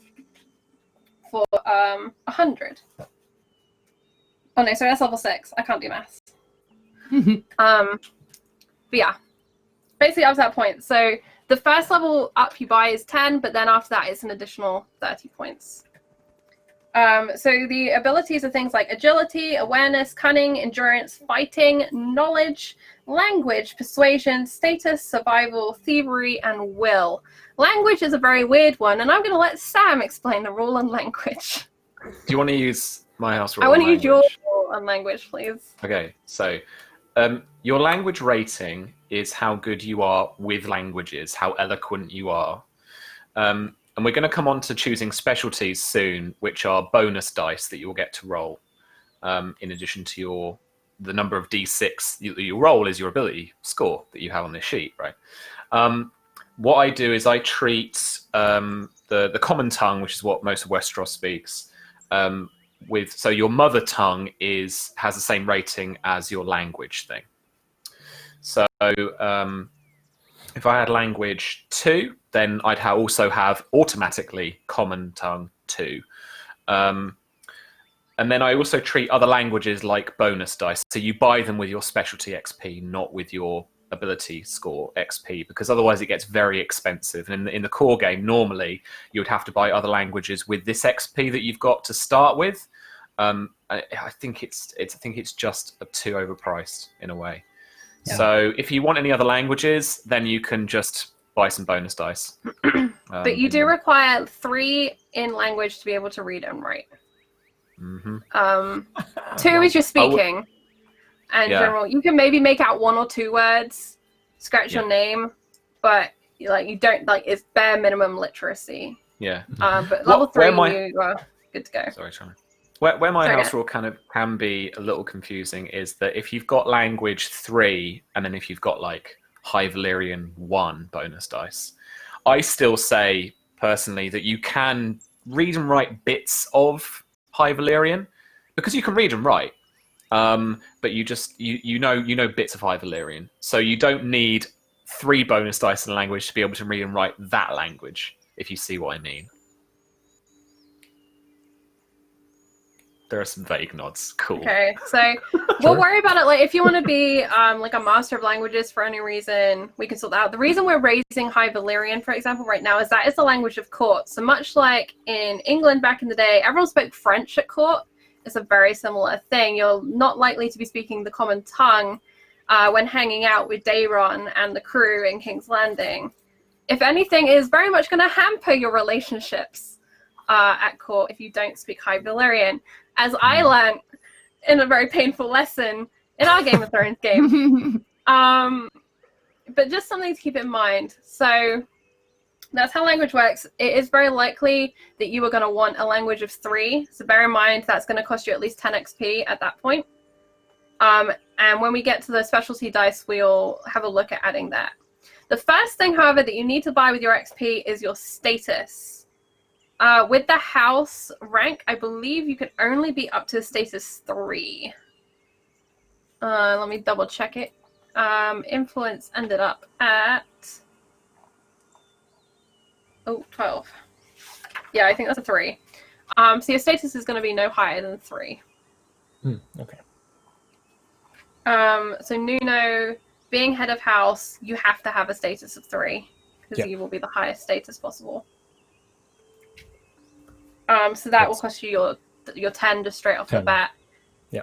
for 100. Oh no, sorry, that's level 6. I can't do maths. But yeah, basically up to that point. So the first level up you buy is 10, but then after that it's an additional 30 points. So the abilities are things like agility, awareness, cunning, endurance, fighting, knowledge, language, persuasion, status, survival, thievery, and will. Language is a very weird one, and I'm going to let Sam explain the rule on language. Do you want to use my house rule? I want to use your rule on language, please. Okay, so your language rating is how good you are with languages, how eloquent you are. And we're going to come on to choosing specialties soon, which are bonus dice that you'll get to roll. In addition to the number of d6 you roll is your ability score that you have on this sheet, right? What I do is I treat the common tongue, which is what most of Westeros speaks, so your mother tongue has the same rating as your language thing. So if I had language 2, then I'd also have automatically common tongue 2. And then I also treat other languages like bonus dice. So you buy them with your specialty XP, not with your ability score XP, because otherwise it gets very expensive. And in the core game, normally you would have to buy other languages with this XP that you've got to start with. I think it's just too overpriced in a way. Yeah. So if you want any other languages, then you can just buy some bonus dice. But you do require 3 in language to be able to read and write. 2 is your speaking and general. You can maybe make out 1 or 2 words, scratch your name, but you don't it's bare minimum literacy. Yeah. But level 3, you are good to go. Sorry, Charlie. Where my house rule kind of can be a little confusing is that if you've got language 3 and then if you've got High Valyrian 1 bonus dice, I still say personally that you can read and write bits of High Valyrian because you can read and write, but you know bits of High Valyrian, so you don't need 3 bonus dice in the language to be able to read and write that language. If you see what I mean. There are some vague nods. Cool. Okay, so we'll worry about it. If you want to be a master of languages for any reason, we can sort that out. The reason we're raising High Valyrian, for example, right now is that it's the language of court. So much like in England back in the day, everyone spoke French at court. It's a very similar thing. You're not likely to be speaking the common tongue when hanging out with Daeron and the crew in King's Landing. If anything, it is very much going to hamper your relationships at court if you don't speak High Valyrian. As I learned in a very painful lesson in our Game of Thrones game. But just something to keep in mind. So That's how language works. It is very likely that you are going to want a language of 3. So bear in mind that's going to cost you at least 10 XP at that point. And when we get to the specialty dice, we'll have a look at adding that. The first thing, however, that you need to buy with your XP is your status. With the house rank, I believe you can only be up to status 3. Let me double check it. Influence ended up at 12. Yeah, I think that's a 3. So your status is going to be no higher than 3. Okay. So Nuno, being head of house, you have to have a status of 3 because you will be the highest status possible. So that will cost you your 10 just straight off the bat.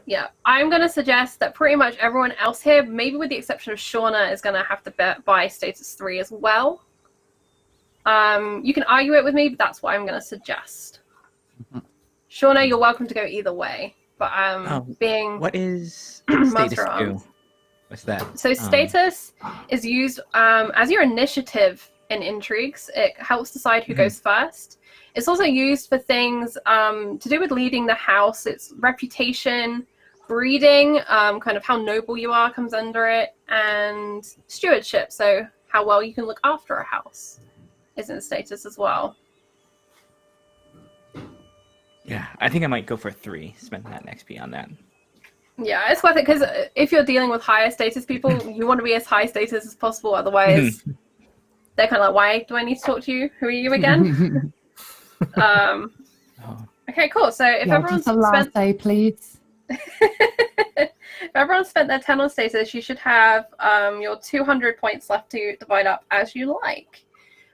Yeah. I'm going to suggest that pretty much everyone else here, maybe with the exception of Shauna, is going to have to buy status 3 as well. You can argue it with me, but that's what I'm going to suggest. Shauna, you're welcome to go either way. But being what is Master status Arms. 2? What's that? So status is used as your initiative in intrigues. It helps decide who goes first. It's also used for things to do with leading the house. It's reputation, breeding, kind of how noble you are comes under it, and stewardship. So how well you can look after a house is in status as well. Yeah, I think I might go for 3. Spend that XP on that. Yeah, it's worth it because if you're dealing with higher status people, you want to be as high status as possible. Otherwise, they're kind of like, "Why do I need to talk to you? Who are you again?" Okay, cool. So if everyone's just a latte, please. if everyone's spent their 10 on status, you should have your 200 points left to divide up as you like.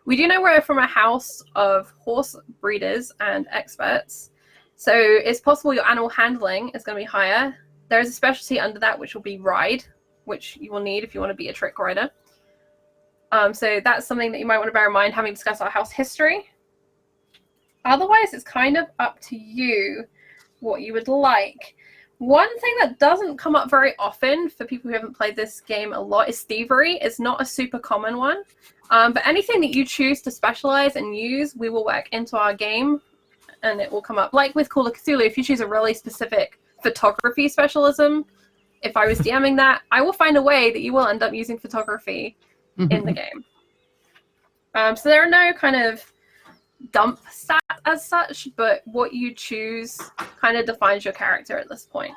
We do know we're from a house of horse breeders and experts, so it's possible your animal handling is going to be higher. There is a specialty under that, which will be ride, which you will need if you want to be a trick rider. So that's something that you might want to bear in mind having discussed our house history. Otherwise, it's kind of up to you what you would like. One thing that doesn't come up very often for people who haven't played this game a lot is thievery. It's not a super common one. But anything that you choose to specialize and use, we will work into our game and it will come up. Like with Call of Cthulhu, if you choose a really specific photography specialism, if I was DMing that, I will find a way that you will end up using photography in the game. So there are no kind of dump stat as such, but what you choose kind of defines your character at this point.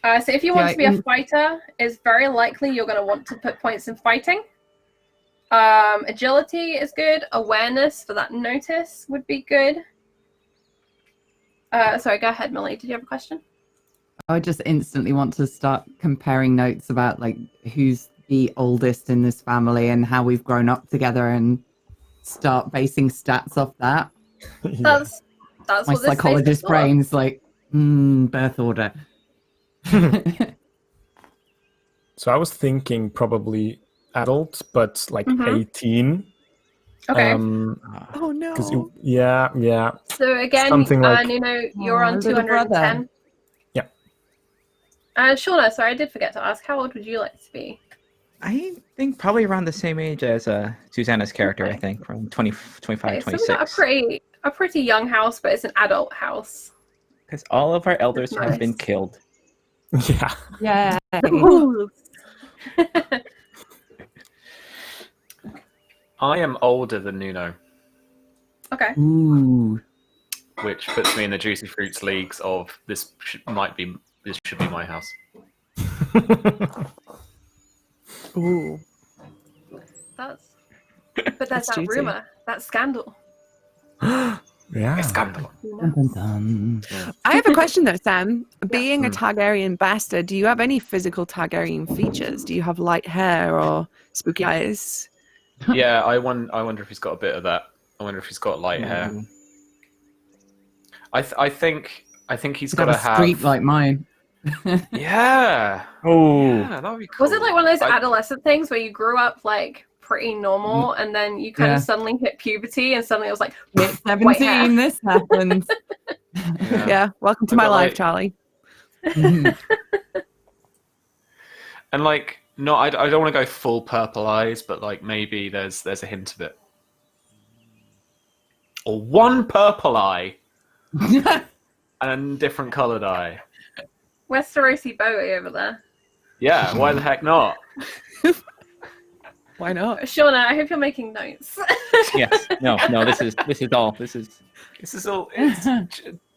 So if you want to be a fighter, it's very likely you're going to want to put points in fighting. Agility is good. Awareness for that notice would be good. Sorry, go ahead, Millie. Did you have a question? I just instantly want to start comparing notes about like who's the oldest in this family and how we've grown up together and start basing stats off that. That's my what this psychologist brain's like, birth order. So I was thinking probably adult, but like 18. Okay. Oh no. Yeah. So again, something like, Nuno, you're on little 210. brother. Yeah. Shauna, sorry, I did forget to ask, how old would you like to be? I think probably around the same age as Susanna's character, I think, from 25, Okay, 26. so we've got a pretty young house, but it's an adult house. Because all of our elders Nice. have been killed. Yeah. Yeah. I am older than Nuno, Okay. Ooh. which puts me in the Juicy Fruits leagues of this should be my house. Ooh. But there's That's that juicy. rumor, that scandal. Yeah. Scandal. Dun, dun, dun. I have a question though, Sam. Being a Targaryen bastard, do you have any physical Targaryen features? Do you have light hair or spooky eyes? Yeah, I wonder if he's got a bit of that. I wonder if he's got light hair. I think he's He's got got to a have. streak like mine. Yeah. Oh. Yeah, that would be cool. Was it like one of those I- adolescent things where you grew up like pretty normal and then you kind Yeah. of suddenly hit puberty and suddenly it was like, Hit white hair. 17, this happens. Yeah. Welcome to I my got, life, like- Charlie. And like No, I don't want to go full purple eyes, but like maybe there's a hint of it. Or one purple eye and different coloured eye. Westerosi Bowie over there. Yeah, why the heck not? Why not? Shauna, I hope you're making notes. Yes. No. This is all. This is all.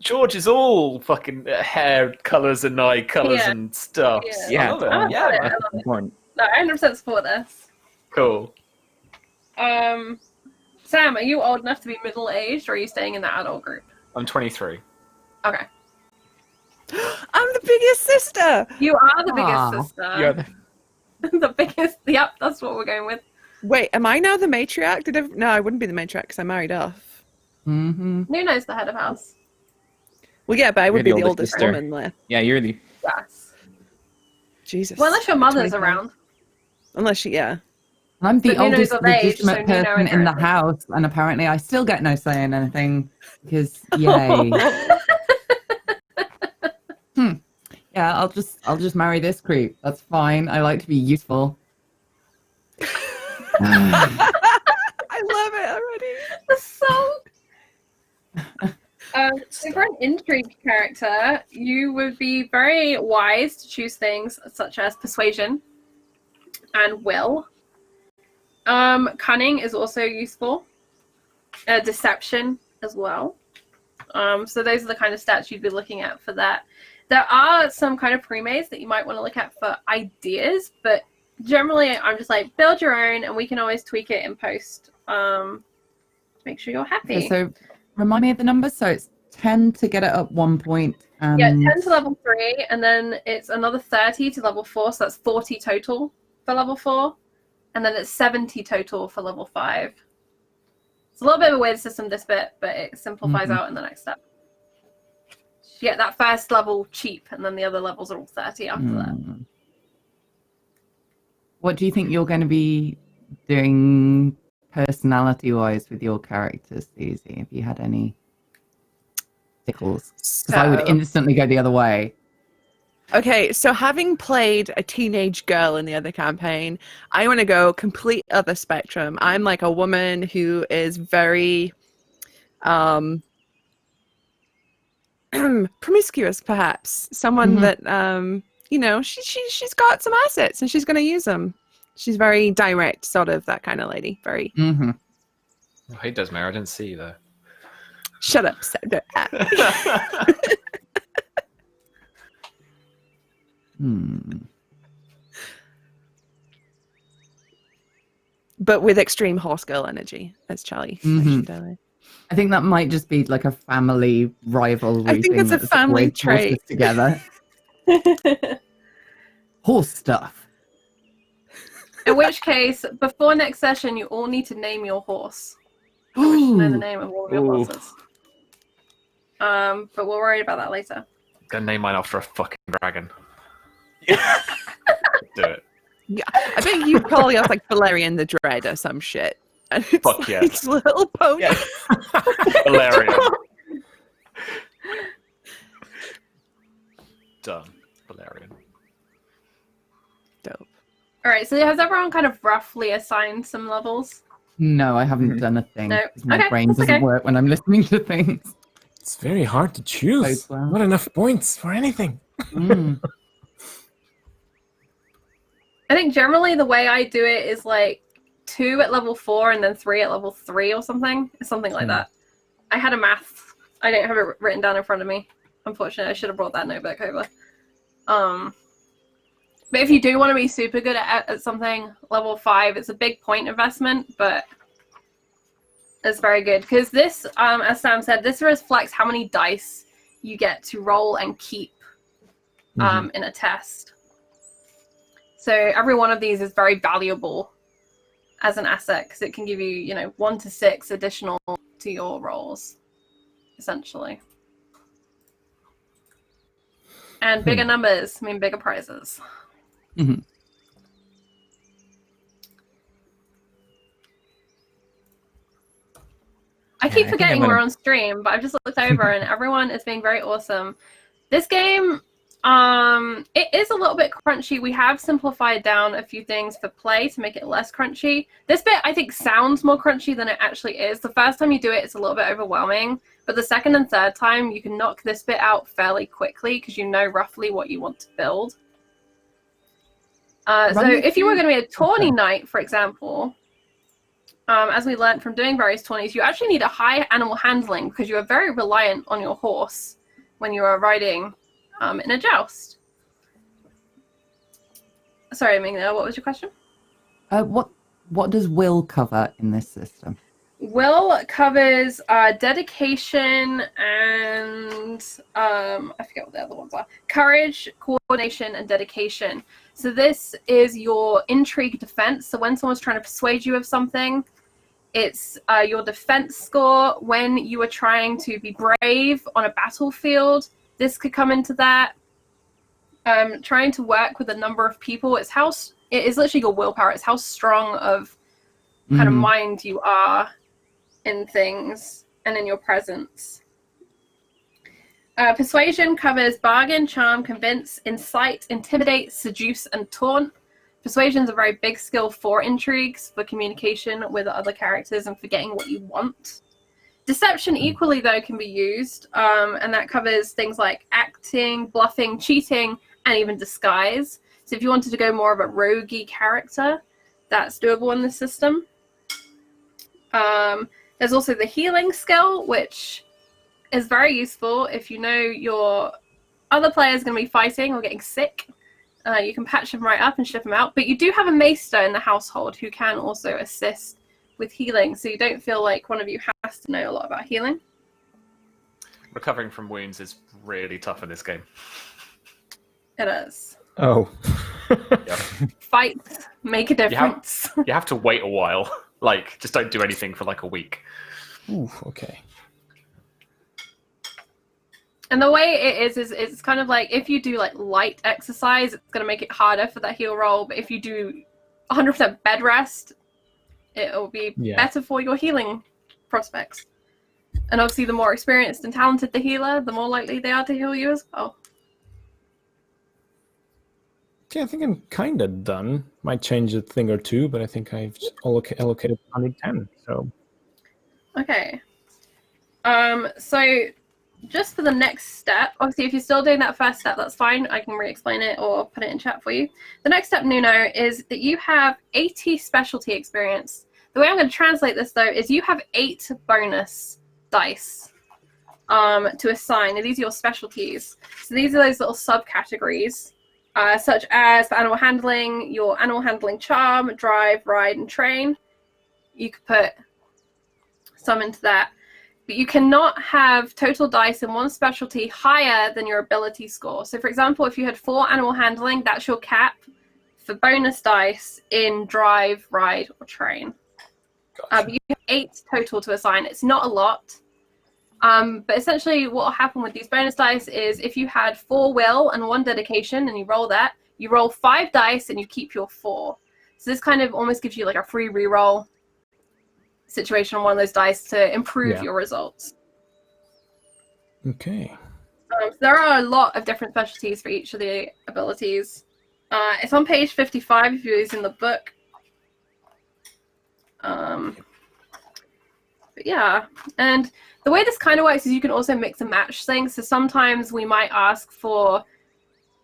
George is all fucking hair colours and eye colours Yeah. and stuff. Yeah. I love it. I Yeah, love it. man. That's important. No, I 100% support this. Cool. Sam, are you old enough to be middle-aged, or are you staying in the adult group? I'm 23. Okay. I'm the biggest sister. You are the Aw. biggest sister. You're the- The biggest. Yep, that's what we're going with. Wait, am I now the matriarch? No, I wouldn't be the matriarch because I married off. Mm-hmm. Nuno's the head of house. Well, yeah, but I would You're be the the oldest oldest sister. woman there. Yeah, you're the. Yes. Jesus. Well, unless your mother's 25. around. Unless she, yeah. I'm the But Nuno's oldest of age, so legitimate Nuno person in the inherited. house, and apparently I still get no say in anything because yay. Yeah, I'll just marry this creep. That's fine. I like to be useful. I love it already. So for an intrigue character, you would be very wise to choose things such as persuasion and will. Cunning is also useful. Deception as well. So those are the kind of stats you'd be looking at for that. There are some kind of pre-mades that you might want to look at for ideas, but generally I'm just like, build your own and we can always tweak it in post. Make sure you're happy. Okay, so remind me of the numbers. So it's 10 to get it up 1 point. And... Yeah, 10 to level 3, and then it's another 30 to level 4, so that's 40 total for level 4, and then it's 70 total for level 5. It's a little bit of a weird system, this bit, but it simplifies out in the next step. You get that first level cheap, and then the other levels are all 30 after that. What do you think you're going to be doing personality-wise with your characters, Susie? Have you had any tickles? Because I would instantly go the other way. Okay, so having played a teenage girl in the other campaign, I want to go complete other spectrum. I'm like a woman who is very promiscuous, perhaps. Someone that you know, she's got some assets and she's going to use them. She's very direct, sort of that kind of lady. Very. Oh, hey, Desmare, I didn't see you there. Shut up. But with extreme horse girl energy, as Charlie mentioned earlier. I think that might just be like a family rivalry. I think it's a that's family always forced us trait. together. Horse stuff. In which case, before next session, you all need to name your horse. I wish to know the name of all of your horses. But we'll worry about that later. Gonna name mine after a fucking dragon. Do it. Yeah, I think you probably have like Valerian the Dread or some shit. And it's Fuck like yes. little pony. Yeah. Valerian. Done. Valerian. Dope. All right, so has everyone kind of roughly assigned some levels? No, I haven't done a thing. No. 'Cause my Okay, brain that's doesn't okay. work when I'm listening to things. It's very hard to choose. Both well. Not enough points for anything. I think generally the way I do it is like 2 at level 4 and then 3 at level 3 or something. Something like that. I had a math. I don't have it written down in front of me. Unfortunately, I should have brought that notebook over. But if you do want to be super good at something, level 5, it's a big point investment, but it's very good. Because this, as Sam said, this reflects how many dice you get to roll and keep in a test. So every one of these is very valuable as an asset because it can give you, 1 to 6 additional to your rolls, essentially. And bigger numbers mean bigger prizes. I keep think forgetting I'm gonna- we're on stream, but I've just looked over and everyone is being very awesome. This game, It is a little bit crunchy. We have simplified down a few things for play to make it less crunchy. This bit, I think, sounds more crunchy than it actually is. The first time you do it, it's a little bit overwhelming. But the second and third time, you can knock this bit out fairly quickly because you know roughly what you want to build. So if you were going to be a tawny knight, for example, as we learned from doing various tawnies, you actually need a high animal handling because you are very reliant on your horse when you are riding in a joust. Sorry, Mingna, what was your question? What does will cover in this system? Will covers dedication and I forget what the other ones are. Courage, coordination, and dedication. So this is your intrigue defense. So when someone's trying to persuade you of something, it's your defense score. When you are trying to be brave on a battlefield, this could come into that. Trying to work with a number of people, it is literally your willpower. It's how strong of kind of mind you are in things and in your presence. Persuasion covers bargain, charm, convince, incite, intimidate, seduce, and taunt. Persuasion is a very big skill for intrigues, for communication with other characters and for getting what you want. Deception equally, though, can be used, and that covers things like acting, bluffing, cheating, and even disguise. So if you wanted to go more of a roguey character, that's doable in this system. There's also the healing skill, which is very useful if you know your other player is going to be fighting or getting sick. You can patch them right up and ship them out. But you do have a maester in the household who can also assist with healing, so you don't feel like one of you has to know a lot about healing. Recovering from wounds is really tough in this game. It is. Oh. Yep. Fights make a difference. You have to wait a while. Like, just don't do anything for like a week. Ooh, okay. And the way it is it's kind of like if you do like light exercise, it's going to make it harder for that heal roll. But if you do 100% bed rest, it will be better for your healing prospects. And obviously, the more experienced and talented the healer, the more likely they are to heal you as well. Okay, I think I'm kind of done. Might change a thing or two, but I think I've allocated 110. So. Okay. So just for the next step, obviously, if you're still doing that first step, that's fine. I can re-explain it or put it in chat for you. The next step, Nuno, is that you have 80 specialty experience. The way I'm going to translate this, though, is you have 8 bonus dice to assign. And these are your specialties. So these are those little subcategories, such as for animal handling, your animal handling charm, drive, ride, and train. You could put some into that. But you cannot have total dice in one specialty higher than your ability score. So, for example, if you had 4 animal handling, that's your cap for bonus dice in drive, ride, or train. Gotcha. But you have 8 total to assign. It's not a lot. But essentially what will happen with these bonus dice is if you had 4 will and 1 dedication and you roll that, you roll 5 dice and you keep your 4. So this kind of almost gives you like a free reroll situation on one of those dice to improve your results. Okay. So there are a lot of different specialties for each of the abilities. It's on page 55 if you're using the book. But yeah, and the way this kind of works is you can also mix and match things. So sometimes we might ask for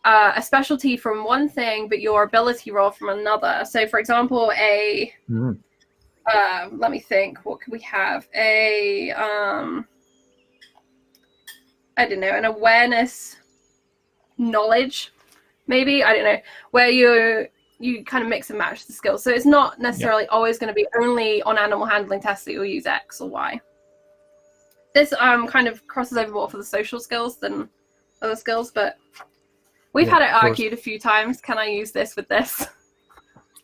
a specialty from one thing, but your ability roll from another. So for example, let me think, what could we have? I don't know, an awareness knowledge, maybe, I don't know, where you kind of mix and match the skills. So it's not necessarily always going to be only on animal handling tests that you'll use X or Y. This kind of crosses over more for the social skills than other skills, but we've had it argued a few times. Can I use this with this?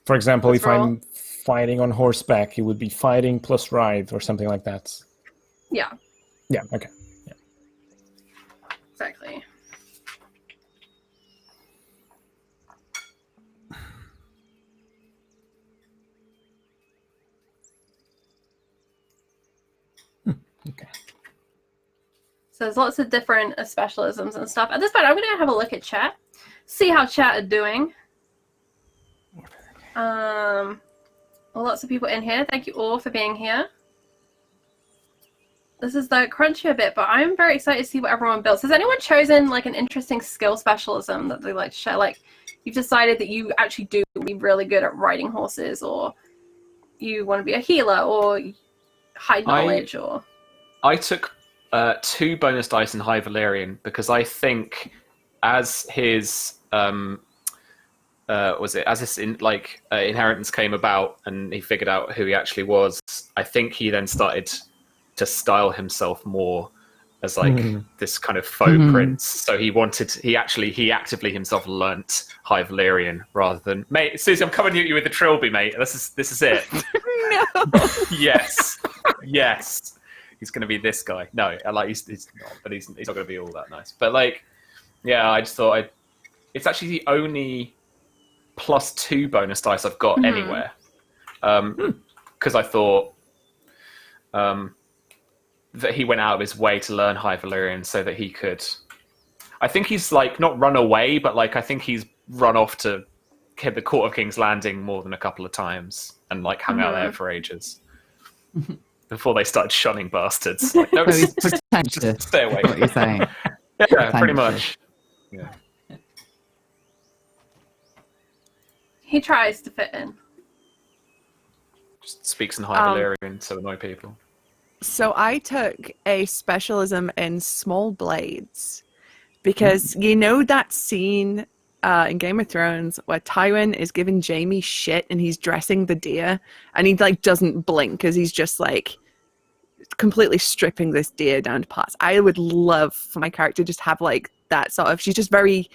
For example, Let's if roll. I'm fighting on horseback, it would be fighting plus ride or something like that. Yeah. Yeah, okay. Yeah. Exactly. Okay. So there's lots of different specialisms and stuff. At this point, I'm going to have a look at chat, see how chat are doing. Lots of people in here. Thank you all for being here. This is the crunchier bit, but I'm very excited to see what everyone builds. Has anyone chosen like an interesting skill specialism that they like to share? Like you've decided that you actually do be really good at riding horses, or you want to be a healer, or high knowledge, or... I took 2 bonus dice in High Valyrian because I think as his inheritance came about and he figured out who he actually was, I think he then started to style himself more as like this kind of faux prince. So he actively himself learnt High Valyrian rather than, mate, Susie, I'm coming at you with the trilby, mate. This is it. No. Yes. He's going to be this guy. No, he's not, but he's not going to be all that nice. But like, yeah, I just thought it's actually the only +2 bonus dice I've got anywhere. Because I thought that he went out of his way to learn High Valyrian so that he could... I think he's like not run away, but like I think he's run off to the Court of King's Landing more than a couple of times and like hung out there for ages. Before they started shunning bastards. Like, no, So he's pretentious. just stay away. What you're saying? Yeah, pretty much. Yeah. He tries to fit in. Just speaks in High Valyrian to annoy people. So I took a specialism in small blades because you know that scene in Game of Thrones where Tywin is giving Jaime shit and he's dressing the deer and he like doesn't blink because he's just like completely stripping this deer down to parts. I would love for my character just have like that sort of, she's just very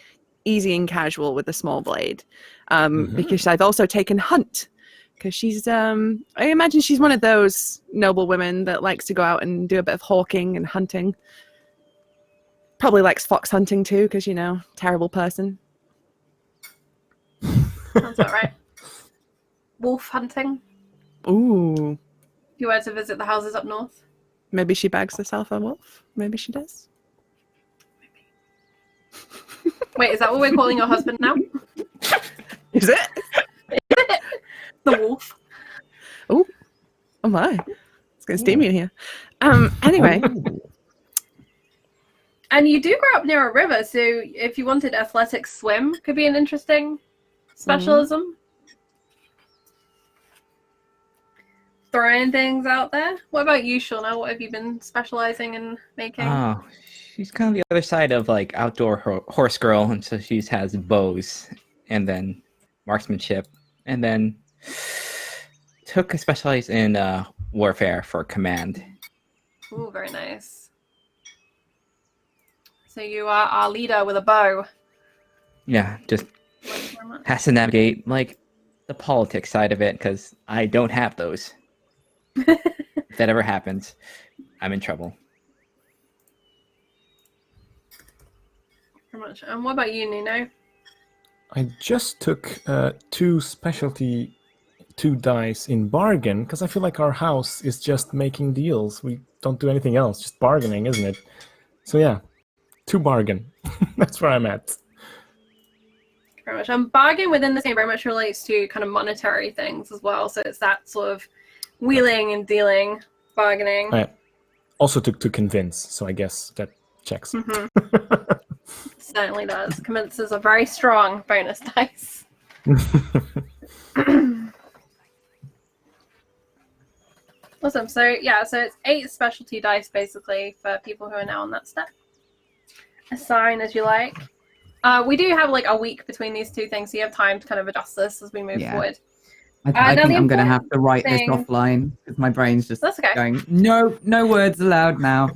easy and casual with the small blade. Because I've also taken Hunt because she's I imagine she's one of those noble women that likes to go out and do a bit of hawking and hunting. Probably likes fox hunting too because, you know, terrible person. Sounds about right. Wolf hunting. Ooh. If you were to visit the houses up north. Maybe she bags herself a wolf. Maybe she does. Wait, is that what we're calling your husband now? Is it? The wolf. Oh my. It's going to steam in here. Anyway. And you do grow up near a river, so if you wanted athletic swim, could be an interesting specialism. Throwing things out there. What about you, Shauna? What have you been specializing in making? Oh, she's kind of the other side of like outdoor horse girl, and so she has bows and then marksmanship, and then took a specialize in warfare for command. Ooh, very nice. So you are our leader with a bow. Yeah, just has to navigate like the politics side of it because I don't have those. If that ever happens, I'm in trouble. Very much. And what about you, Nuno? I just took 2 dice in bargain because I feel like our house is just making deals. We don't do anything else, just bargaining, isn't it? So yeah, 2 bargain. That's where I'm at. Very much. And bargain within the game very much relates to kind of monetary things as well. So it's that sort of wheeling and dealing, bargaining. I also took to convince, so I guess that checks. Certainly does. Convinces a very strong bonus dice. Awesome. So yeah, so it's 8 specialty dice basically for people who are now on that step. Assign as you like. We do have like a week between these 2 things, so you have time to kind of adjust this as we move forward. I think I'm going to have to write this offline because my brain's just going, no words allowed now.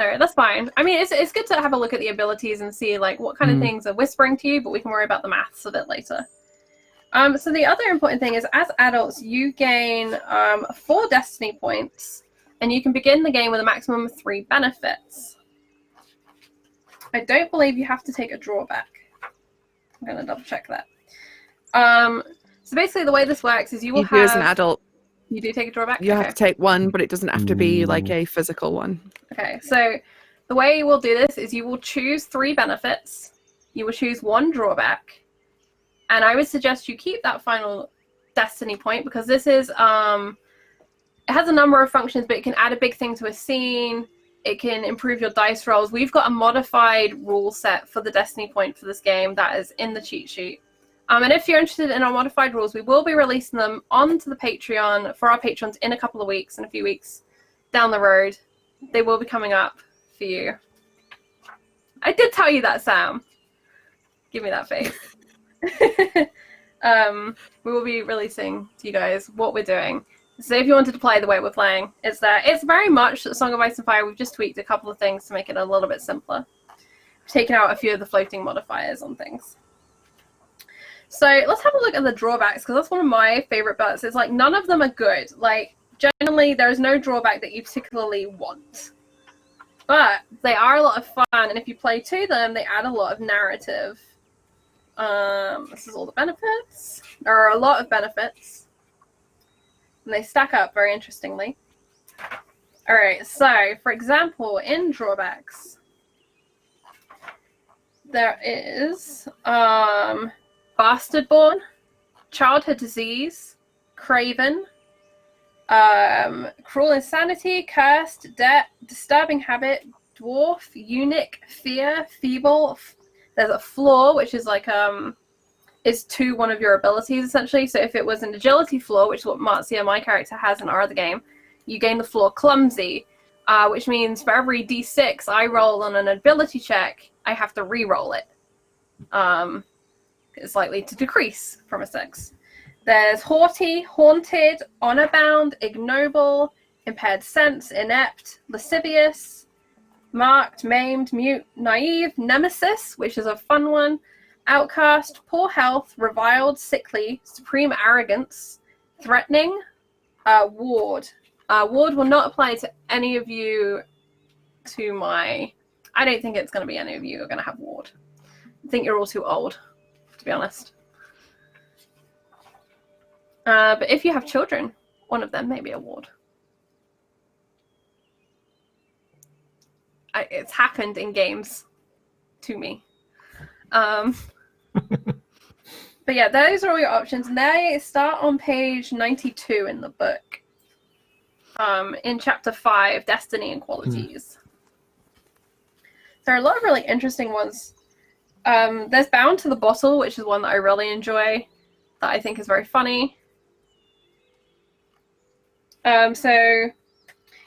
Alright, that's fine. I mean, it's good to have a look at the abilities and see like what kind of things are whispering to you, but we can worry about the maths of it later. So the other important thing is as adults, you gain 4 destiny points, and you can begin the game with a maximum of 3 benefits. I don't believe you have to take a drawback. I'm going to double check that. So basically the way this works is you will have... as an adult. You do take a drawback? You have to take one, but it doesn't have to be like a physical one. Okay, so the way you will do this is you will choose 3 benefits. You will choose 1 drawback. And I would suggest you keep that final destiny point because this is, it has a number of functions, but it can add a big thing to a scene. It can improve your dice rolls. We've got a modified rule set for the destiny point for this game that is in the cheat sheet. And if you're interested in our modified rules, we will be releasing them onto the Patreon for our patrons in a couple of weeks, in a few weeks down the road. They will be coming up for you. I did tell you that, Sam. Give me that face. We will be releasing to you guys what we're doing. So if you wanted to play the way we're playing, it's there. It's very much a Song of Ice and Fire. We've just tweaked a couple of things to make it a little bit simpler. We've taken out a few of the floating modifiers on things. So let's have a look at the drawbacks, because that's one of my favorite bits. It's like none of them are good. Like, generally, there is no drawback that you particularly want. But they are a lot of fun, and if you play to them, they add a lot of narrative. This is all the benefits. There are a lot of benefits. And they stack up very interestingly. Alright, so, for example, in drawbacks, there is Bastard-born, Childhood Disease, Craven, Cruel Insanity, Cursed, Debt, Disturbing Habit, Dwarf, Eunuch, Fear, Feeble. There's a Flaw, which is like is to one of your abilities essentially. So if it was an agility flaw, which is what Marzia, my character, has in our other game, you gain the flaw Clumsy, which means for every d6 I roll on an ability check, I have to re-roll it. It's likely to decrease from a 6. There's Haughty, Haunted, Honor-bound, Ignoble, Impaired Sense, Inept, Lascivious, Marked, Maimed, Mute, Naive, Nemesis, which is a fun one, Outcast, Poor Health, Reviled, Sickly, Supreme Arrogance, Threatening, Ward. Ward will not apply to any of you I don't think it's going to be any of you who are going to have Ward. I think you're all too old, to be honest. But if you have children, one of them may be a Ward. It's happened in games to me. But yeah, those are all your options. And they start on page 92 in the book. In chapter 5, Destiny and Qualities. There are a lot of really interesting ones. There's Bound to the Bottle, which is one that I really enjoy, that I think is very funny. So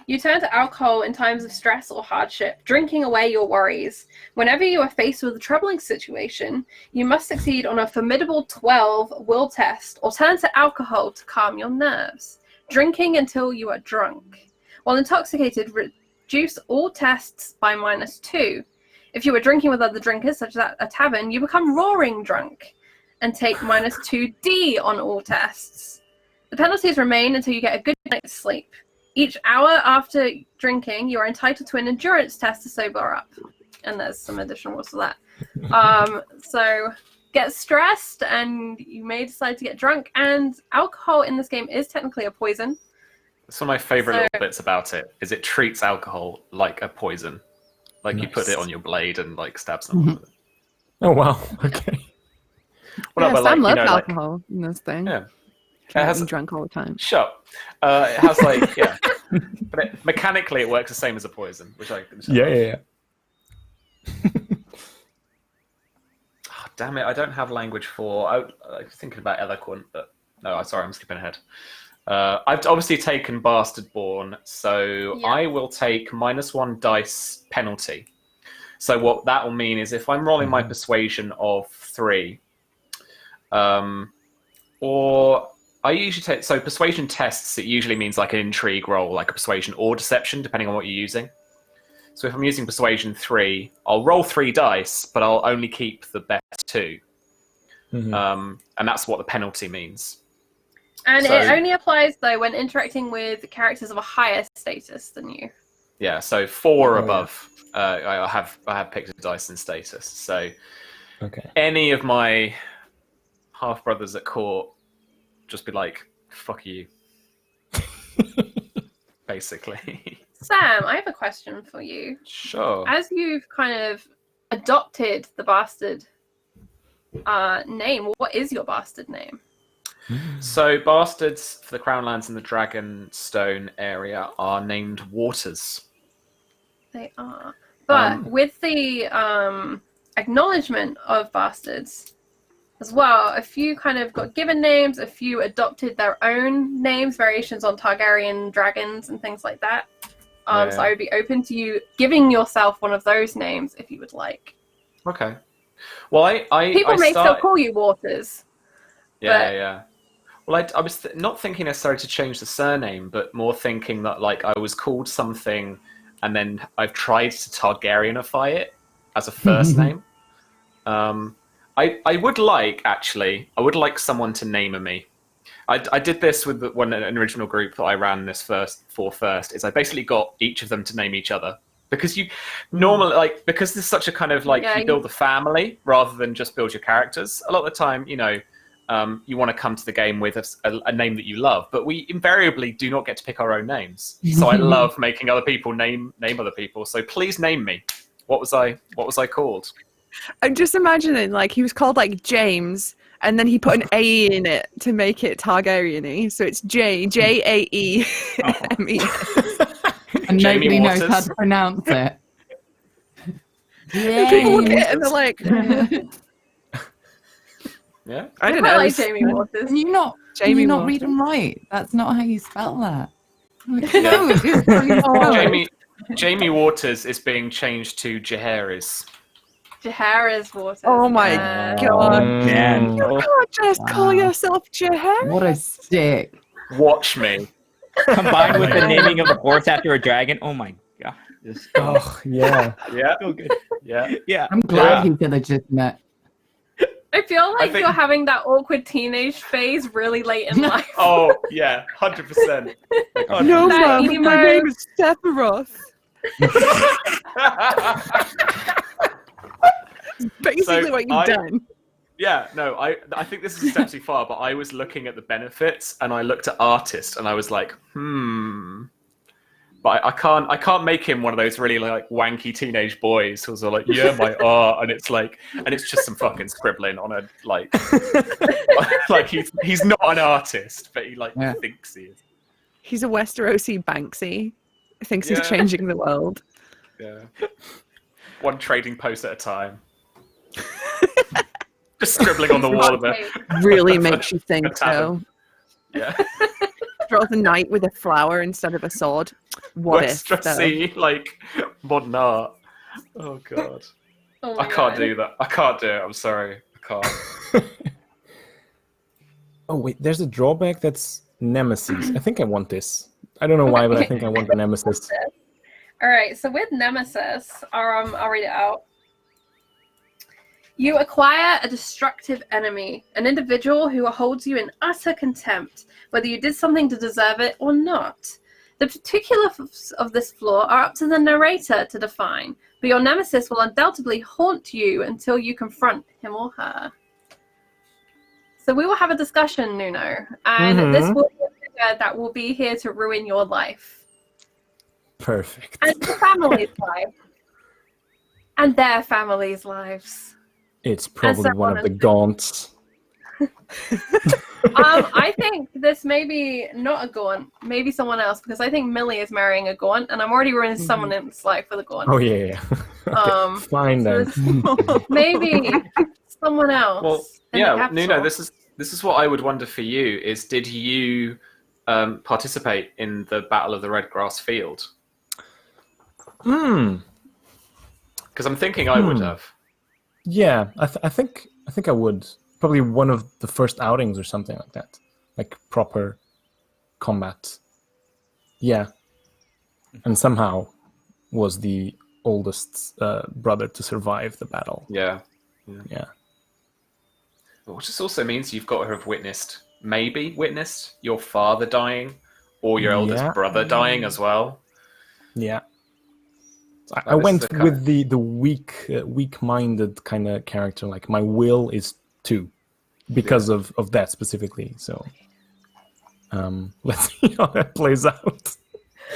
you turn to alcohol in times of stress or hardship, drinking away your worries. Whenever you are faced with a troubling situation, you must succeed on a formidable 12 will test or turn to alcohol to calm your nerves, drinking until you are drunk. While intoxicated, reduce all tests by -2. If you are drinking with other drinkers, such as at a tavern, you become roaring drunk and take -2D on all tests. The penalties remain until you get a good night's sleep. Each hour after drinking, you are entitled to an endurance test to sober up. And there's some additional rules for that. So get stressed and you may decide to get drunk. And alcohol in this game is technically a poison. It's one of my favorite little bits about it, is it treats alcohol like a poison. Like you put it on your blade and like stab someone with it. Oh, wow. Okay. Well, Yeah, no, but, Sam like, loved like, alcohol in this thing. Yeah. It has drunk all the time. Sure. It has like, yeah. But mechanically it works the same as a poison, which I Yeah. Oh, damn it, I don't have language for... I was thinking about eloquent, but... No, sorry, I'm skipping ahead. I've obviously taken Bastard-born, so Yeah. I will take -1 dice penalty. So what that will mean is if I'm rolling my Persuasion of 3, or... I usually take, so Persuasion tests, it usually means like an intrigue roll, like a Persuasion or Deception, depending on what you're using. So if I'm using Persuasion 3, I'll roll 3 dice, but I'll only keep the best 2. And that's what the penalty means. And So- it only applies, though, when interacting with characters of a higher status than you. Yeah, so 4 or Oh, above, I have picked a dice in status. So Okay. any of my half-brothers at court just be like, fuck you. Basically. Sam, I have a question for you. Sure. As you've kind of adopted the bastard name, what is your bastard name? So bastards for the Crownlands and the Dragonstone area are named Waters. They are. But with the acknowledgement of bastards as well, a few kind of got given names, a few adopted their own names, variations on Targaryen dragons and things like that. So I would be open to you giving yourself one of those names if you would like. Okay. Well, People may still call you Waters. Yeah. Well, I was not thinking necessarily to change the surname, but more thinking that like I was called something, and then I've tried to Targaryenify it as a first name. I would like someone to name me. I did this with an original group that I ran this first. Is I basically got each of them to name each other, because you normally because there's such a kind of you build a family rather than just build your characters. A lot of the time, you want to come to the game with a name that you love, but we invariably do not get to pick our own names. So I love making other people name other people. So please name me. What was I called? I'm just imagining he was called James, and then he put an A in it to make it Targaryen-y. So it's Jaeeme. And Jamie nobody knows how Waters. to pronounce it. People look at it and they're like, Yeah. I don't quite know. like Jamie Waters. Can you not Waters. read and write? That's not how you spell that. Jamie Waters is being changed to Jaehaerys. Jaehaerys Waters. Oh my god. Man. You can't just call yourself Jaehaerys. What a stick. Watch me. Combined with the naming of the horse after a dragon. Oh my god. Oh, yeah. Yeah. So good. Yeah. I'm glad he's illegitimate. I feel like think- you're having that awkward teenage phase really late in life. Oh yeah, 100%. No, That Mum, emo- my name is Sephiroth. Basically what you've done. Yeah, no, I think this is a step too far, but I was looking at the benefits and I looked at artist and I was like, But I can't make him one of those really wanky teenage boys who's all like, yeah, my art, and it's just some fucking scribbling on a he's not an artist, but he thinks he is. He's a Westerosi Banksy. Thinks Yeah. he's changing the world. Yeah. One trading post at a time. Just scribbling on the wall of it. Really makes you think, A tavern. though. Yeah. Draws a knight with a flower instead of a sword. What if, though? Westerosi, modern art. Oh god. Oh I my can't God. do that. I can't do it. I'm sorry. I can't. Oh, wait, there's a drawback that's Nemesis. I think I want this. I don't know why, but I think I want the Nemesis. All right, so with Nemesis, I'll read it out. You acquire a destructive enemy, an individual who holds you in utter contempt, whether you did something to deserve it or not. The particulars of this flaw are up to the narrator to define, but your nemesis will undoubtedly haunt you until you confront him or her. So we will have a discussion, Nuno, and this will be a figure that will be here to ruin your life. Perfect. And your family's life. And their families' lives. It's probably so one on of the and- Gaunts. I think this may be not a Gaunt, maybe someone else, because I think Millie is marrying a Gaunt, and I'm already ruining someone else's life for the Gaunt. Oh, yeah. Okay, fine so then. maybe someone else. Well, in the yeah, capital. Nuno, this is what I would wonder for you: is did you participate in the Battle of the Red Grass Field? Hmm. Because I'm thinking I would have. Yeah, I think I would. Probably one of the first outings or something like that. Like proper combat. Yeah. And somehow was the oldest brother to survive the battle. Yeah. Yeah. Which just also means you've got to have witnessed your father dying, or your eldest brother dying as well. Yeah. I This is went the kind- with the weak-minded kind of character. Like my will is 2 because of that specifically. So let's see how that plays out.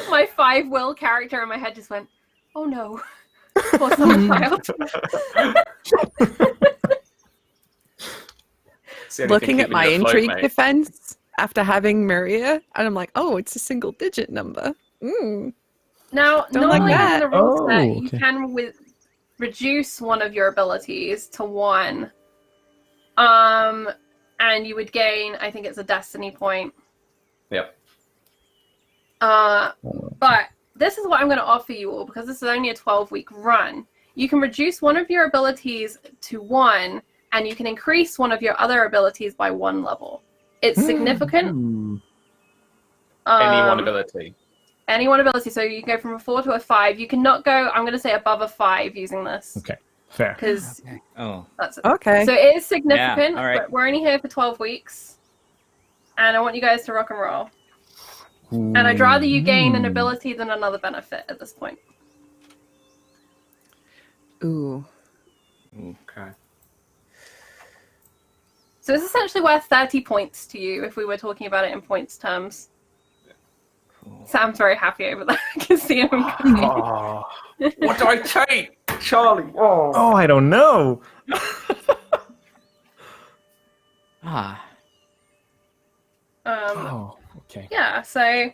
My 5 will character in my head just went, oh no. Poor summer child. It's the only Looking thing at keeping my you afloat, intrigue mate. defense after having Maria, and I'm like, oh, it's a single digit number. Now, Don't like normally that. in the rule Oh, set, you okay. can reduce one of your abilities to 1. And you would gain, I think it's a destiny point. Yep. But this is what I'm going to offer you all, because this is only a 12-week run. You can reduce one of your abilities to 1, and you can increase one of your other abilities by 1 level. It's significant. Any one ability. Any one ability. So you can go from a 4 to a 5. You cannot go, I'm going to say, above a 5 using this. Okay, fair. Because Oh. that's it. Okay. So it is significant, Yeah, all right. but we're only here for 12 weeks. And I want you guys to rock and roll. And I'd rather you gain an ability than another benefit at this point. Ooh. Okay. So it's essentially worth 30 points to you if we were talking about it in points terms. Cool. Sam's very happy over there. I can see him. Oh, what do I take, Charlie? Oh. Oh, I don't know. Ah. Oh, okay. Yeah, so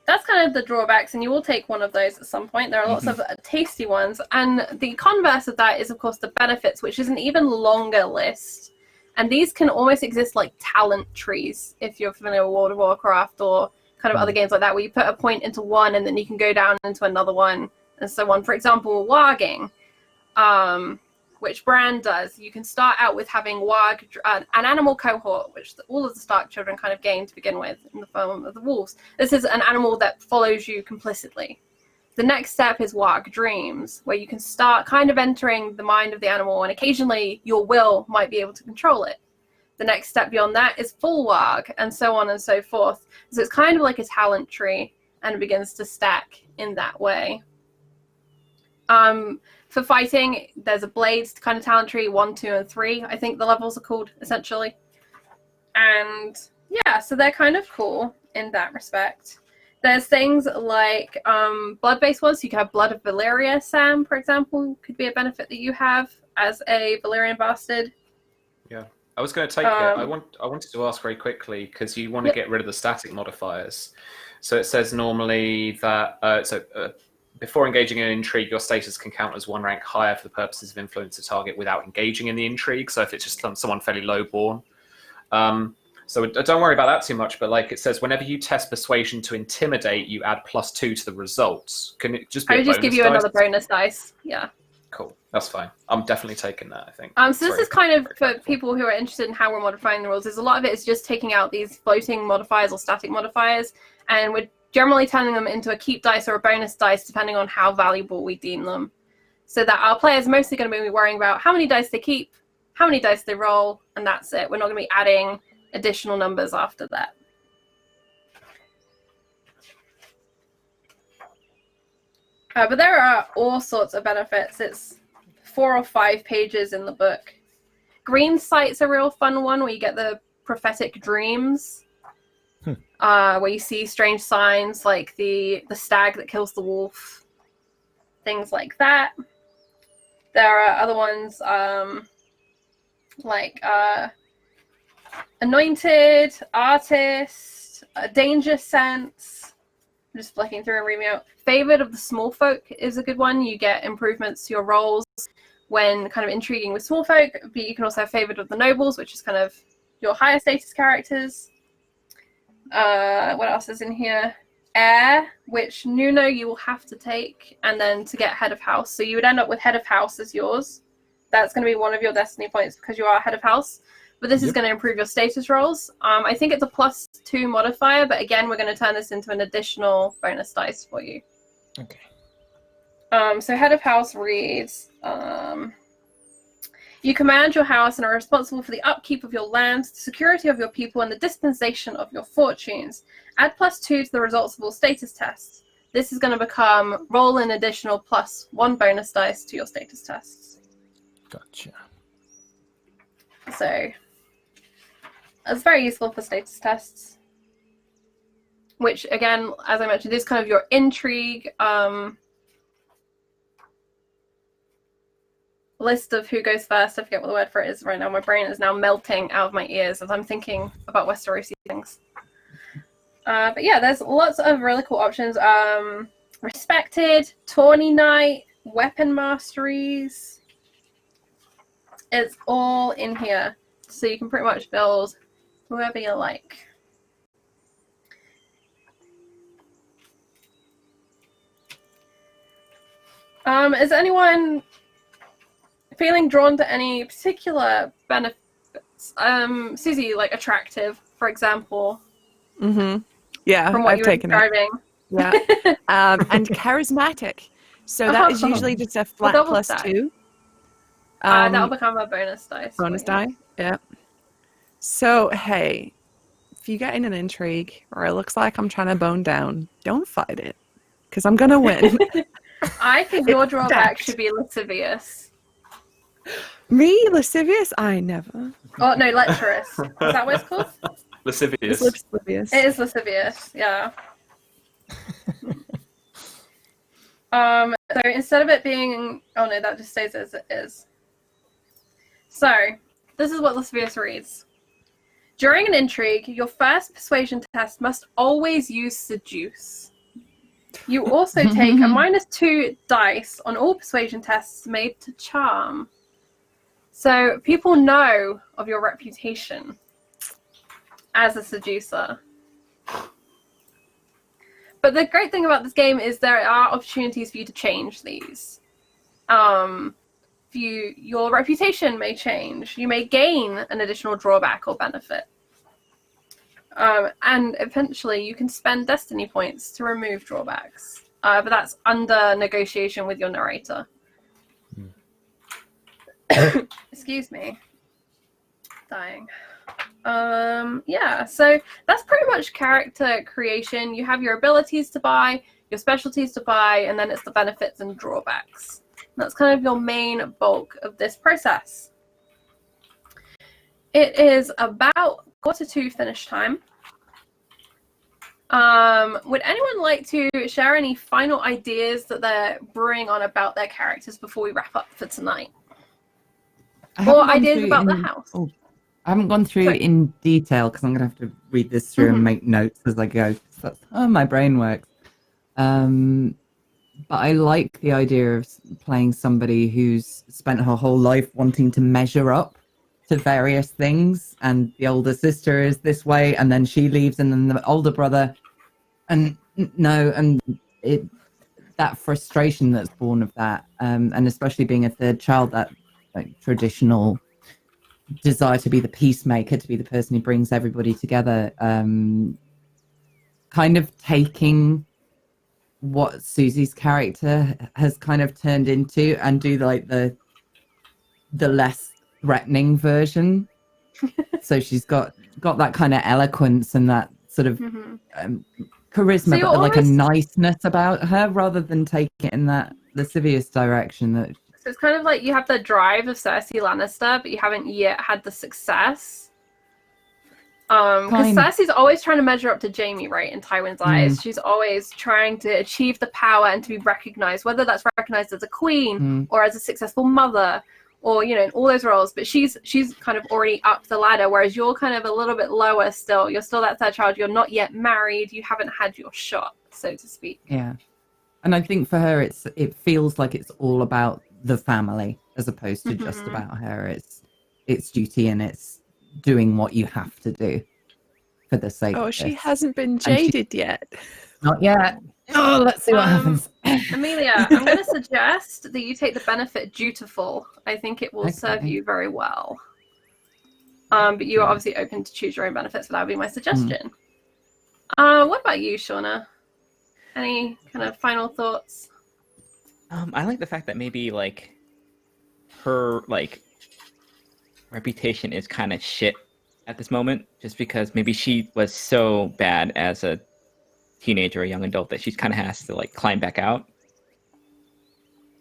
that's kind of the drawbacks, and you will take one of those at some point. There are lots of tasty ones, and the converse of that is, of course, the benefits, which is an even longer list. And these can almost exist like talent trees, if you're familiar with World of Warcraft or kind of other games like that, where you put a point into one and then you can go down into another one and so on. For example, warging, which Bran does. You can start out with having warg, an animal cohort, which all of the Stark children kind of gain to begin with in the form of the wolves. This is an animal that follows you complicitly. The next step is warg dreams, where you can start kind of entering the mind of the animal, and occasionally your will might be able to control it. The next step beyond that is full warg, and so on and so forth. So it's kind of like a talent tree, and it begins to stack in that way. For fighting, there's a blades kind of talent tree, 1, 2, and 3. I think the levels are called, essentially. And yeah, so they're kind of cool in that respect. There's things like blood-based ones. So you can have Blood of Valyria, Sam, for example, could be a benefit that you have as a Valyrian bastard. Yeah, I was going to take it. I wanted to ask very quickly, because you want to get rid of the static modifiers. So it says normally that before engaging in an intrigue, your status can count as 1 rank higher for the purposes of influence a target without engaging in the intrigue. So if it's just someone fairly low-born. So don't worry about that too much, but like it says, whenever you test persuasion to intimidate, you add +2 to the results. Can it just be I would just give you another bonus dice. Yeah. Cool. That's fine. I'm definitely taking that, I think. So this is kind of for people who are interested in how we're modifying the rules. There's a lot of it is just taking out these floating modifiers or static modifiers, and we're generally turning them into a keep dice or a bonus dice, depending on how valuable we deem them. So that our players are mostly going to be worrying about how many dice they keep, how many dice they roll, and that's it. We're not going to be adding additional numbers after that. But there are all sorts of benefits. It's 4 or 5 pages in the book. Green Sight's a real fun one, where you get the prophetic dreams, where you see strange signs like the stag that kills the wolf, things like that. There are other ones like Anointed, Artist, Danger Sense. I'm just flicking through and reading out. Favored of the Small Folk is a good one. You get improvements to your rolls when kind of intriguing with small folk, but you can also have Favored of the Nobles, which is kind of your higher status characters. What else is in here? Heir, which Nuno you will have to take, and then to get Head of House. So you would end up with Head of House as yours. That's going to be one of your destiny points because you are Head of House. But this is going to improve your status rolls. I think it's a +2 modifier, but again, we're going to turn this into an additional bonus dice for you. Okay. So Head of House reads, you command your house and are responsible for the upkeep of your lands, the security of your people, and the dispensation of your fortunes. Add +2 to the results of all status tests. This is going to become roll an additional +1 bonus dice to your status tests. Gotcha. So that's very useful for status tests. which again, as I mentioned, is kind of your intrigue list of who goes first. I forget what the word for it is right now. My brain is now melting out of my ears as I'm thinking about Westerosi things. But yeah, there's lots of really cool options. Respected, Tawny Knight, Weapon Masteries. It's all in here. So you can pretty much build whoever you like. Is anyone feeling drawn to any particular benefits? Susie, like attractive, for example. Mm-hmm. Yeah, From what I've you were taken it. describing. Yeah. And charismatic. So that is usually just a flat double plus stack. 2. That'll become a bonus dice. Bonus for you. die. Yeah. So hey, if you get in an intrigue or it looks like I'm trying to bone down, don't fight it, because I'm gonna win. I think your It's drawback stacked. should be lascivious. Me, lascivious? I never. Oh no, lecherous. Is that what it's called? Lascivious. It's lascivious. It is lascivious, yeah. So instead of it being, oh no, that just stays as it is. So this is what lascivious reads. During an intrigue, your first persuasion test must always use seduce. You also take a -2 dice on all persuasion tests made to charm. So people know of your reputation as a seducer. But the great thing about this game is there are opportunities for you to change these. Your reputation may change. You may gain an additional drawback or benefit. And eventually you can spend destiny points to remove drawbacks. But that's under negotiation with your narrator. Excuse me. Dying. Yeah, so that's pretty much character creation. You have your abilities to buy, your specialties to buy, and then it's the benefits and drawbacks. That's kind of your main bulk of this process. It is about 1:45 finish time. Would anyone like to share any final ideas that they're brewing on about their characters before we wrap up for tonight? Or ideas about the house? Oh, I haven't gone through Sorry. in detail because I'm going to have to read this through and make notes as I go. So that's how my brain works. But I like the idea of playing somebody who's spent her whole life wanting to measure up to various things, and the older sister is this way, and then she leaves, and then the older brother, and that frustration that's born of that, and especially being a third child, that like traditional desire to be the peacemaker, to be the person who brings everybody together, kind of taking what Susie's character has kind of turned into and do like the less threatening version. So she's got that kind of eloquence and that sort of charisma, So but like a almost- niceness about her rather than take it in that lascivious direction. That So it's kind of like you have the drive of Cersei Lannister, but you haven't yet had the success. Because Kind- Cersei's always trying to measure up to Jaime, right? In Tywin's eyes, she's always trying to achieve the power and to be recognized, whether that's recognized as a queen or as a successful mother, or in all those roles. But she's kind of already up the ladder, whereas you're kind of a little bit lower still. You're still that third child. You're not yet married. You haven't had your shot, so to speak. Yeah. And I think for her, it feels like it's all about the family as opposed to just about her. It's duty and it's doing what you have to do for the sake Oh, of she this. hasn't been she- jaded yet. Not yet. Oh, let's see what happens. Amelia, I'm going to suggest that you take the benefit dutiful. I think it will serve Okay. you very well. But you are obviously open to choose your own benefits, but that would be my suggestion. What about you, Shauna? Any kind of final thoughts? I like the fact that maybe like her reputation is kind of shit at this moment, just because maybe she was so bad as a teenager or young adult that she's kind of has to like climb back out.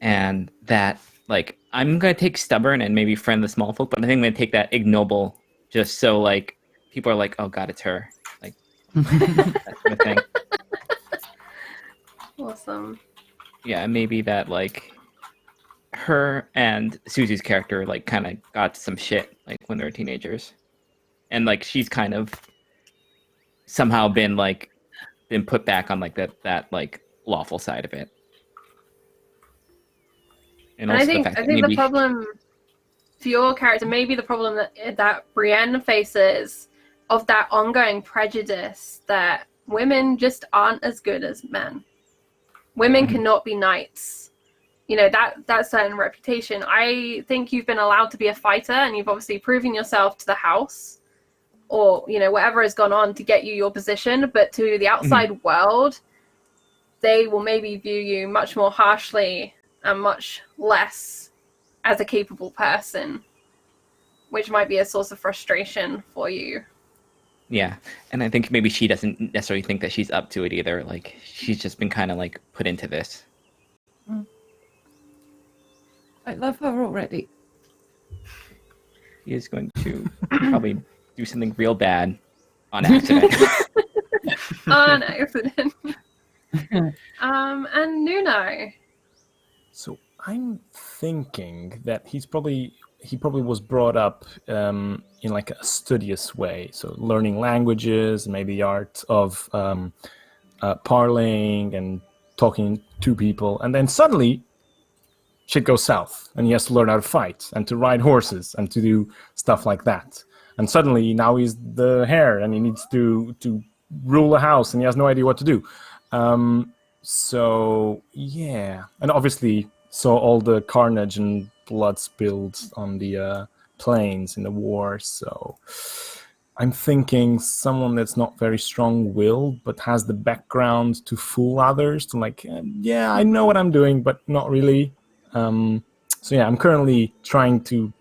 And that like I'm gonna take stubborn and maybe friend the small folk, but I think I'm gonna take that ignoble just so like people are like, oh god, it's her. Like That's the thing. Awesome. Yeah, maybe that like her and Susie's character like kind of got some shit like when they were teenagers, and like she's kind of somehow been put back on like that like lawful side of it. And And also I think the fact that the maybe problem for your character, maybe the problem that Brienne faces of that ongoing prejudice that women just aren't as good as men. Women cannot be knights. You know, that certain reputation. I think you've been allowed to be a fighter, and you've obviously proven yourself to the house, or you know whatever has gone on to get you your position. But to the outside world, they will maybe view you much more harshly and much less as a capable person, which might be a source of frustration for you. yeah, and I think maybe she doesn't necessarily think that she's up to it either. Like she's just been kind of like put into this. I love her already. He is going to probably do something real bad on accident. On accident. And Nuno. So I'm thinking that he probably was brought up in like a studious way, so learning languages, maybe the art of parlaying and talking to people, and then suddenly shit goes south, and he has to learn how to fight and to ride horses and to do stuff like that. And suddenly now he's the heir, and he needs to rule a house, and he has no idea what to do. So yeah, and obviously saw all the carnage and blood spilled on the plains in the war. So I'm thinking someone that's not very strong-willed, but has the background to fool others. To like, yeah, I know what I'm doing, but not really. So yeah, I'm currently trying to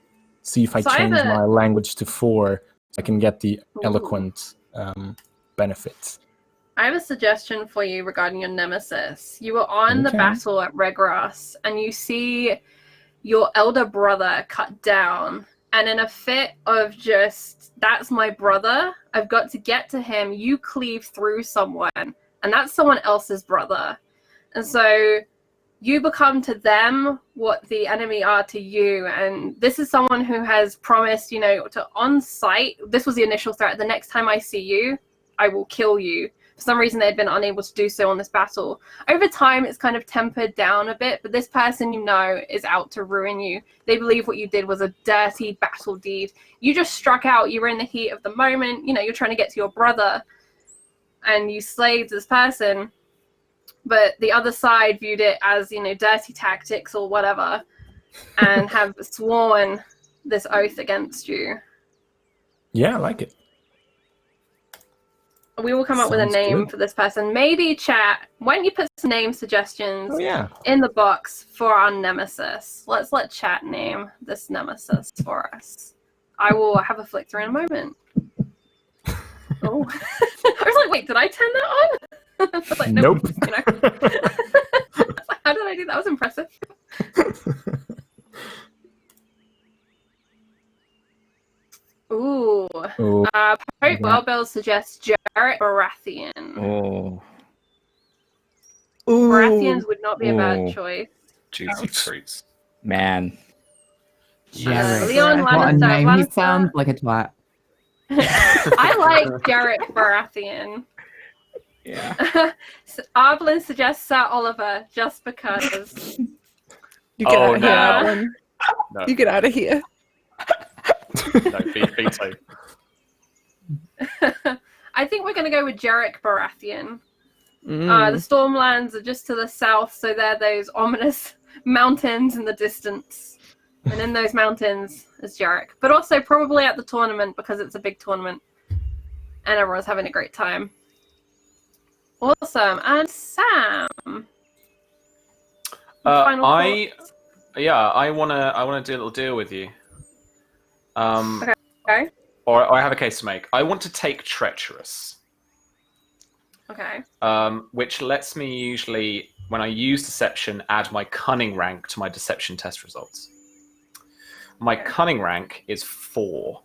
see if I change my language to 4, so I can get the eloquent benefit. I have a suggestion for you regarding your nemesis. You were on the battle at Regras, and you see your elder brother cut down. And in a fit of just, that's my brother, I've got to get to him, you cleave through someone, and that's someone else's brother. And so you become to them what the enemy are to you. And this is someone who has promised, you know, to on sight, this was the initial threat, the next time I see you, I will kill you. For some reason, they'd been unable to do so on this battle. Over time, it's kind of tempered down a bit, but this person, you know, is out to ruin you. They believe what you did was a dirty battle deed. You just struck out. You were in the heat of the moment. You know, you're trying to get to your brother, and you slayed this person. But the other side viewed it as, you know, dirty tactics or whatever, and have sworn this oath against you. Yeah, I like it. We will come up with a name for this person. Maybe chat, why don't you put some name suggestions in the box for our nemesis? Let's let chat name this nemesis for us. I will have a flick through in a moment. Oh, I was like, wait, did I turn that on? I was like, nope. You know. I was like, how did I do that? That was impressive. Ooh. Pope Barbell suggests Jarrett Baratheon. Oh. Baratheons would not be a bad choice. Juicy fruits. Man. Jarrett. Leon What a name. He Lannister. sounds like a twat. I like Jarrett Baratheon. Yeah. Arblin suggests Sir Oliver just because. You get out of no. here, Adeline. No, You get out of here. no, veto. I think we're going to go with Jarek Baratheon. The Mm. Stormlands are just to the south, so they're those ominous mountains in the distance. And in those mountains is Jarek. But also probably at the tournament, because it's a big tournament. And everyone's having a great time. Awesome. And Sam. Final thoughts? I wanna do a little deal with you. Okay. Or I have a case to make. I want to take treacherous. Okay. Which lets me usually, when I use deception, add my cunning rank to my deception test results. My cunning rank is 4.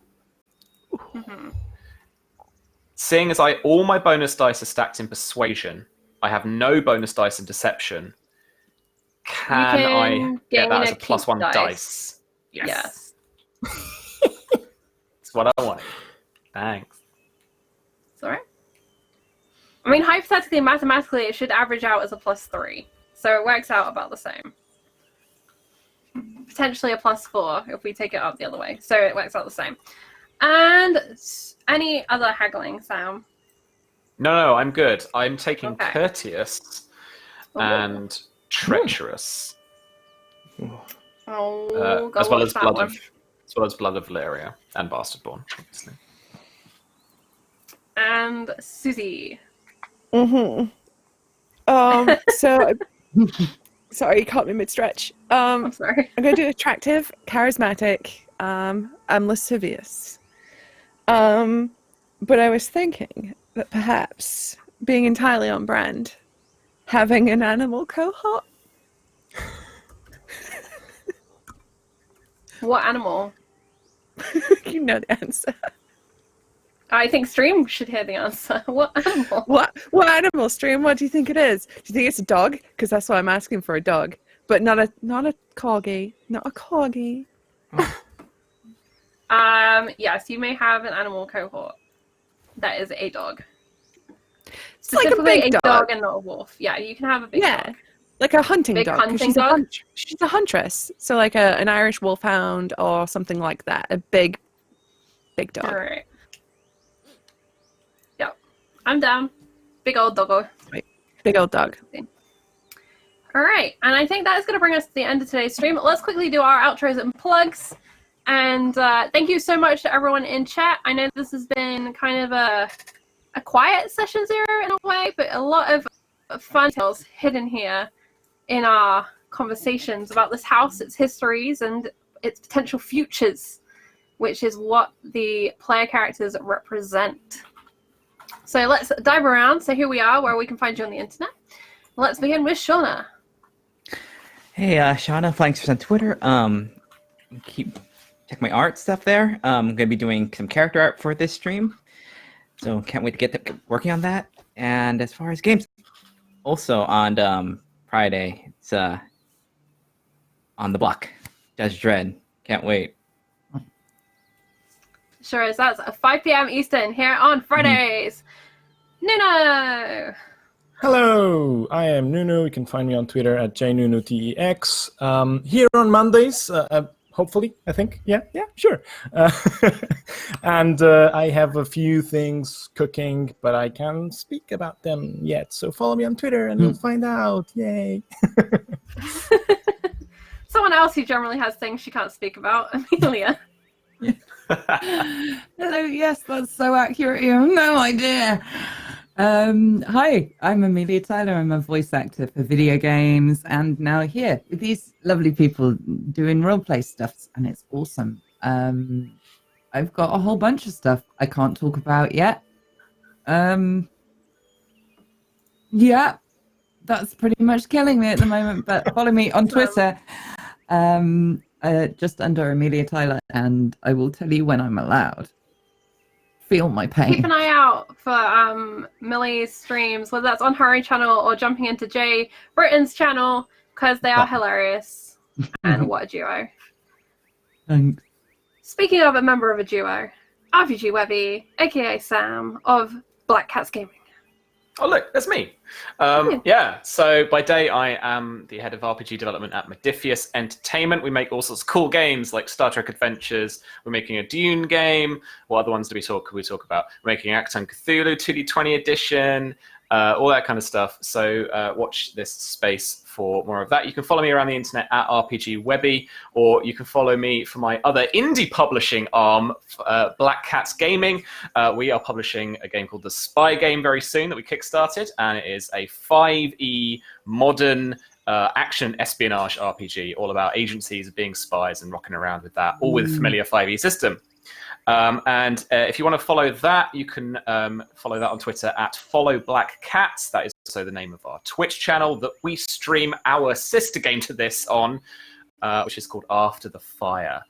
Mm-hmm. seeing as all my bonus dice are stacked in Persuasion, I have no bonus dice in Deception. Can I get that as a +1 dice? Yes. That's what I wanted. Thanks. Sorry. I mean, hypothetically, mathematically, it should average out as a +3. So it works out about the same. Potentially a +4 if we take it up the other way. So it works out the same. And any other haggling, Sam? No, I'm good. I'm taking Okay. Courteous and Treacherous, Oh, as well as Blood of Valyria and Bastardborn, obviously. And Susie. So sorry, you caught me mid-stretch. I'm sorry. I'm going to do attractive, charismatic, I'm lascivious. But I was thinking that perhaps being entirely on brand, having an animal cohort. What animal? You know the answer. I think Stream should hear the answer. What animal? What animal, Stream? What do you think it is? Do you think it's a dog? Because that's why I'm asking for a dog, but not a corgi, not a corgi. Yes, you may have an animal cohort. That is a dog. It's like a Specifically big a dog. dog and not a wolf. Yeah, you can have a big dog. Like a hunting Big dog. 'cause hunting she's dog? She's a huntress, so like an Irish wolfhound or something like that. A big dog. All right. Yep, I'm down. Big old doggo. Big old dog. All right, and I think that is going to bring us to the end of today's stream. Let's quickly do our outros and plugs. And thank you so much to everyone in chat. I know this has been kind of a quiet session 0 in a way, but a lot of fun tales hidden here in our conversations about this house, its histories, and its potential futures, which is what the player characters represent. So let's dive around. So here we are, where we can find you on the internet. Let's begin with Shauna. Hey, Shauna, Flying Stars on Twitter. Check my art stuff there. I'm going to be doing some character art for this stream. So can't wait to get working on that. And as far as games, also on Friday, it's on the block. Judge Dredd. Can't wait. Sure is. That's 5 p.m. Eastern here on Fridays. Nuno! Hello, I am Nuno. You can find me on Twitter at jnunotex. Here on Mondays, hopefully, I think. Yeah, sure. And I have a few things cooking, but I can't speak about them yet. So follow me on Twitter and you'll find out. Yay. Someone else who generally has things she can't speak about, Amelia. Hello, yes, that's so accurate. You have no idea. Hi, I'm Amelia Tyler. I'm a voice actor for video games and now here with these lovely people doing roleplay stuff, and it's awesome. I've got a whole bunch of stuff I can't talk about yet. Yeah, that's pretty much killing me at the moment, but follow me on Twitter. Just under Amelia Tyler, and I will tell you when I'm allowed. Feel my pain. Keep an eye out for Millie's streams, whether that's on her own channel or jumping into Jay Britton's channel, because they are hilarious. And what a duo. Thanks. Speaking of a member of a duo, RPG Webby, aka Sam of Black Cats Gaming. Oh, look, that's me. Yeah, so by day, I am the head of RPG development at Modiphius Entertainment. We make all sorts of cool games like Star Trek Adventures. We're making a Dune game. What other ones do we talk about? We're making Acton Cthulhu 2D20 edition, all that kind of stuff. So watch this space for more of that. You can follow me around the internet at RPG Webby, or you can follow me for my other indie publishing arm, Black Cats Gaming. We are publishing a game called The Spy Game very soon that we kickstarted, and it is a 5e modern action espionage RPG, all about agencies being spies and rocking around with that, all with a familiar 5e system. And if you want to follow that, you can follow that on Twitter at @FollowBlackCats. That is also the name of our Twitch channel that we stream our sister game to this on, which is called After the Fire.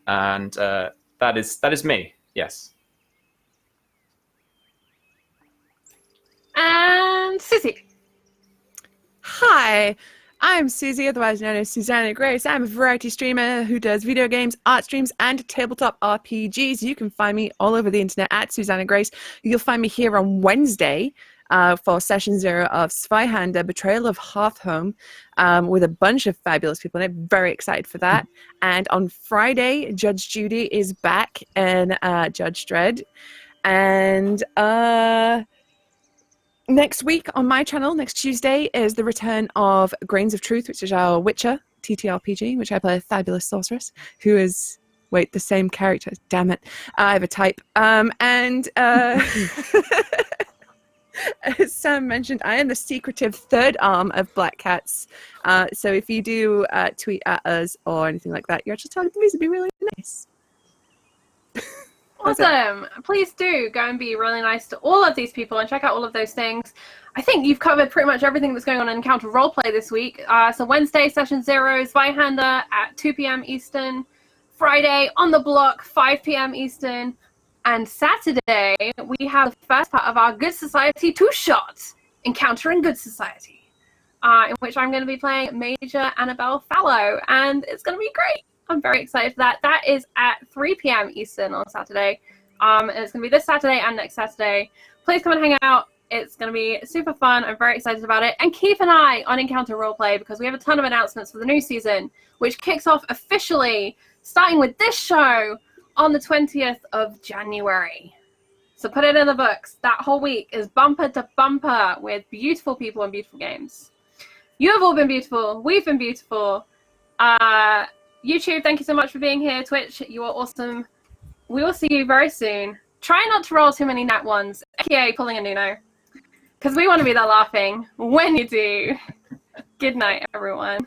And that is me, yes. And Susie. Hi, I'm Susie, otherwise known as Susanna Grace. I'm a variety streamer who does video games, art streams, and tabletop RPGs. You can find me all over the internet at Susanna Grace. You'll find me here on Wednesday for Session 0 of Zweihander, Betrayal of Hearthhome, with a bunch of fabulous people, and I'm very excited for that. And on Friday, Judge Judy is back in Judge Dredd. And next week on my channel, next Tuesday, is the return of Grains of Truth, which is our Witcher TTRPG, which I play a fabulous sorceress who is, wait, the same character. Damn it. I have a type. As Sam mentioned, I am the secretive third arm of Black Cats. So if you do tweet at us or anything like that, you're actually telling me, it'd be really nice. Awesome. Please do go and be really nice to all of these people and check out all of those things. I think you've covered pretty much everything that's going on in Encounter Roleplay this week. So Wednesday, Session 0, Zweihander at 2 p.m. Eastern. Friday, On the Block, 5 p.m. Eastern. And Saturday, we have the first part of our Good Society two-shot, Encountering Good Society, in which I'm going to be playing Major Annabelle Fallow, and it's going to be great. I'm very excited for that. That is at 3 p.m. Eastern on Saturday. And it's going to be this Saturday and next Saturday. Please come and hang out. It's going to be super fun. I'm very excited about it. And keep an eye on Encounter Roleplay because we have a ton of announcements for the new season, which kicks off officially, starting with this show on the 20th of January. So put it in the books. That whole week is bumper to bumper with beautiful people and beautiful games. You have all been beautiful. We've been beautiful. YouTube, thank you so much for being here. Twitch, you are awesome. We will see you very soon. Try not to roll too many nat ones, aka pulling a Nuno, because we want to be there laughing when you do. Good night, everyone.